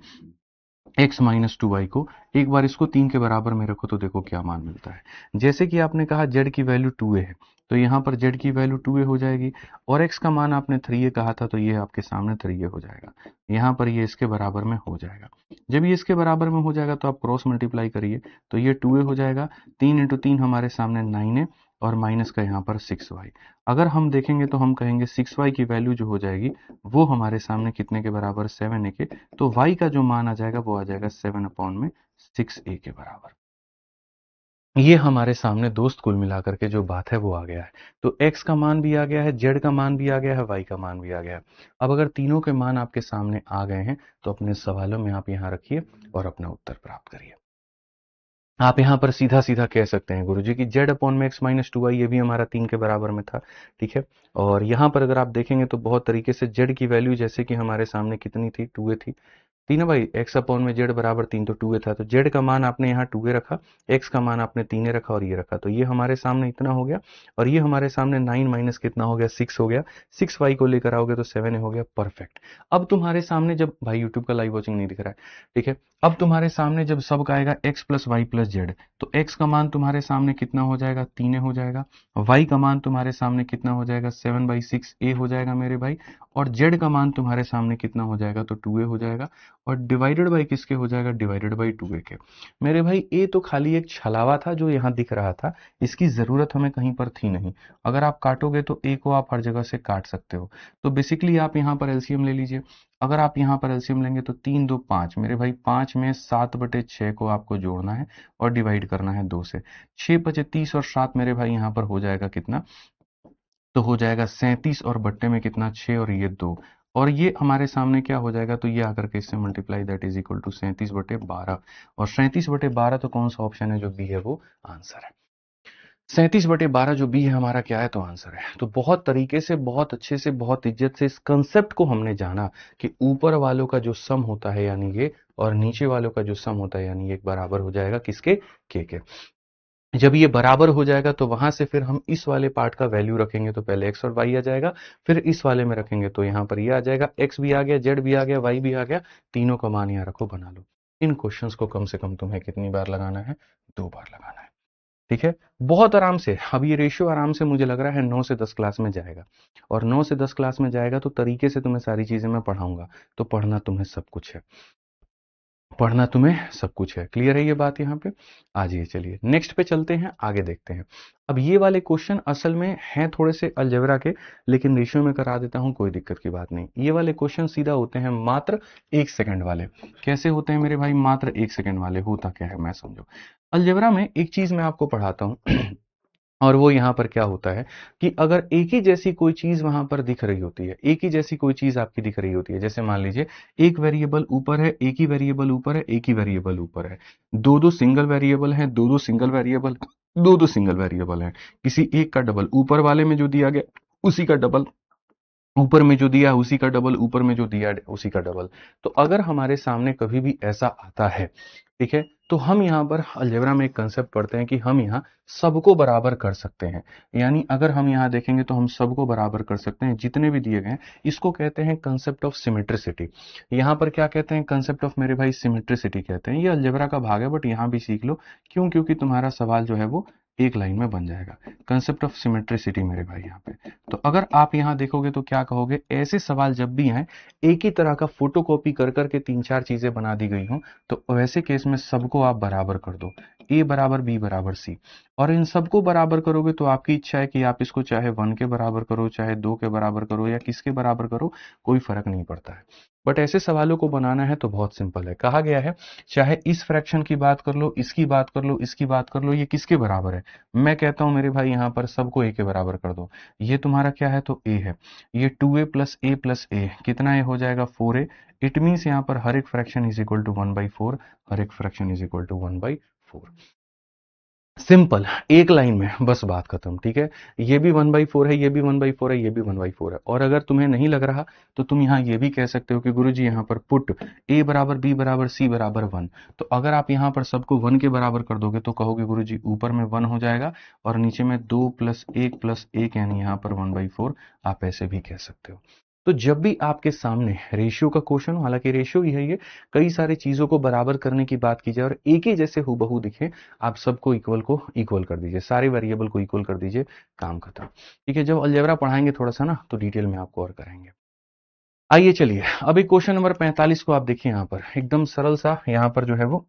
x माइनस 2y को, एक बार इसको 3 के बराबर में रखो तो देखो क्या मान मिलता है। जैसे कि आपने कहा z की वैल्यू 2a है, तो यहाँ पर z की वैल्यू 2a हो जाएगी, और x का मान आपने 3a कहा था तो ये आपके सामने 3a हो जाएगा। यहाँ पर ये इसके बराबर में हो जाएगा। जब ये इसके बराबर में हो जाएगा तो आप क्रॉस मल्टीप्लाई करिए तो ये 2a हो जाएगा, 3 इंटू 3 हमारे सामने 9a, और माइनस का यहाँ पर 6y। अगर हम देखेंगे तो हम कहेंगे 6y की वैल्यू जो हो जाएगी वो हमारे सामने कितने के बराबर, 7a के। तो y का जो मान आ जाएगा वो आ जाएगा 7 अपॉन में 6a के बराबर। ये हमारे सामने दोस्त कुल मिलाकर के जो बात है वो आ गया है। तो x का मान भी आ गया है, z का मान भी आ गया है, y का मान भी आ गया है। अब अगर तीनों के मान आपके सामने आ गए हैं तो अपने सवालों में आप यहाँ रखिए और अपना उत्तर प्राप्त करिए। आप यहाँ पर सीधा सीधा कह सकते हैं गुरुजी कि z अपॉन में x माइनस 2y, ये भी हमारा 3 के बराबर में था। ठीक है, और यहाँ पर अगर आप देखेंगे तो बहुत तरीके से z की वैल्यू जैसे कि हमारे सामने कितनी थी, 2a थी। तीन है भाई, x अपॉन में z बराबर 3, तो 2a था, तो z का मान आपने यहाँ 2a रखा, x का मान आपने 3a रखा और ये रखा, तो ये हमारे सामने इतना हो गया, और ये हमारे सामने 9 माइनस कितना हो गया, 6 हो गया। 6y को लेकर आओगे तो 7 हो गया, परफेक्ट। अब तुम्हारे सामने जब, भाई यूट्यूब का लाइव वॉचिंग नहीं दिख रहा है, ठीक है, अब तुम्हारे सामने जब सब का आएगा x plus Y plus z, तो x का मान तुम्हारे सामने कितना हो जाएगा, 3a हो जाएगा, y का मान तुम्हारे सामने कितना हो जाएगा, 7/6a हो जाएगा मेरे भाई, और z का मान तुम्हारे सामने कितना हो जाएगा, तो 2a हो जाएगा, और डिवाइडेड बाई किसके हो जाएगा, डिवाइडेड बाई 2a के। मेरे भाई ए तो खाली एक छलावा था जो यहाँ दिख रहा था, इसकी जरूरत हमें कहीं पर थी नहीं। अगर आप काटोगे तो ए को आप हर जगह से काट सकते हो, तो बेसिकली आप यहाँ पर एलसीएम ले लीजिए। अगर आप यहाँ पर एलसीएम लेंगे तो 3 2 5, मेरे भाई 5 में 7/6 को आपको जोड़ना है और डिवाइड करना है 2 से। 6 बचे 30 और 7 मेरे भाई यहाँ पर हो जाएगा कितना, तो हो जाएगा 37, और बट्टे में कितना, 6 और ये 2, और ये हमारे सामने क्या हो जाएगा, तो ये आकर के इससे multiply, that is equal to 37/12, और 37/12 तो कौन सा ऑप्शन है जो बी है वो आंसर है। 37/12 जो बी है हमारा क्या है, तो आंसर है। तो बहुत तरीके से, बहुत अच्छे से, बहुत इज्जत से इस कंसेप्ट को हमने जाना कि ऊपर वालों का जो सम होता है यानी ये, और नीचे वालों का जो सम होता है यानी ये, एक बराबर हो जाएगा किसके, के। जब ये बराबर हो जाएगा तो वहां से फिर हम इस वाले पार्ट का वैल्यू रखेंगे, तो पहले x और y आ जाएगा, फिर इस वाले में रखेंगे तो यहाँ पर ये आ जाएगा, x भी आ गया, z भी आ गया, y भी आ गया, तीनों का मान यहाँ रखो, बना लो। इन क्वेश्चंस को कम से कम तुम्हें कितनी बार लगाना है, 2 बार लगाना है। ठीक है, बहुत आराम से। अब ये रेशियो आराम से मुझे लग रहा है 9 से 10 क्लास में जाएगा, और 9 से 10 क्लास में जाएगा तो तरीके से तुम्हें सारी चीजें मैं पढ़ाऊंगा, तो पढ़ना तुम्हें सब कुछ है, पढ़ना तुम्हें सब कुछ है। क्लियर है ये बात यहाँ पे? आ जाइए, चलिए नेक्स्ट पे चलते हैं, आगे देखते हैं। अब ये वाले क्वेश्चन असल में हैं थोड़े से अलजेब्रा के, लेकिन रेशियो में करा देता हूं, कोई दिक्कत की बात नहीं। ये वाले क्वेश्चन सीधा होते हैं मात्र 1 सेकंड वाले। कैसे होते हैं मेरे भाई, मात्र 1 सेकंड वाले। होता क्या है मैं समझो, अलजेब्रा में एक चीज मैं आपको पढ़ाता हूँ और वो यहाँ पर क्या होता है कि अगर एक ही जैसी कोई चीज वहां पर दिख रही होती है, एक ही जैसी कोई चीज आपकी दिख रही होती है, जैसे मान लीजिए एक वेरिएबल ऊपर है, एक ही वेरिएबल ऊपर है, एक ही वेरिएबल ऊपर है, दो दो सिंगल वेरिएबल है, दो दो सिंगल वेरिएबल, दो दो सिंगल वेरिएबल है, किसी एक का डबल ऊपर वाले में जो दिया गया उसी का डबल, ऊपर में जो दिया उसी का डबल, ऊपर में जो दिया उसी का डबल। तो अगर हमारे सामने कभी भी ऐसा आता है, ठीक है, तो हम यहाँ पर अलजेब्रा में एक कंसेप्ट पढ़ते हैं कि हम यहाँ सबको बराबर कर सकते हैं। यानी अगर हम यहाँ देखेंगे तो हम सबको बराबर कर सकते हैं जितने भी दिए गए हैं। इसको कहते हैं कंसेप्ट ऑफ सिमेट्रिसिटी। यहाँ पर क्या कहते हैं, कंसेप्ट ऑफ मेरे भाई सिमेट्रिसिटी कहते हैं। ये अलजेब्रा का भाग है, बट यहाँ भी सीख लो। क्यों? क्योंकि तुम्हारा सवाल जो है वो एक लाइन में बन जाएगा। कंसेप्ट ऑफ सिमेट्रिसिटी मेरे भाई यहाँ पे। तो अगर आप यहाँ देखोगे तो क्या कहोगे, ऐसे सवाल जब भी हैं एक ही तरह का फोटोकॉपी कर करके 3-4 चीजें बना दी गई हों, तो वैसे केस में सबको आप बराबर कर दो, a बराबर b बराबर c, और इन सबको बराबर करोगे तो आपकी इच्छा है कि आप इसको चाहे 1 के बराबर करो, चाहे 2 के बराबर करो, या किसके बराबर करो, कोई फर्क नहीं पड़ता है। बट ऐसे सवालों को बनाना है तो बहुत सिंपल है। कहा गया है चाहे इस फ्रैक्शन की बात कर लो, इसकी बात कर लो, इसकी बात कर लो, ये किसके बराबर है। मैं कहता हूं मेरे भाई यहाँ पर सबको a के बराबर कर दो। ये तुम्हारा क्या है, तो a है। ये 2a प्लस a कितना a हो जाएगा, 4a। इट मीन्स यहाँ पर हर एक फ्रैक्शन इज इक्वल टू 1/4, हर एक fraction is equal to 1/4। Simple, एक लाइन में बस बात खत्म। ठीक है, ये भी 1/4 है, ये भी 1/4 है, ये भी 1/4 है। और अगर तुम्हें नहीं लग रहा तो तुम यहाँ ये भी कह सकते हो कि गुरुजी यहाँ पर पुट a बराबर b बराबर c बराबर 1। तो अगर आप यहाँ पर सबको 1 के बराबर कर दोगे तो कहोगे गुरुजी ऊपर में 1 हो जाएगा और नीचे में 2 + 1 + 1 यानी यहाँ पर 1/4। आप ऐसे भी कह सकते हो। तो जब भी आपके सामने रेशियो का क्वेश्चन हो, हालांकि रेशियो ही है ये, कई सारी चीजों को बराबर करने की बात की जाए और एक ही जैसे हूबहू दिखे, आप सबको इक्वल को इक्वल कर दीजिए, सारे वेरिएबल को इक्वल कर दीजिए, काम खत्म। ठीक है, जब अलजेब्रा पढ़ाएंगे थोड़ा सा ना तो डिटेल में आपको और करेंगे। आइए चलिए, अभी क्वेश्चन नंबर 45 को आप देखिए, यहाँ पर एकदम सरल सा, यहाँ पर जो है वो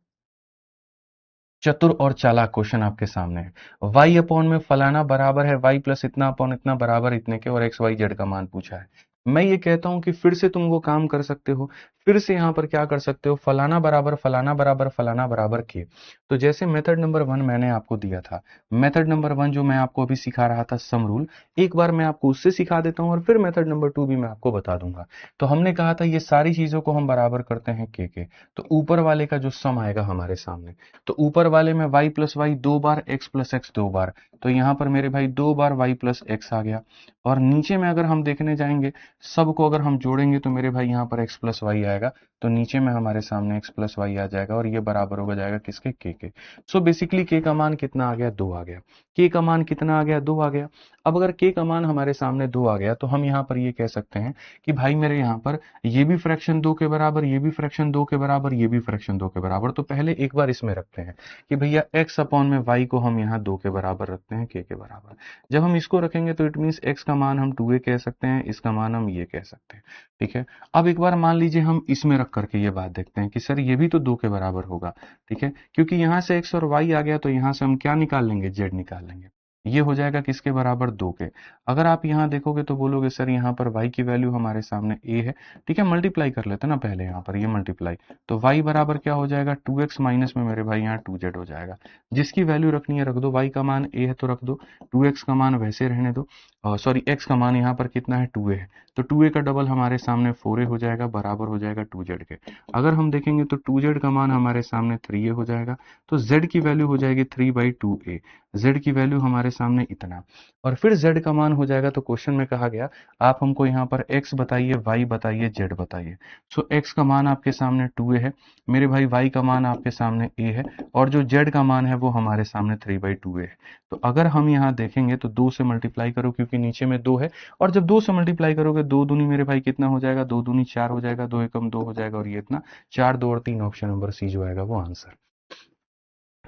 चतुर और चालाक क्वेश्चन आपके सामने है। y अपॉन में फलाना बराबर है y प्लस इतना अपॉन इतना बराबर इतने के, और एक्स वाई जेड का मान पूछा है। मैं ये कहता हूं कि फिर से तुम वो काम कर सकते हो, फिर से यहां पर क्या कर सकते हो, फलाना बराबर फलाना बराबर फलाना बराबर के। तो जैसे मेथड नंबर 1 मैंने आपको दिया था, मेथड नंबर 1 जो मैं आपको अभी सिखा रहा था सम रूल, एक बार मैं आपको उससे सिखा देता हूं और फिर मेथड नंबर 2 भी मैं आपको बता दूंगा। तो हमने कहा था ये सारी चीजों को हम बराबर करते हैं के। तो ऊपर वाले का जो सम आएगा हमारे सामने, तो ऊपर वाले में y प्लस वाई 2 बार, x प्लस एक्स 2 बार, तो यहां पर मेरे भाई 2 बार y प्लस एक्स आ गया। और नीचे में अगर हम देखने जाएंगे, सबको अगर हम जोड़ेंगे तो मेरे भाई यहाँ पर x प्लस वाई आएगा, तो नीचे में हमारे सामने x प्लस वाई आ जाएगा, और ये बराबर हो जाएगा किसके, के। सो बेसिकली k का मान कितना आ गया, 2 आ गया। k का मान कितना आ गया, 2 आ गया। अब अगर k का मान हमारे सामने 2 आ गया तो हम यहाँ पर ये कह सकते हैं कि भाई मेरे यहाँ पर ये भी फ्रैक्शन 2 के बराबर, ये भी फ्रैक्शन 2 के बराबर, ये भी फ्रैक्शन 2 के बराबर। तो पहले एक बार इसमें रखते हैं कि भैया x अपॉन में y को हम यहाँ 2 के बराबर रखते हैं, k के बराबर। जब हम इसको रखेंगे तो इट मीन्स x का मान हम 2a कह सकते हैं, इसका मान हम ये कह सकते हैं। ठीक है, अब एक बार मान लीजिए हम इसमें रख करके ये बात देखते हैं कि सर ये भी तो 2 के बराबर होगा। ठीक है, क्योंकि यहाँ से x और y आ गया तो यहाँ से हम क्या निकाल लेंगे, z निकाल लेंगे। ये हो जाएगा किसके बराबर, 2 के। अगर आप यहाँ देखोगे तो बोलोगे सर यहाँ पर y की वैल्यू हमारे सामने a है। ठीक है, मल्टीप्लाई कर लेते हैं ना पहले, यहाँ पर ये मल्टीप्लाई, तो y बराबर क्या हो जाएगा, 2x माइनस में मेरे भाई यहाँ 2z हो जाएगा। जिसकी वैल्यू रखनी है रख दो, y का मान a है तो रख दो, 2x का मान वैसे रहने दो, सॉरी x का मान यहाँ पर कितना है, 2a है, तो 2a का डबल हमारे सामने 4a हो जाएगा, बराबर हो जाएगा 2z के। अगर हम देखेंगे तो 2z का मान हमारे सामने 3a हो जाएगा, तो z की वैल्यू हो जाएगी 3/2a, z की वैल्यू हमारे सामने इतना, और फिर z का मान हो जाएगा। तो क्वेश्चन में कहा गया आप हमको यहाँ पर x बताइए, y बताइए, z बताइए। सो x का मान आपके सामने 2a है मेरे भाई, y का मान आपके सामने a है, और जो z का मान है वो हमारे सामने 3/2a है। तो अगर हम यहाँ देखेंगे तो 2 से मल्टीप्लाई करो क्योंकि नीचे में 2 है, और जब 2 से मल्टीप्लाई करोगे 2 दूनी मेरे भाई कितना हो जाएगा, 2 दूनी 4 हो जाएगा, 2 एकम 2 हो जाएगा, और ये इतना 4, 2 और 3, ऑप्शन नंबर सी जो आएगा वो आंसर।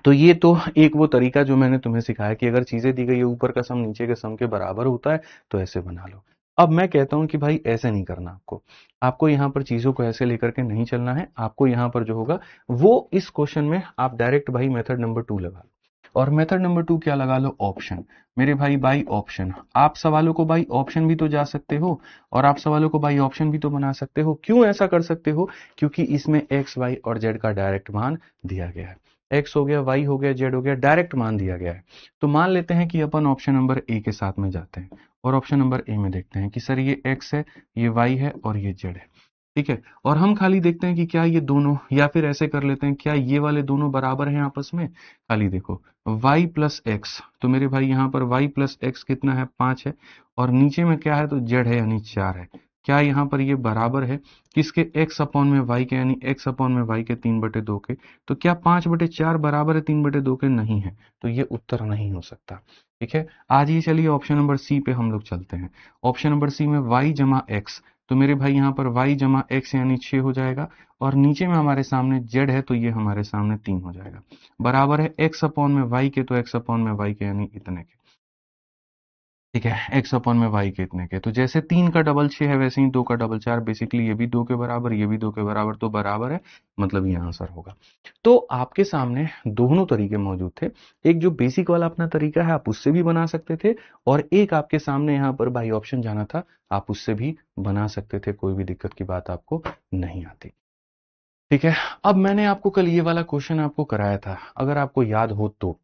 तो ये तो एक वो तरीका जो मैंने तुम्हें सिखाया कि अगर चीजें दी गई है ऊपर का सम नीचे के सम के बराबर होता है तो ऐसे बना लो। अब मैं कहता हूं कि भाई ऐसे नहीं करना, आपको यहाँ पर चीजों को ऐसे लेकर के नहीं चलना है। आपको यहाँ पर जो होगा वो इस क्वेश्चन में आप डायरेक्ट भाई मेथड नंबर 2 लगा लो, और मेथड नंबर 2 क्या लगा लो, ऑप्शन। मेरे भाई बाई ऑप्शन, आप सवालों को बाई ऑप्शन भी तो जा सकते हो और आप सवालों को बाई ऑप्शन भी तो बना सकते हो। क्यों ऐसा कर सकते हो, क्योंकि इसमें एक्स वाई और जेड का डायरेक्ट मान दिया गया है, एक्स हो गया, वाई हो गया, जेड हो गया, डायरेक्ट मान दिया गया है। तो मान लेते हैं कि अपन ऑप्शन नंबर ए के साथ में जाते हैं और ऑप्शन नंबर ए में देखते हैं कि सर ये एक्स है, ये वाई है और ये जेड है। ठीक है, और हम खाली देखते हैं कि क्या ये दोनों, या फिर ऐसे कर लेते हैं क्या ये वाले दोनों बराबर हैं आपस में। खाली देखो y प्लस एक्स, तो मेरे भाई यहाँ पर y प्लस एक्स कितना है, 5 है, और नीचे में क्या है, तो z है यानी 4 है। क्या यहाँ पर ये बराबर है किसके, x अपॉन में y के, यानी x अपॉन में y के 3/2 के। तो क्या 5/4 बराबर है 3/2 के, नहीं है, तो ये उत्तर नहीं हो सकता। ठीक है, आज ये चलिए ऑप्शन नंबर सी पे हम लोग चलते हैं। ऑप्शन नंबर सी में y जमा एक्स, तो मेरे भाई यहाँ पर y जमा x यानी 6 हो जाएगा, और नीचे में हमारे सामने z है तो ये हमारे सामने 3 हो जाएगा, बराबर है x अपॉन में y के, तो x अपॉन में y के यानी इतने के। ठीक है, x अपॉन में y के इतने के। तो जैसे 3 का डबल 6 है, वैसे ही 2 का डबल 4, बेसिकली ये भी 2 के बराबर, ये भी 2 के बराबर, तो बराबर है, मतलब ये आंसर होगा। तो आपके सामने दोनों तरीके मौजूद थे। एक जो बेसिक वाला अपना तरीका है आप उससे भी बना सकते थे, और एक आपके सामने यहाँ पर बाई ऑप्शन जाना था, आप उससे भी बना सकते थे, कोई भी दिक्कत की बात आपको नहीं आती। ठीक है, अब मैंने आपको कल ये वाला क्वेश्चन आपको कराया था, अगर आपको याद हो तो,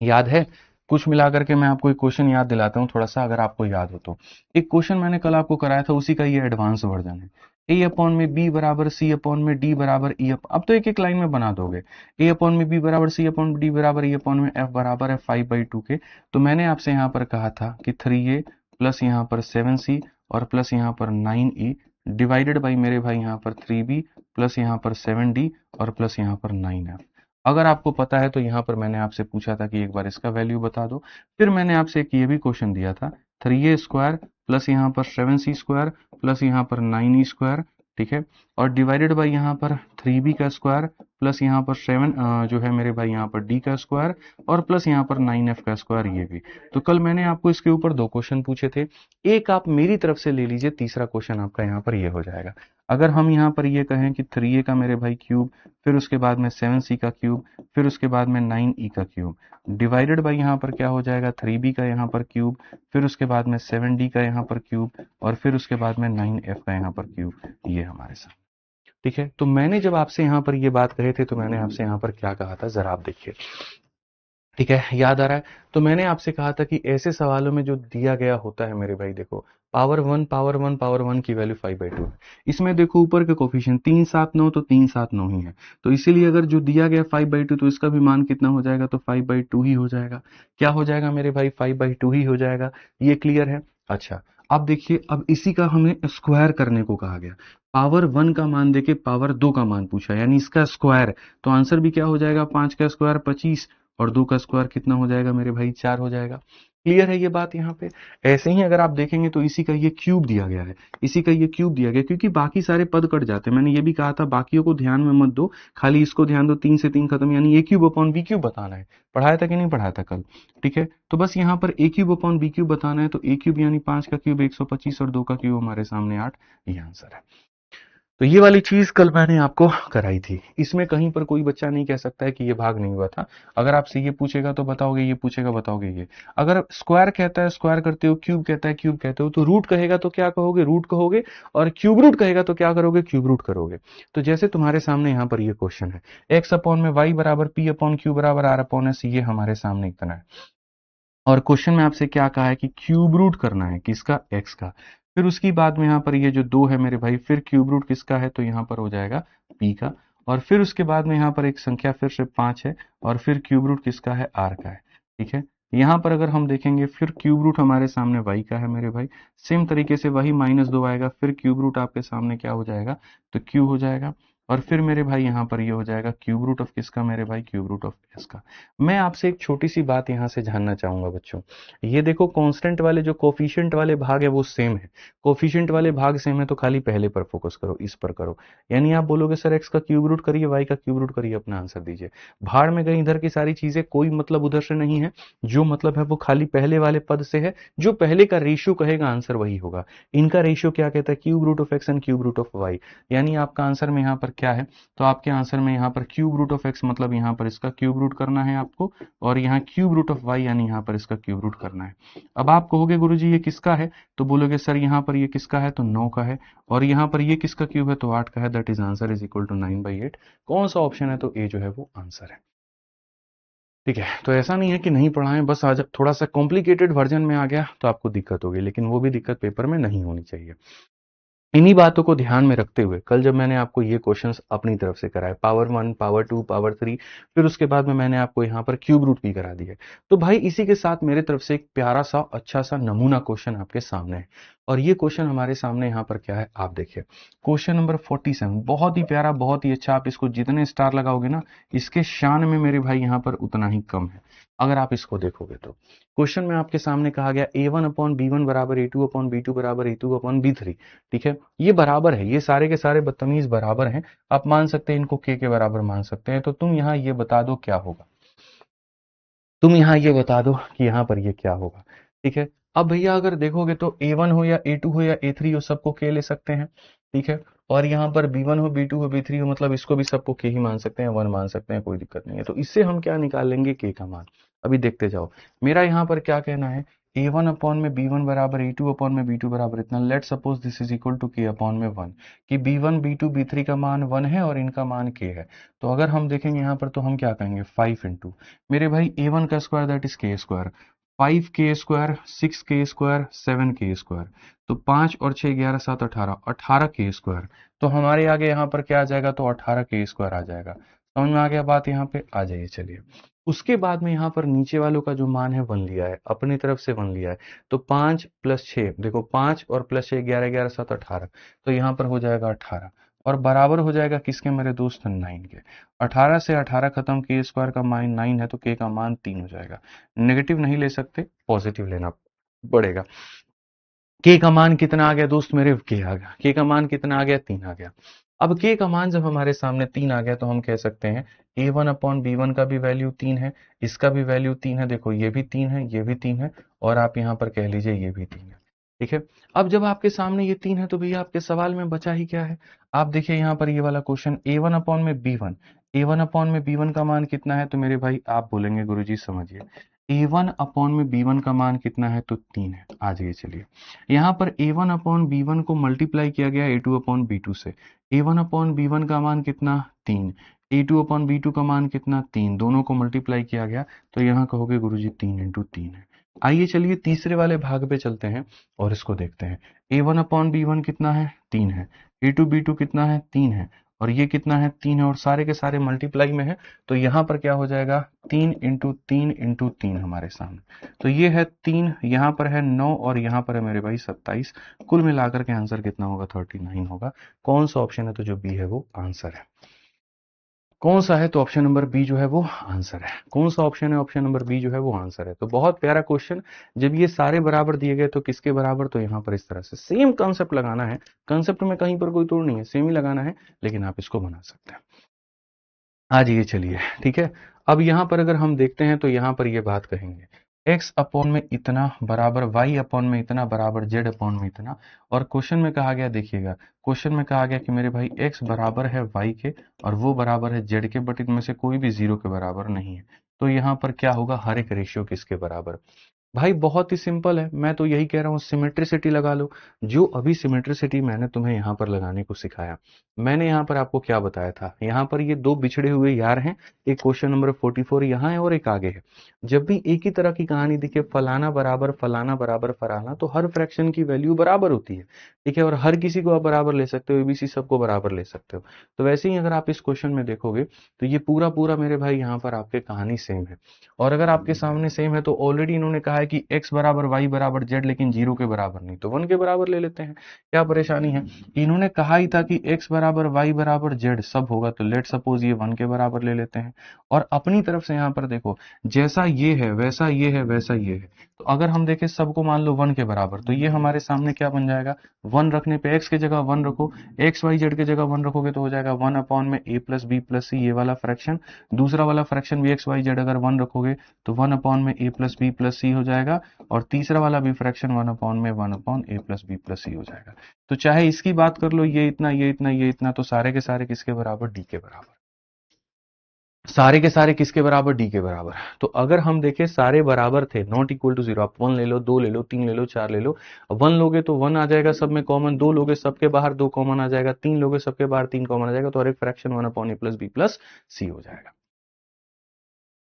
याद है? कुछ मिलाकर के मैं आपको एक क्वेश्चन याद दिलाता हूं थोड़ा सा, अगर आपको याद हो तो। एक क्वेश्चन मैंने कल आपको कराया था, उसी का ये एडवांस वर्जन है। ए अपॉन में बी बराबर सी अपॉन में डी बराबर ई, अब तो एक एक लाइन में बना दोगे। ए अपॉन में बी बराबर सी अपॉन डी बराबर ई अपॉन में एफ बराबर है 5/2 के। तो मैंने आपसे यहाँ पर कहा था कि 3a प्लस यहाँ पर 7c और प्लस यहाँ पर 9e डिवाइडेड बाई मेरे भाई यहाँ पर 3b प्लस यहाँ पर 7d और प्लस यहाँ पर 9f। अगर आपको पता है तो यहाँ पर मैंने आपसे पूछा था कि एक बार इसका वैल्यू बता दो। फिर मैंने आपसे एक ये भी क्वेश्चन दिया था, 3a स्क्वायर प्लस यहाँ पर 7c स्क्वायर प्लस यहाँ पर 9e स्क्वायर, ठीक है, और डिवाइडेड बाई यहाँ पर 3b का स्क्वायर प्लस यहाँ पर 7 जो है मेरे भाई यहाँ पर d का स्क्वायर और प्लस यहाँ पर 9f का स्क्वायर, ये भी। तो कल मैंने आपको इसके ऊपर 2 क्वेश्चन पूछे थे, एक आप मेरी तरफ से ले लीजिए, तीसरा क्वेश्चन आपका यहाँ पर ये हो जाएगा। अगर हम यहाँ पर ये कहें कि 3a का मेरे भाई क्यूब, फिर उसके बाद में 7c का क्यूब, फिर उसके बाद में 9e का क्यूब, डिवाइडेड बाई यहाँ पर क्या हो जाएगा 3b का यहाँ पर क्यूब, फिर उसके बाद में 7d का यहाँ पर क्यूब और फिर उसके बाद में 9f का यहाँ पर क्यूब, ये हमारे साथ। ठीक है, तो मैंने जब आपसे यहाँ पर ये बात कहे थे तो मैंने आपसे यहाँ पर क्या कहा था, जरा आप देखिए। ठीक है, याद आ रहा है? तो मैंने आपसे कहा था कि ऐसे सवालों में जो दिया गया होता है मेरे भाई, देखो पावर 1 पावर 1 पावर 1 की वैल्यू 5/2 है। इसमें देखो ऊपर के कोफिशिएंट 3 7 9, तो 3 7 9 ही है, तो इसीलिए अगर जो दिया गया 5/2 तो इसका भी मान कितना हो जाएगा, तो 5/2 ही हो जाएगा। क्या हो जाएगा मेरे भाई, 5/2 ही हो जाएगा। ये क्लियर है? अच्छा, अब देखिए, अब इसी का हमें स्क्वायर करने को कहा गया। पावर 1 का मान देके पावर 2 का मान पूछा, यानी इसका स्क्वायर, तो आंसर भी क्या हो जाएगा, 5 का स्क्वायर 25 और 2 का स्क्वायर कितना हो जाएगा मेरे भाई, 4 हो जाएगा। क्लियर है ये बात यहाँ पे? ऐसे ही अगर आप देखेंगे तो इसी का ये क्यूब दिया गया है, इसी का ये क्यूब दिया गया, क्योंकि बाकी सारे पद कट जाते हैं। मैंने ये भी कहा था बाकियों को ध्यान में मत दो, खाली इसको ध्यान दो, 3 से 3 खत्म, यानी ए क्यूब अपॉन बी क्यूब बताना है। पढ़ाया था कि नहीं पढ़ाया था कल? ठीक है, तो बस यहाँ पर ए क्यूब अपॉन बी क्यूब बताना है, तो ए क्यूब यानी 5 का क्यूब 125 और 2 का क्यूब हमारे सामने 8, ये आंसर है। तो ये वाली चीज कल मैंने आपको कराई थी, इसमें कहीं पर कोई बच्चा नहीं कह सकता है कि ये भाग नहीं हुआ था। अगर आपसे ये पूछेगा तो बताओगे, ये पूछेगा बताओगे ये। अगर स्क्वायर कहता है स्क्वायर करते हो, क्यूब कहता है क्यूब कहते हो, तो रूट कहेगा तो क्या कहोगे, रूट कहोगे, और क्यूब रूट कहेगा तो क्या करोगे, क्यूब रूट करोगे। तो जैसे तुम्हारे सामने यहाँ पर ये क्वेश्चन है, एक्स अपॉन में वाई बराबर पी अपॉन क्यू बराबर आर अपॉन एस, ये हमारे सामने इतना है, और क्वेश्चन में आपसे क्या कहा है कि क्यूब रूट करना है, किसका, एक्स का। फिर उसकी बाद में यहाँ पर ये जो 2 है मेरे भाई, फिर क्यूब रूट किसका है, तो यहाँ पर हो जाएगा पी का, और फिर उसके बाद में यहाँ पर एक संख्या फिर से 5 है, और फिर क्यूब रूट किसका है, आर का है। ठीक है, यहाँ पर अगर हम देखेंगे फिर क्यूब रूट हमारे सामने वाई का है मेरे भाई, सेम तरीके से वही -2 आएगा, फिर क्यूब रूट आपके सामने क्या हो जाएगा, तो क्यू हो जाएगा, और फिर मेरे भाई यहाँ पर ये हो जाएगा क्यूब रूट ऑफ किसका मेरे भाई, क्यूब रूट ऑफ एस का। मैं आपसे एक छोटी सी बात यहाँ से जानना चाहूंगा बच्चों, ये देखो कांस्टेंट वाले जो कोफिशिएंट वाले भाग है वो सेम है, कोफिशिएंट वाले भाग सेम है, तो खाली पहले पर फोकस करो, इस पर करो। यानी आप बोलोगे सर एक्स का क्यूब रूट करिए, वाई का क्यूब रूट करिए, अपना आंसर दीजिए। भाड़ में गई इधर की सारी चीजें, कोई मतलब उधर से नहीं है, जो मतलब है वो खाली पहले वाले पद से है, जो पहले का रेशियो कहेगा आंसर वही होगा। इनका रेशियो क्या कहता है, cube root of x and cube root of y, यानी आपका आंसर में यहाँ पर क्या है, तो आपके आंसर में यहाँ पर क्यूब रूट ऑफ एक्स मतलब यहाँ पर इसका क्यूब रूट करना है आपको, और यहाँ क्यूब रूट ऑफ वाई यानी यहाँ पर इसका क्यूब रूट करना है। अब आप कहोगे गुरुजी ये किसका है, तो बोलोगे सर यहाँ पर ये किसका है, तो 9 का है, और यहाँ पर ये किसका क्यूब है, तो 8 का है, that is answer is equal to 9/8। कौन सा ऑप्शन है, तो ए जो है वो आंसर है। ठीक है, तो ऐसा नहीं है कि नहीं पढ़ाएं, बस आज थोड़ा सा कॉम्प्लिकेटेड वर्जन में आ गया तो आपको दिक्कत होगी, लेकिन वो भी दिक्कत पेपर में नहीं होनी चाहिए। इन्हीं बातों को ध्यान में रखते हुए कल जब मैंने आपको ये क्वेश्चंस अपनी तरफ से कराए, पावर 1 पावर 2 पावर 3, फिर उसके बाद में मैंने आपको यहाँ पर क्यूब रूट भी करा दिए, तो भाई इसी के साथ मेरे तरफ से एक प्यारा सा अच्छा सा नमूना क्वेश्चन आपके सामने है। और ये क्वेश्चन हमारे सामने यहाँ पर क्या है आप देखिए, क्वेश्चन नंबर 47, बहुत ही प्यारा, बहुत ही अच्छा। आप इसको जितने स्टार लगाओगे ना, इसके शान में मेरे भाई यहाँ पर उतना ही कम है अगर आप इसको देखोगे तो। क्वेश्चन में आपके सामने कहा गया a1/b1 बराबर a2/b2 बराबर a2/b3। ठीक है, ये बराबर है, ये सारे के सारे बदतमीज बराबर हैं। आप मान सकते हैं इनको k के बराबर मान सकते हैं। तो तुम यहाँ ये बता दो क्या होगा, तुम यहाँ ये बता दो कि यहाँ पर ये क्या होगा। ठीक है, अब भैया अगर देखोगे तो a1 हो या a2 हो या a3 हो, सबको k ले सकते हैं। ठीक है, और यहाँ पर b1 हो b2 हो b3 हो, मतलब इसको भी सबको k ही मान सकते हैं, 1 मान सकते हैं, कोई दिक्कत नहीं है। तो इससे हम क्या निकाल लेंगे, k का मान। अभी देखते जाओ, मेरा यहाँ पर क्या कहना है, a1 अपॉन में b1 बराबर a2 अपॉन में b2 बराबर इतना। Let suppose this is equal to k upon में 1, कि b1 b2 b3 का मान 1 है और इनका मान k है। तो अगर हम देखेंगे यहाँ पर तो हम क्या कहेंगे, 5 इंटू मेरे भाई a1 का square that is k square, 5k square, 6k square, 7k square. तो 5 और 6 11 7 18, 18k स्क्वायर। तो हमारे आगे यहाँ पर क्या आ जाएगा, तो 18k स्क्वायर आ जाएगा। समझ में आ गया बात, यहाँ पे आ जाइए। चलिए, उसके बाद में यहाँ पर नीचे वालों का जो मान है 1 लिया है, अपनी तरफ से 1 लिया है। तो 5 प्लस 6, देखो 5 और प्लस 6 11 11 7 18, तो यहाँ पर हो जाएगा 18, और बराबर हो जाएगा किसके मेरे दोस्त, 9 के। 18 से 18 खत्म, के स्क्वायर का मान 9 है, तो के का मान 3 हो जाएगा। नेगेटिव नहीं ले सकते, पॉजिटिव लेना पड़ेगा। के का मान कितना आ गया दोस्त मेरे, के आ गया, के का मान कितना आ गया, 3 आ गया। अब के का मान जब हमारे सामने 3 आ गया, तो हम कह सकते हैं a1 अपॉन b1 का भी वैल्यू 3 है, इसका भी वैल्यू 3 है। देखो ये भी 3 है, ये भी 3 है, और आप यहाँ पर कह लीजिए ये भी 3 है। ठीक है, अब जब आपके सामने ये 3 है, तो भैया आपके सवाल में बचा ही क्या है। आप देखिए यहाँ पर ये वाला क्वेश्चन, a1 अपॉन में b1, a1 अपॉन में b1 का मान कितना है, तो मेरे भाई आप बोलेंगे गुरुजी समझिए, a1 अपॉन में b1 का मान कितना है, तो 3 है। आ जाइए, चलिए, यहाँ पर a1 अपॉन b1 को मल्टीप्लाई किया गया a2 अपॉन b2 से। a1 अपॉन b1 का मान कितना, 3, a2 अपॉन b2 का मान कितना, 3, दोनों को मल्टीप्लाई किया गया। तो यहाँ कहोगे गुरुजी 3 इंटू 3 है। आइए चलिए तीसरे वाले भाग पे चलते हैं और इसको देखते हैं। a1 अपॉन b1 कितना है, 3 है, a2 b2 कितना है, 3 है, और ये कितना है, 3 है, और सारे के सारे मल्टीप्लाई में है। तो यहाँ पर क्या हो जाएगा, 3 इंटू 3 इंटू 3 हमारे सामने। तो ये है 3, यहाँ पर है 9, और यहाँ पर है मेरे भाई 27। कुल मिलाकर के आंसर कितना होगा, 39 होगा। कौन सा ऑप्शन है, तो जो बी है वो आंसर है। कौन सा है, तो ऑप्शन नंबर बी जो है वो आंसर है। कौन सा ऑप्शन है, ऑप्शन नंबर बी जो है वो आंसर है। तो बहुत प्यारा क्वेश्चन। जब ये सारे बराबर दिए गए तो किसके बराबर, तो यहाँ पर इस तरह से सेम कंसेप्ट लगाना है। कंसेप्ट में कहीं पर कोई तोड़ नहीं है, सेम ही लगाना है, लेकिन आप इसको बना सकते हैं। आ जाइए, चलिए, ठीक है। अब यहाँ पर अगर हम देखते हैं तो यहाँ पर ये बात कहेंगे, x अपॉन में इतना बराबर y अपॉन में इतना बराबर z अपॉन में इतना। और क्वेश्चन में कहा गया, देखिएगा, क्वेश्चन में कहा गया कि मेरे भाई x बराबर है y के और वो बराबर है z के, बट इनमें से कोई भी 0 के बराबर नहीं है। तो यहाँ पर क्या होगा, हर एक रेशियो किसके बराबर। भाई बहुत ही सिंपल है, मैं तो यही कह रहा हूँ, सिमेट्रिसिटी लगा लो। जो अभी सिमेट्रिसिटी मैंने तुम्हें यहाँ पर लगाने को सिखाया, मैंने यहाँ पर आपको क्या बताया था, यहाँ पर ये दो बिछड़े हुए यार हैं, एक क्वेश्चन नंबर 44 यहाँ है और एक आगे है। जब भी एक ही तरह की कहानी दिखे, फलाना बराबर फलाना, तो हर फ्रैक्शन की वैल्यू बराबर होती है। ठीक है, और हर किसी को आप बराबर ले सकते हो, एबीसी सबको बराबर ले सकते हो। तो वैसे ही अगर आप इस क्वेश्चन में देखोगे, तो ये पूरा पूरा मेरे भाई यहाँ पर आपके कहानी सेम है। और अगर आपके सामने सेम है, तो ऑलरेडी इन्होंने कहा है कि x बराबर y बराबर z, लेकिन 0 के बराबर नहीं, तो 1 के बराबर ले लेते हैं। क्या परेशानी है, इन्होंने कहा ही था कि x बराबर y बराबर z सब होगा, तो लेट सपोज ये 1 के बराबर ले लेते हैं। और अपनी तरफ से यहाँ पर देखो, जैसा ये है वैसा ये है वैसा ये है। तो अगर हम देखें सबको मान लो 1 के बराबर, तो ये हमारे सामने क्या बन जाएगा, 1 रखने पे x की जगह 1 रखो, x y z की जगह 1 रखोगे तो हो जाएगा 1 अपॉन में a प्लस बी प्लस सी, ये वाला फ्रैक्शन। दूसरा वाला फ्रैक्शन भी एक्स वाई जेड अगर 1 रखोगे तो 1 अपॉन में a plus B plus C हो जाएगा। और तीसरा वाला भी फ्रैक्शन 1 अपॉन में 1 upon a plus B plus C हो जाएगा। तो चाहे इसकी बात कर लो, ये इतना ये इतना ये इतना, तो सारे के सारे किसके बराबर, डी के बराबर। सारे के सारे किसके बराबर, डी के बराबर। तो अगर हम देखें सारे बराबर थे, नॉट इक्वल टू 0, आप 1 ले लो, 2 ले लो, 3 ले लो, 4 ले लो। 1 लोगे तो 1 आ जाएगा सब में कॉमन, 2 लोगे सबके बाहर 2 कॉमन आ जाएगा, 3 लोगे सबके बाहर 3 कॉमन आ जाएगा, तो हर एक फ्रैक्शन 1 अपॉन ए प्लस बी प्लस सी हो जाएगा।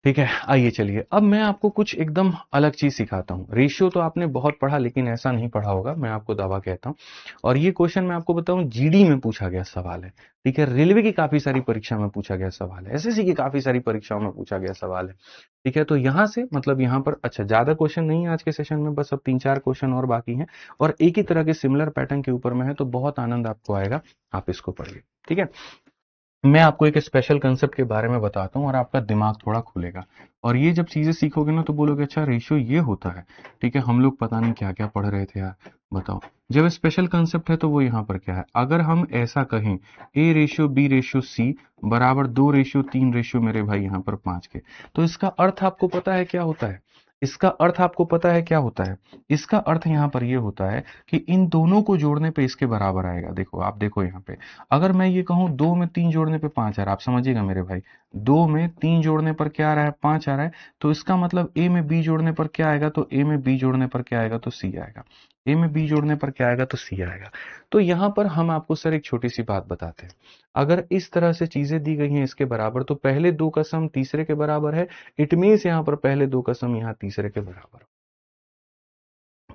ठीक है, आइए चलिए अब मैं आपको कुछ एकदम अलग चीज सिखाता हूँ। रेशियो तो आपने बहुत पढ़ा, लेकिन ऐसा नहीं पढ़ा होगा, मैं आपको दावा कहता हूँ। और ये क्वेश्चन मैं आपको बताऊं, जीडी में पूछा गया सवाल है। ठीक है, रेलवे की काफी सारी परीक्षा में पूछा गया सवाल है, एसएससी की काफी सारी परीक्षाओं में पूछा गया सवाल है। ठीक है, तो यहाँ से मतलब यहाँ पर अच्छा ज्यादा क्वेश्चन नहीं है आज के सेशन में, बस अब 3-4 क्वेश्चन और बाकी हैं और एक ही तरह के सिमिलर पैटर्न के ऊपर में है, तो बहुत आनंद आपको आएगा, आप इसको पढ़िए। ठीक है, मैं आपको एक स्पेशल कंसेप्ट के बारे में बताता हूँ और आपका दिमाग थोड़ा खुलेगा। और ये जब चीजें सीखोगे ना तो बोलोगे अच्छा रेशियो ये होता है। ठीक है, हम लोग पता नहीं क्या क्या पढ़ रहे थे यार, बताओ। जब स्पेशल कंसेप्ट है तो वो यहाँ पर क्या है, अगर हम ऐसा कहें a ratio b ratio c बराबर 2:3 मेरे भाई यहाँ पर 5 के, तो इसका अर्थ आपको पता है क्या होता है? इसका अर्थ आपको पता है क्या होता है? इसका अर्थ यहाँ पर ये होता है कि इन दोनों को जोड़ने पे इसके बराबर आएगा। देखो, आप देखो यहाँ पे, अगर मैं ये कहूं 2 में 3 जोड़ने पे 5 आ रहा है, आप समझिएगा मेरे भाई, 2 में 3 जोड़ने पर क्या आ रहा है, 5 आ रहा है, तो इसका मतलब ए में बी जोड़ने पर क्या आएगा, तो ए में बी जोड़ने पर क्या आएगा, तो सी आएगा। ए में बी जोड़ने पर क्या आएगा, तो सी आएगा। तो यहां पर हम आपको सर एक छोटी सी बात बताते हैं, अगर इस तरह से चीजें दी गई हैं इसके बराबर, तो पहले दो का सम तीसरे के बराबर है। इट मीन्स यहां पर पहले दो का सम यहां तीसरे के बराबर,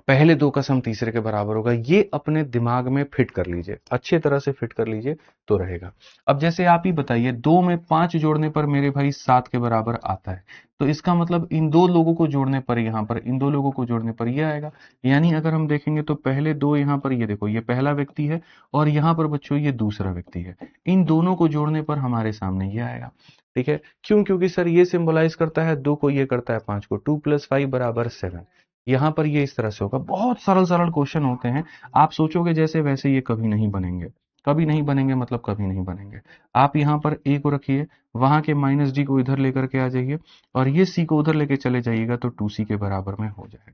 पहले दो का सम तीसरे के बराबर होगा। ये अपने दिमाग में फिट कर लीजिए, अच्छी तरह से फिट कर लीजिए तो रहेगा। अब जैसे आप ही बताइए, 2 में 5 जोड़ने पर मेरे भाई 7 के बराबर आता है, तो इसका मतलब इन दो लोगों को जोड़ने पर, यहां पर इन दो लोगों को जोड़ने पर ये आएगा। यानी अगर हम देखेंगे तो पहले दो, यहां पर ये देखो, ये पहला व्यक्ति है और यहां पर बच्चों ये दूसरा व्यक्ति है, इन दोनों को जोड़ने पर हमारे सामने ये आएगा। ठीक है, क्यों? क्योंकि सर ये सिंबलाइज करता है 2 को, ये करता है 5 को, 2 + 5 = 7। यहां पर ये इस तरह से होगा। बहुत सरल सरल क्वेश्चन होते हैं, आप सोचोगे जैसे वैसे ये कभी नहीं बनेंगे। कभी नहीं बनेंगे मतलब कभी नहीं बनेंगे। आप यहां पर ए को रखिए, वहां के -d को इधर लेकर के आ जाइए और ये सी को उधर लेके चले जाइएगा, तो 2c के बराबर में हो जाएगा।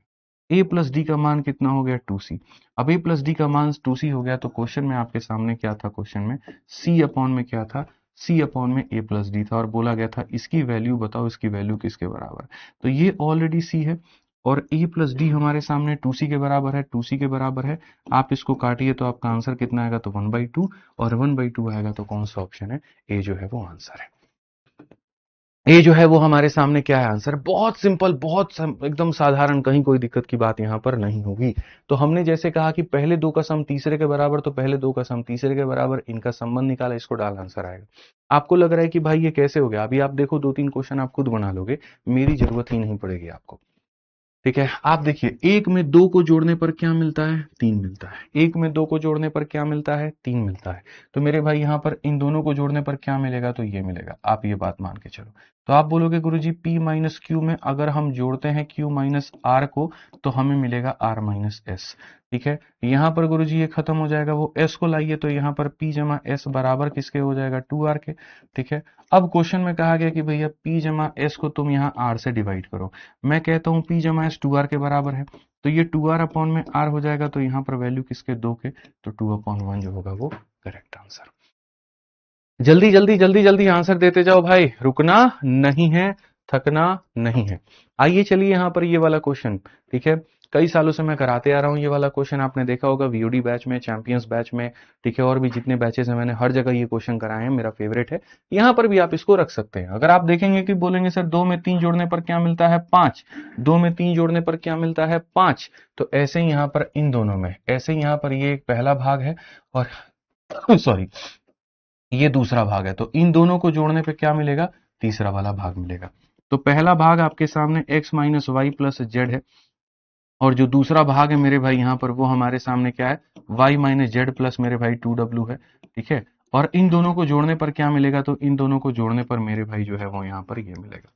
a + d का मान कितना हो गया, 2c। अब a + d का मान 2c हो गया, तो क्वेश्चन में आपके सामने क्या था, क्वेश्चन में c अपॉन में क्या था, c अपॉन में a + d था और बोला गया था इसकी वैल्यू बताओ, इसकी वैल्यू किसके बराबर। तो ये ऑलरेडी c है और a + d हमारे सामने 2c के बराबर है, 2c के बराबर है। आप इसको काटिए तो आपका आंसर कितना आएगा, तो 1/2, और 1/2 आएगा तो कौन सा ऑप्शन है, ए जो है वो आंसर है। ये जो है वो हमारे सामने क्या है, आंसर। बहुत सिंपल, एकदम साधारण, कहीं कोई दिक्कत की बात यहां पर नहीं होगी। तो हमने जैसे कहा कि पहले दो का सम तीसरे के बराबर, तो पहले दो का सम तीसरे के बराबर, इनका संबंध निकाला, इसको डाल, आंसर आएगा। आपको लग रहा है कि भाई ये कैसे हो गया, अभी आप देखो 2-3 क्वेश्चन आप खुद बना लोगे, मेरी जरूरत ही नहीं पड़ेगी आपको। ठीक है, आप देखिए, एक में दो को जोड़ने पर क्या मिलता है, 3 मिलता है। एक में दो को जोड़ने पर क्या मिलता है, 3 मिलता है। तो मेरे भाई यहां पर इन दोनों को जोड़ने पर क्या मिलेगा, तो ये मिलेगा। आप ये बात मान के चलो। तो आप बोलोगे गुरुजी p - q में अगर हम जोड़ते हैं q - r को, तो हमें मिलेगा r - s। ठीक है, यहां पर गुरुजी ये खत्म हो जाएगा, वो s को लाइए, तो यहां पर p = s बराबर किसके हो जाएगा, 2r के। ठीक है, अब क्वेश्चन में कहा गया कि भैया p = s को तुम यहाँ r से डिवाइड करो। मैं कहता हूं p = s 2r के बराबर है, तो ये 2r अपॉन में r हो जाएगा, तो यहाँ पर वैल्यू किसके, 2 के, तो 2/1 जो होगा वो करेक्ट आंसर। जल्दी जल्दी जल्दी जल्दी आंसर देते जाओ भाई, रुकना नहीं है, थकना नहीं है। आइए चलिए यहाँ पर ये वाला क्वेश्चन। ठीक है, कई सालों से मैं कराते आ रहा हूँ ये वाला क्वेश्चन, आपने देखा होगा वीओडी बैच में, चैंपियंस बैच में। ठीक है, और भी जितने बैचेस हैं मैंने हर जगह ये क्वेश्चन कराए हैं, मेरा फेवरेट है। यहाँ पर भी आप इसको रख सकते हैं। अगर आप देखेंगे कि बोलेंगे सर 2 में 3 जोड़ने पर क्या मिलता है, 5, 2 में 3 जोड़ने पर क्या मिलता है, 5, तो ऐसे ही यहाँ पर इन दोनों में, ऐसे ही यहाँ पर ये एक पहला भाग है और सॉरी ये दूसरा भाग है, तो इन दोनों को जोड़ने पे क्या मिलेगा, तीसरा वाला भाग मिलेगा। तो पहला भाग आपके सामने x - y + z है और जो दूसरा भाग है मेरे भाई यहाँ पर, वो हमारे सामने क्या है, y - z + मेरे भाई 2w है। ठीक है, और इन दोनों को जोड़ने पर क्या मिलेगा, तो इन दोनों को जोड़ने पर मेरे भाई जो है वो यहाँ पर ये मिलेगा।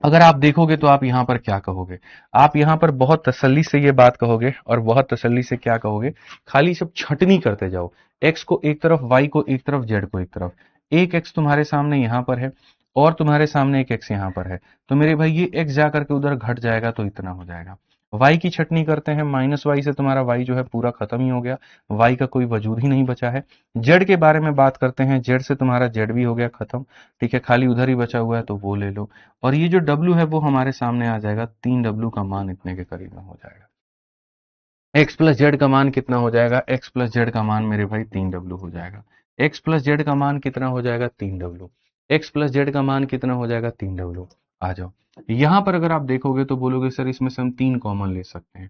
अगर आप देखोगे तो आप यहाँ पर क्या कहोगे, आप यहाँ पर बहुत तसल्ली से ये बात कहोगे और बहुत तसल्ली से क्या कहोगे, खाली सब छटनी करते जाओ, x को एक तरफ, y को एक तरफ, z को एक तरफ। एक x तुम्हारे सामने यहाँ पर है और तुम्हारे सामने एक x यहाँ पर है, तो मेरे भाई ये x जा करके उधर घट जाएगा, तो इतना हो जाएगा। y की छटनी करते हैं, -y से तुम्हारा y जो है पूरा खत्म ही हो गया, y का कोई वजूद ही नहीं बचा है। z के बारे में बात करते हैं, z से तुम्हारा z भी हो गया खत्म। ठीक है, खाली उधर ही बचा हुआ है, तो वो ले लो। और ये जो W है वो हमारे सामने आ जाएगा, 3W का मान इतने के करीब में हो जाएगा। x + z का मान कितना हो जाएगा, x + z का मान मेरे भाई 3W हो जाएगा। x + z का मान कितना हो जाएगा, 3W। x + z का मान कितना हो जाएगा, 3W। आ जाओ। यहां पर अगर आप देखोगे तो बोलोगे सर इसमें से हम 3 कॉमन ले सकते हैं।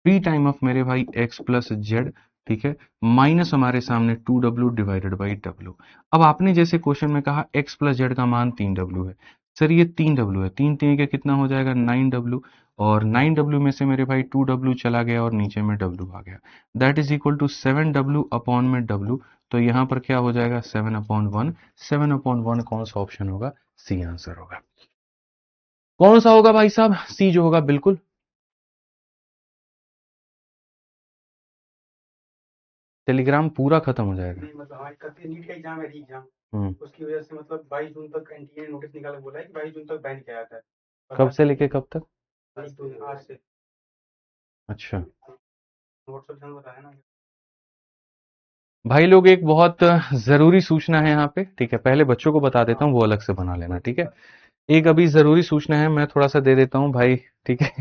3 टाइम ऑफ मेरे भाई x प्लस जेड, ठीक है, माइनस हमारे सामने 2w डिवाइडेड बाई w। अब आपने जैसे क्वेश्चन में कहा x प्लस जेड का मान 3w है, सर ये 3w है, 3 3 का कितना हो जाएगा 9w, और 9w में से मेरे भाई 2w चला गया और नीचे में w आ गया, that is equal to 7w upon में w। तो यहां पर क्या हो जाएगा 7/1, 7/1 कौन सा ऑप्शन होगा, सी आंसर होगा। कौन सा होगा भाई साहब, सी जो होगा बिल्कुल। टेलीग्राम पूरा खत्म हो जाएगा। नहीं मतलब हमारी कल नीट का एग्जाम है, एग्जाम हम्म। उसकी वजह से मतलब 22 जून तक एनटीए ने नोटिस निकाला, बोला है कि 22 जून तक बैन किया जाता है। कब से लेके कब तक? 22 जून आज से। अच्छा व्हाट्सएप चैनल बताया ना। भाई लोग, एक बहुत जरूरी सूचना है यहाँ पे, ठीक है, पहले बच्चों को बता देता हूँ, वो अलग से बना लेना, ठीक है। एक अभी जरूरी सूचना है, मैं थोड़ा सा दे देता हूँ भाई, ठीक है।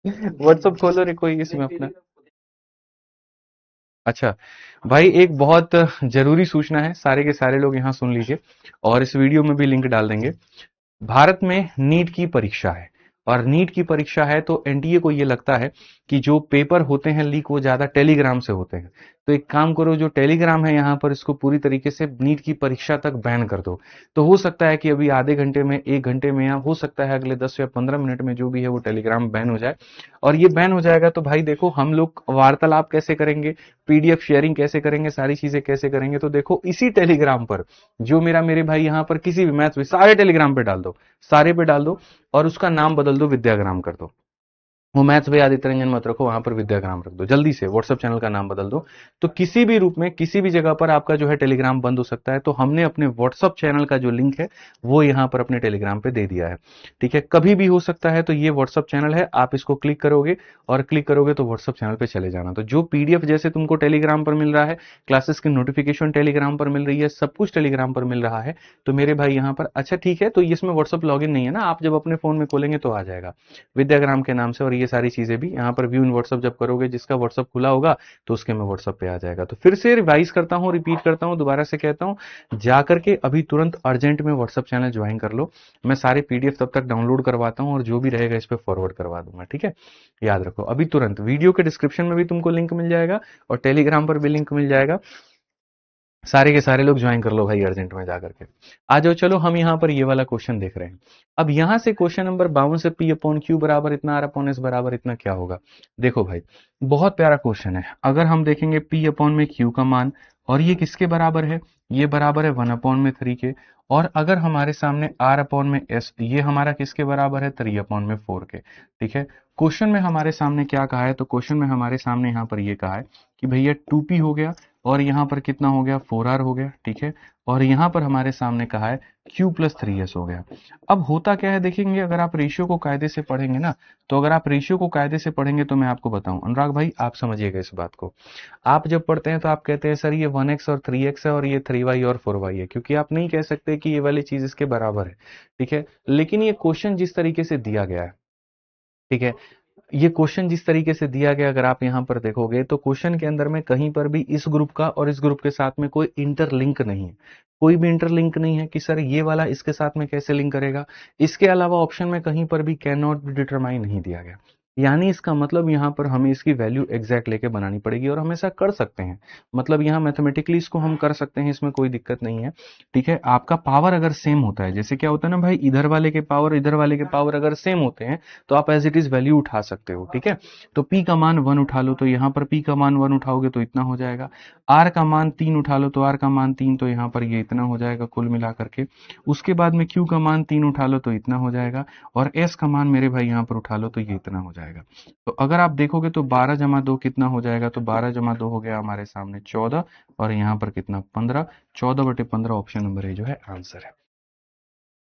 व्हाट्सएप खोलो रे कोई इसमें अपना। अच्छा भाई, एक बहुत जरूरी सूचना है, सारे के सारे लोग यहाँ सुन लीजिए, और इस वीडियो में भी लिंक डाल देंगे। भारत में नीट की परीक्षा है, और नीट की परीक्षा है तो एनटीए को ये लगता है कि जो पेपर होते हैं लीक वो ज्यादा टेलीग्राम से होते हैं। तो एक काम करो, जो टेलीग्राम है यहाँ पर इसको पूरी तरीके से नीट की परीक्षा तक बैन कर दो। तो हो सकता है कि अभी आधे घंटे में, 1 घंटे में, या हो सकता है अगले 10 या 15 मिनट में जो भी है वो टेलीग्राम बैन हो जाए। और ये बैन हो जाएगा तो भाई देखो, हम लोग वार्तालाप कैसे करेंगे, पीडीएफ शेयरिंग कैसे करेंगे, सारी चीजें कैसे करेंगे। तो देखो इसी टेलीग्राम पर जो मेरे भाई यहाँ पर किसी भी मैथ्स में, सारे टेलीग्राम पे डाल दो, सारे पे डाल दो, और उसका नाम बदल दो, विद्याग्राम कर दो। वो मैथ्स भाई आदित्य रंजन मत रखो, वहां पर विद्याग्राम रख दो, जल्दी से व्हाट्सएप चैनल का नाम बदल दो। तो किसी भी रूप में, किसी भी जगह पर आपका जो है टेलीग्राम बंद हो सकता है। तो हमने अपने व्हाट्सएप चैनल का जो लिंक है वो यहाँ पर अपने टेलीग्राम पे दे दिया है, ठीक है। कभी भी हो सकता है, तो ये व्हाट्सएप चैनल है, आप इसको क्लिक करोगे, और क्लिक करोगे तो व्हाट्सएप चैनल पे चले जाना। तो जो पीडीएफ जैसे तुमको टेलीग्राम पर मिल रहा है, क्लासेस की नोटिफिकेशन टेलीग्राम पर मिल रही है, सब कुछ टेलीग्राम पर मिल रहा है। तो मेरे भाई यहाँ पर, अच्छा ठीक है, तो इसमें व्हाट्सएप लॉगिन नहीं है ना, आप जब अपने फोन में खोलेंगे तो आ जाएगा विद्याग्राम के नाम से। और ये सारी चीजें भी यहाँ पर व्यू इन व्हाट्सएप जब करोगे, जिसका व्हाट्सएप खुला होगा तो उसके में व्हाट्सएप पे आ जाएगा। तो फिर से रिवाइज करता हूँ, रिपीट करता हूँ, दोबारा से कहता हूँ, जाकर के अभी तुरंत अर्जेंट में व्हाट्सएप चैनल ज्वाइन कर लो। मैं सारे पीडीएफ तब तक डाउनलोड करवाता हूँ, और जो भी रहेगा इस पर फॉरवर्ड करवा दूंगा, ठीक है। याद रखो, अभी तुरंत वीडियो के डिस्क्रिप्शन में भी तुमको लिंक मिल जाएगा, और टेलीग्राम पर भी लिंक मिल जाएगा। सारे के सारे लोग ज्वाइन कर लो भाई अर्जेंट में जाकर के। आ जाओ, चलो हम यहाँ पर ये वाला क्वेश्चन देख रहे हैं। अब यहाँ से क्वेश्चन नंबर 52 से पी अपॉन क्यू बराबर इतना, आर अपॉन एस बराबर इतना क्या होगा। देखो भाई, बहुत प्यारा क्वेश्चन है। अगर हम देखेंगे पी अपॉन में क्यू का मान, और ये किसके बराबर है, ये बराबर है 1/3 के। और अगर हमारे सामने आर अपॉन में एस, ये हमारा किसके बराबर है 3/4 के, ठीक है। क्वेश्चन में हमारे सामने क्या कहा है, तो क्वेश्चन में हमारे सामने यहाँ पर ये कहा है कि भैया 2p हो गया, और यहां पर कितना हो गया 4r हो गया, ठीक है। और यहां पर हमारे सामने कहा है q प्लस 3s हो गया। अब होता क्या है देखेंगे, अगर आप रेशियो को कायदे से पढ़ेंगे ना, तो अगर आप रेशियो को कायदे से पढ़ेंगे तो मैं आपको बताऊं, अनुराग भाई आप समझिएगा इस बात को। आप जब पढ़ते हैं तो आप कहते हैं सर ये 1x और 3x है, और ये 3y और 4y है, क्योंकि आप नहीं कह सकते कि ये वाली चीज इसके बराबर है, ठीक है। लेकिन ये क्वेश्चन जिस तरीके से दिया गया है, ठीक है, ये क्वेश्चन जिस तरीके से दिया गया, अगर आप यहां पर देखोगे तो क्वेश्चन के अंदर में कहीं पर भी इस ग्रुप का और इस ग्रुप के साथ में कोई इंटरलिंक नहीं है, कोई भी इंटरलिंक नहीं है कि सर ये वाला इसके साथ में कैसे लिंक करेगा। इसके अलावा ऑप्शन में कहीं पर भी कैन नॉट बी डिटरमाइन नहीं दिया गया, यानी इसका मतलब यहां पर हमें इसकी वैल्यू एग्जैक्ट लेके बनानी पड़ेगी, और हम ऐसा कर सकते हैं। मतलब यहां मैथमेटिकली इसको हम कर सकते हैं, इसमें कोई दिक्कत नहीं है, ठीक है। आपका पावर अगर सेम होता है, जैसे क्या होता है ना भाई, इधर वाले के पावर इधर वाले के पावर अगर सेम होते हैं तो आप एज इट इज वैल्यू उठा सकते हो, ठीक है। तो p का मान 1 उठा लो, तो यहां पर p का मान 1 उठाओगे तो इतना हो जाएगा। r का मान 3 उठा लो, तो r का मान 3, तो यहां पर ये इतना हो जाएगा कुल मिला करके। उसके बाद में q का मान 3 उठा लो तो इतना हो जाएगा, और s का मान मेरे भाई यहां पर उठा लो तो ये इतना हो जाएगा। तो अगर आप देखोगे तो 12 जमा 2 कितना हो जाएगा, तो 12 जमा 2 हो गया हमारे सामने 14, और यहां पर कितना 15, 14/15 ऑप्शन नंबर ए जो है आंसर है।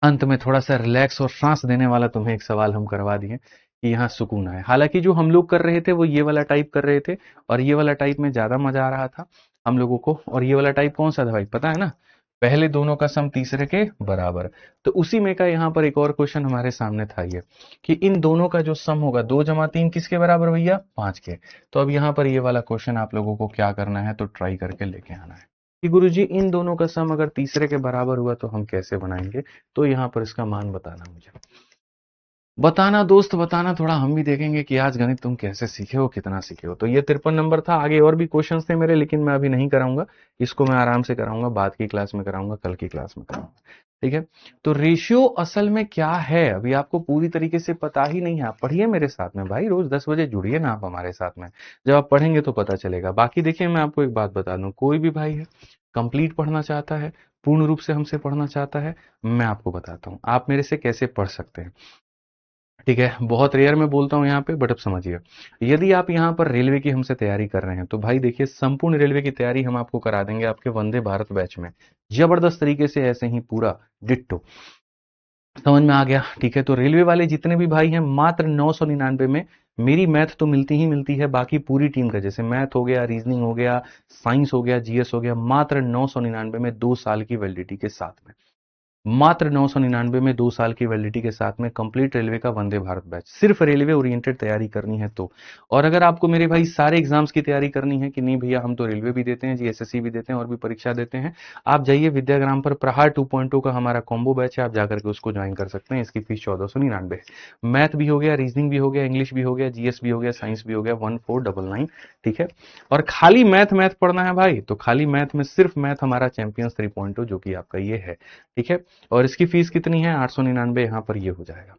अंत में थोड़ा सा रिलैक्स और सांस देने वाला तुम्हें एक सवाल हम करवा दिए कि यहाँ सुकून है। हालांकि जो हम लोग कर रहे थे वो ये वाला टाइप कर रहे थे, और ये वाला टाइप में ज्यादा मजा आ रहा था हम लोगों को। और ये वाला टाइप कौन सा था भाई, पता है ना, पहले दोनों का सम तीसरे के बराबर। तो उसी में का यहाँ पर एक और क्वेश्चन हमारे सामने था ये, कि इन दोनों का जो सम होगा 2 जमा 3 किसके बराबर भैया 5 के। तो अब यहाँ पर ये वाला क्वेश्चन आप लोगों को क्या करना है, तो ट्राई करके लेके आना है। कि गुरुजी इन दोनों का सम अगर तीसरे के बराबर हुआ तो हम कैसे बनाएंगे, तो यहां पर इसका मान बताना मुझे। बताना दोस्त बताना, थोड़ा हम भी देखेंगे कि आज गणित तुम कैसे सीखे हो, कितना सीखे हो। तो ये 53 नंबर था। आगे और भी क्वेश्चंस थे मेरे, लेकिन मैं अभी नहीं कराऊंगा इसको, मैं आराम से कराऊंगा, बाद की क्लास में कराऊंगा, कल की क्लास में कराऊंगा। ठीक है, तो रेशियो असल में क्या है अभी आपको पूरी तरीके से पता ही नहीं है। आप पढ़िए मेरे साथ में भाई, रोज 10 बजे जुड़िए ना आप हमारे साथ में, जब आप पढ़ेंगे तो पता चलेगा। बाकी देखिए मैं आपको एक बात बता दूं, कोई भी भाई है कंप्लीट पढ़ना चाहता है, पूर्ण रूप से हमसे पढ़ना चाहता है, मैं आपको बताता हूं आप मेरे से कैसे पढ़ सकते हैं। ठीक है, बहुत रेयर मैं बोलता हूं यहाँ पे, बट अब समझिए। यदि आप यहाँ पर रेलवे की हमसे तैयारी कर रहे हैं तो भाई देखिए, संपूर्ण रेलवे की तैयारी हम आपको करा देंगे आपके वंदे भारत बैच में, जबरदस्त तरीके से, ऐसे ही पूरा डिट्टो। समझ में आ गया? ठीक है, तो रेलवे वाले जितने भी भाई हैं मात्र 999 में, मेरी मैथ तो मिलती ही मिलती है, बाकी पूरी टीम का जैसे मैथ हो गया, रीजनिंग हो गया, साइंस हो गया, जीएस हो गया, मात्र 999 में 2 साल की वैलिडिटी के साथ में, मात्र 999 में 2 साल की वैलिडिटी के साथ में कंप्लीट रेलवे का वंदे भारत बैच, सिर्फ रेलवे ओरिएंटेड तैयारी करनी है तो। और अगर आपको मेरे भाई सारे एग्जाम्स की तैयारी करनी है कि नहीं भैया हम तो रेलवे भी देते हैं जी, एसएससी भी देते हैं और भी परीक्षा देते हैं, आप जाइए विद्याग्राम पर, प्रहार 2.0 का हमारा कॉम्बो बैच है, आप जाकर के उसको ज्वाइन कर सकते हैं। इसकी फीस 1499। मैथ भी हो गया, रीजनिंग भी हो गया, इंग्लिश भी हो गया, जीएस भी हो गया, साइंस भी हो गया, 1499। ठीक है, और खाली मैथ मैथ पढ़ना है भाई तो खाली मैथ में सिर्फ मैथ हमारा चैंपियंस 3.0 जो कि आपका ये है। ठीक है, और इसकी फीस कितनी है? 899। यहां पर ये हो जाएगा।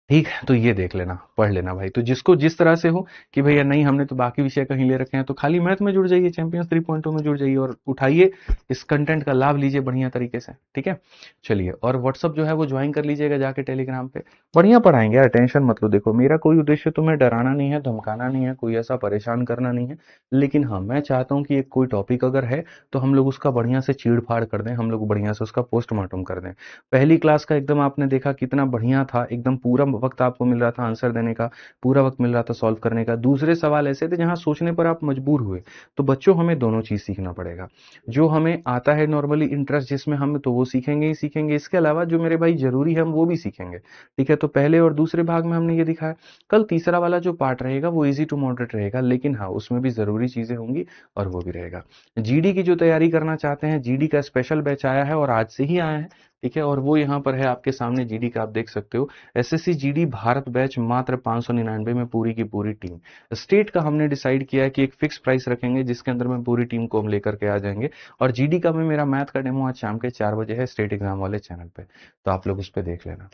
ठीक है, तो ये देख लेना, पढ़ लेना भाई। तो जिसको जिस तरह से हो कि भैया नहीं हमने तो बाकी विषय कहीं ले रखे हैं, तो खाली मैथ में जुड़ जाइए, चैंपियंस 3.0 में जुड़ जाइए और उठाइए इस कंटेंट का लाभ लीजिए बढ़िया तरीके से। ठीक है, चलिए, और व्हाट्सअप जो है वो ज्वाइन कर लीजिएगा जाके टेलीग्राम पे, बढ़िया पढ़ाएंगे यार, टेंशन मत लो। देखो मेरा कोई उद्देश्य तुम्हें डराना नहीं है, धमकाना नहीं है, कोई ऐसा परेशान करना नहीं है, लेकिन हाँ मैं चाहता हूँ कि एक कोई टॉपिक अगर है तो हम लोग उसका बढ़िया से चीड़ फाड़ कर दें, हम लोग बढ़िया से उसका पोस्टमार्टम कर दें। पहली क्लास का एकदम आपने देखा कितना बढ़िया था, एकदम पूरा वक्त आपको मिल रहा था आंसर देने का, पूरा वक्त मिल रहा था सॉल्व करने का। दूसरे सवाल ऐसे थे जहां सोचने पर आप मजबूर हुए। तो बच्चों हमें दोनों चीज सीखना पड़ेगा, जो हमें आता है नॉर्मली इंटरेस्ट जिसमें हम, तो वो सीखेंगे ही सीखेंगे, इसके अलावा जो मेरे भाई जरूरी है हम वो भी सीखेंगे। ठीक है, तो पहले और दूसरे भाग में हमने ये दिखाया। कल तीसरा वाला जो पार्ट रहेगा वो इजी टू मॉडरेट रहेगा, लेकिन हाँ उसमें भी जरूरी चीजें होंगी और वो भी रहेगा। जीडी की जो तैयारी करना चाहते हैं, जीडी का स्पेशल बैच आया है और आज से ही आया है। ठीक है, और वो यहाँ पर है आपके सामने, जीडी का आप देख सकते हो, एसएससी जीडी भारत बैच मात्र 599 में, पूरी की पूरी टीम। स्टेट का हमने डिसाइड किया है कि एक फिक्स प्राइस रखेंगे जिसके अंदर में पूरी टीम को हम लेकर के आ जाएंगे। और जीडी का में मेरा मैथ का डेमो आज शाम के 4 बजे है स्टेट एग्जाम वाले चैनल पे, तो आप लोग उस पर देख लेना।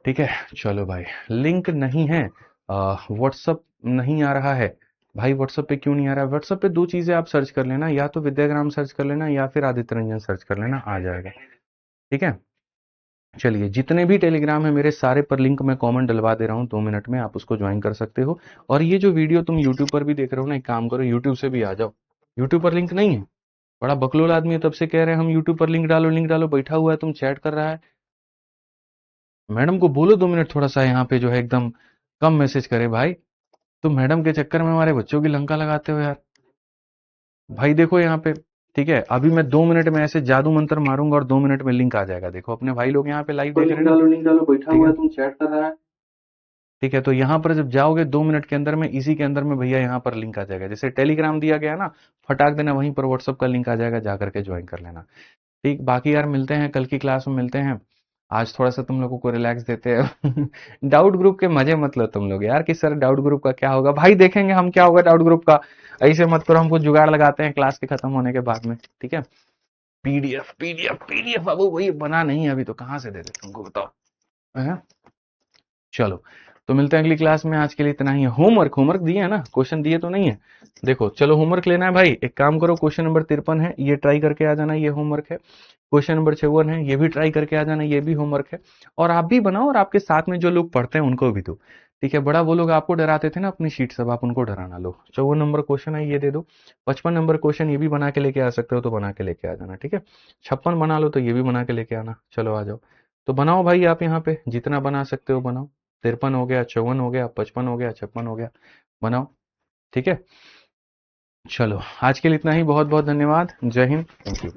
ठीक है, चलो भाई, लिंक नहीं है, व्हाट्सअप नहीं आ रहा है भाई। व्हाट्सएप पे क्यों नहीं आ रहा है? व्हाट्सएप पे दो चीजें आप सर्च कर लेना, या तो विद्याग्राम सर्च कर लेना या फिर आदित्य रंजन सर्च कर लेना, आ जाएगा। ठीक है, चलिए, जितने भी टेलीग्राम है मेरे सारे पर लिंक मैं कॉमन डलवा दे रहा हूँ, 2 मिनट में आप उसको ज्वाइन कर सकते हो। और ये जो वीडियो तुम यूट्यूब पर भी देख रहे हो ना, एक काम करो यूट्यूब से भी आ जाओ। यूट्यूब पर लिंक नहीं है, बड़ा बकलोल आदमी है, तब से कह रहे हैं हम यूट्यूब पर लिंक डालो लिंक डालो, बैठा हुआ है तुम चैट कर रहा है। मैडम को बोलो 2 मिनट थोड़ा सा यहाँ पे जो है एकदम कम मैसेज करे भाई, तुम मैडम के चक्कर में हमारे बच्चों की लंका लगाते हो यार। भाई देखो यहाँ पे, ठीक है, अभी मैं 2 मिनट में ऐसे जादू मंत्र मारूंगा और 2 मिनट में लिंक आ जाएगा। देखो अपने भाई लोग यहाँ पे लाइव देख रहे हैं ना, लिंक डालो, बैठा हुआ है तुम चैट कर रहा है। ठीक है, तो यहाँ पर जब जाओगे 2 मिनट के अंदर में, इसी के अंदर में भैया यहाँ पर लिंक आ जाएगा, जैसे टेलीग्राम दिया गया ना, फटाक देना वहीं पर व्हाट्सअप का लिंक आ जाएगा, जाकर के ज्वाइन कर लेना। ठीक, बाकी यार मिलते हैं कल की क्लास में, मिलते हैं। आज थोड़ा सा तुम लोगों को रिलैक्स देते हैं। डाउट ग्रुप के मजे मत लो तुम लोग यार, कि सर डाउट ग्रुप का क्या होगा। भाई देखेंगे हम क्या होगा डाउट ग्रुप का, ऐसे मत करो, हमको जुगाड़ लगाते हैं क्लास के खत्म होने के बाद में। ठीक है, पीडीएफ पीडीएफ पीडीएफ, अब वही बना नहीं है अभी, तो कहाँ से दे दे तुमको बताओ। हैं? चलो, तो मिलते हैं अगली क्लास में, आज के लिए इतना ही है। होमवर्क होमवर्क दिए है ना, क्वेश्चन दिए तो नहीं है? देखो चलो, होमवर्क लेना है भाई, एक काम करो, क्वेश्चन नंबर 53 है, ये ट्राई करके आ जाना, ये होमवर्क है। क्वेश्चन नंबर 54 है, ये भी ट्राई करके आ जाना, ये भी होमवर्क है। और आप भी बनाओ और आपके साथ में जो लोग पढ़ते हैं उनको भी दो। ठीक है, बड़ा वो लोग आपको डराते थे ना अपनी शीट, सब आप उनको डराना। लो 54 नंबर क्वेश्चन है, ये दे दो। 55 नंबर क्वेश्चन ये भी बना के लेके आ सकते हो तो बना के लेके आ जाना। ठीक है, 56 बना लो तो ये भी बना के लेके आना। चलो आ जाओ, तो बनाओ भाई, आप यहाँ पे जितना बना सकते हो बनाओ। 53 हो गया, 54 हो गया, 55 हो गया, 56 हो गया, बनाओ। ठीक है, चलो आज के लिए इतना ही, बहुत बहुत धन्यवाद, जय हिंद, थैंक यू।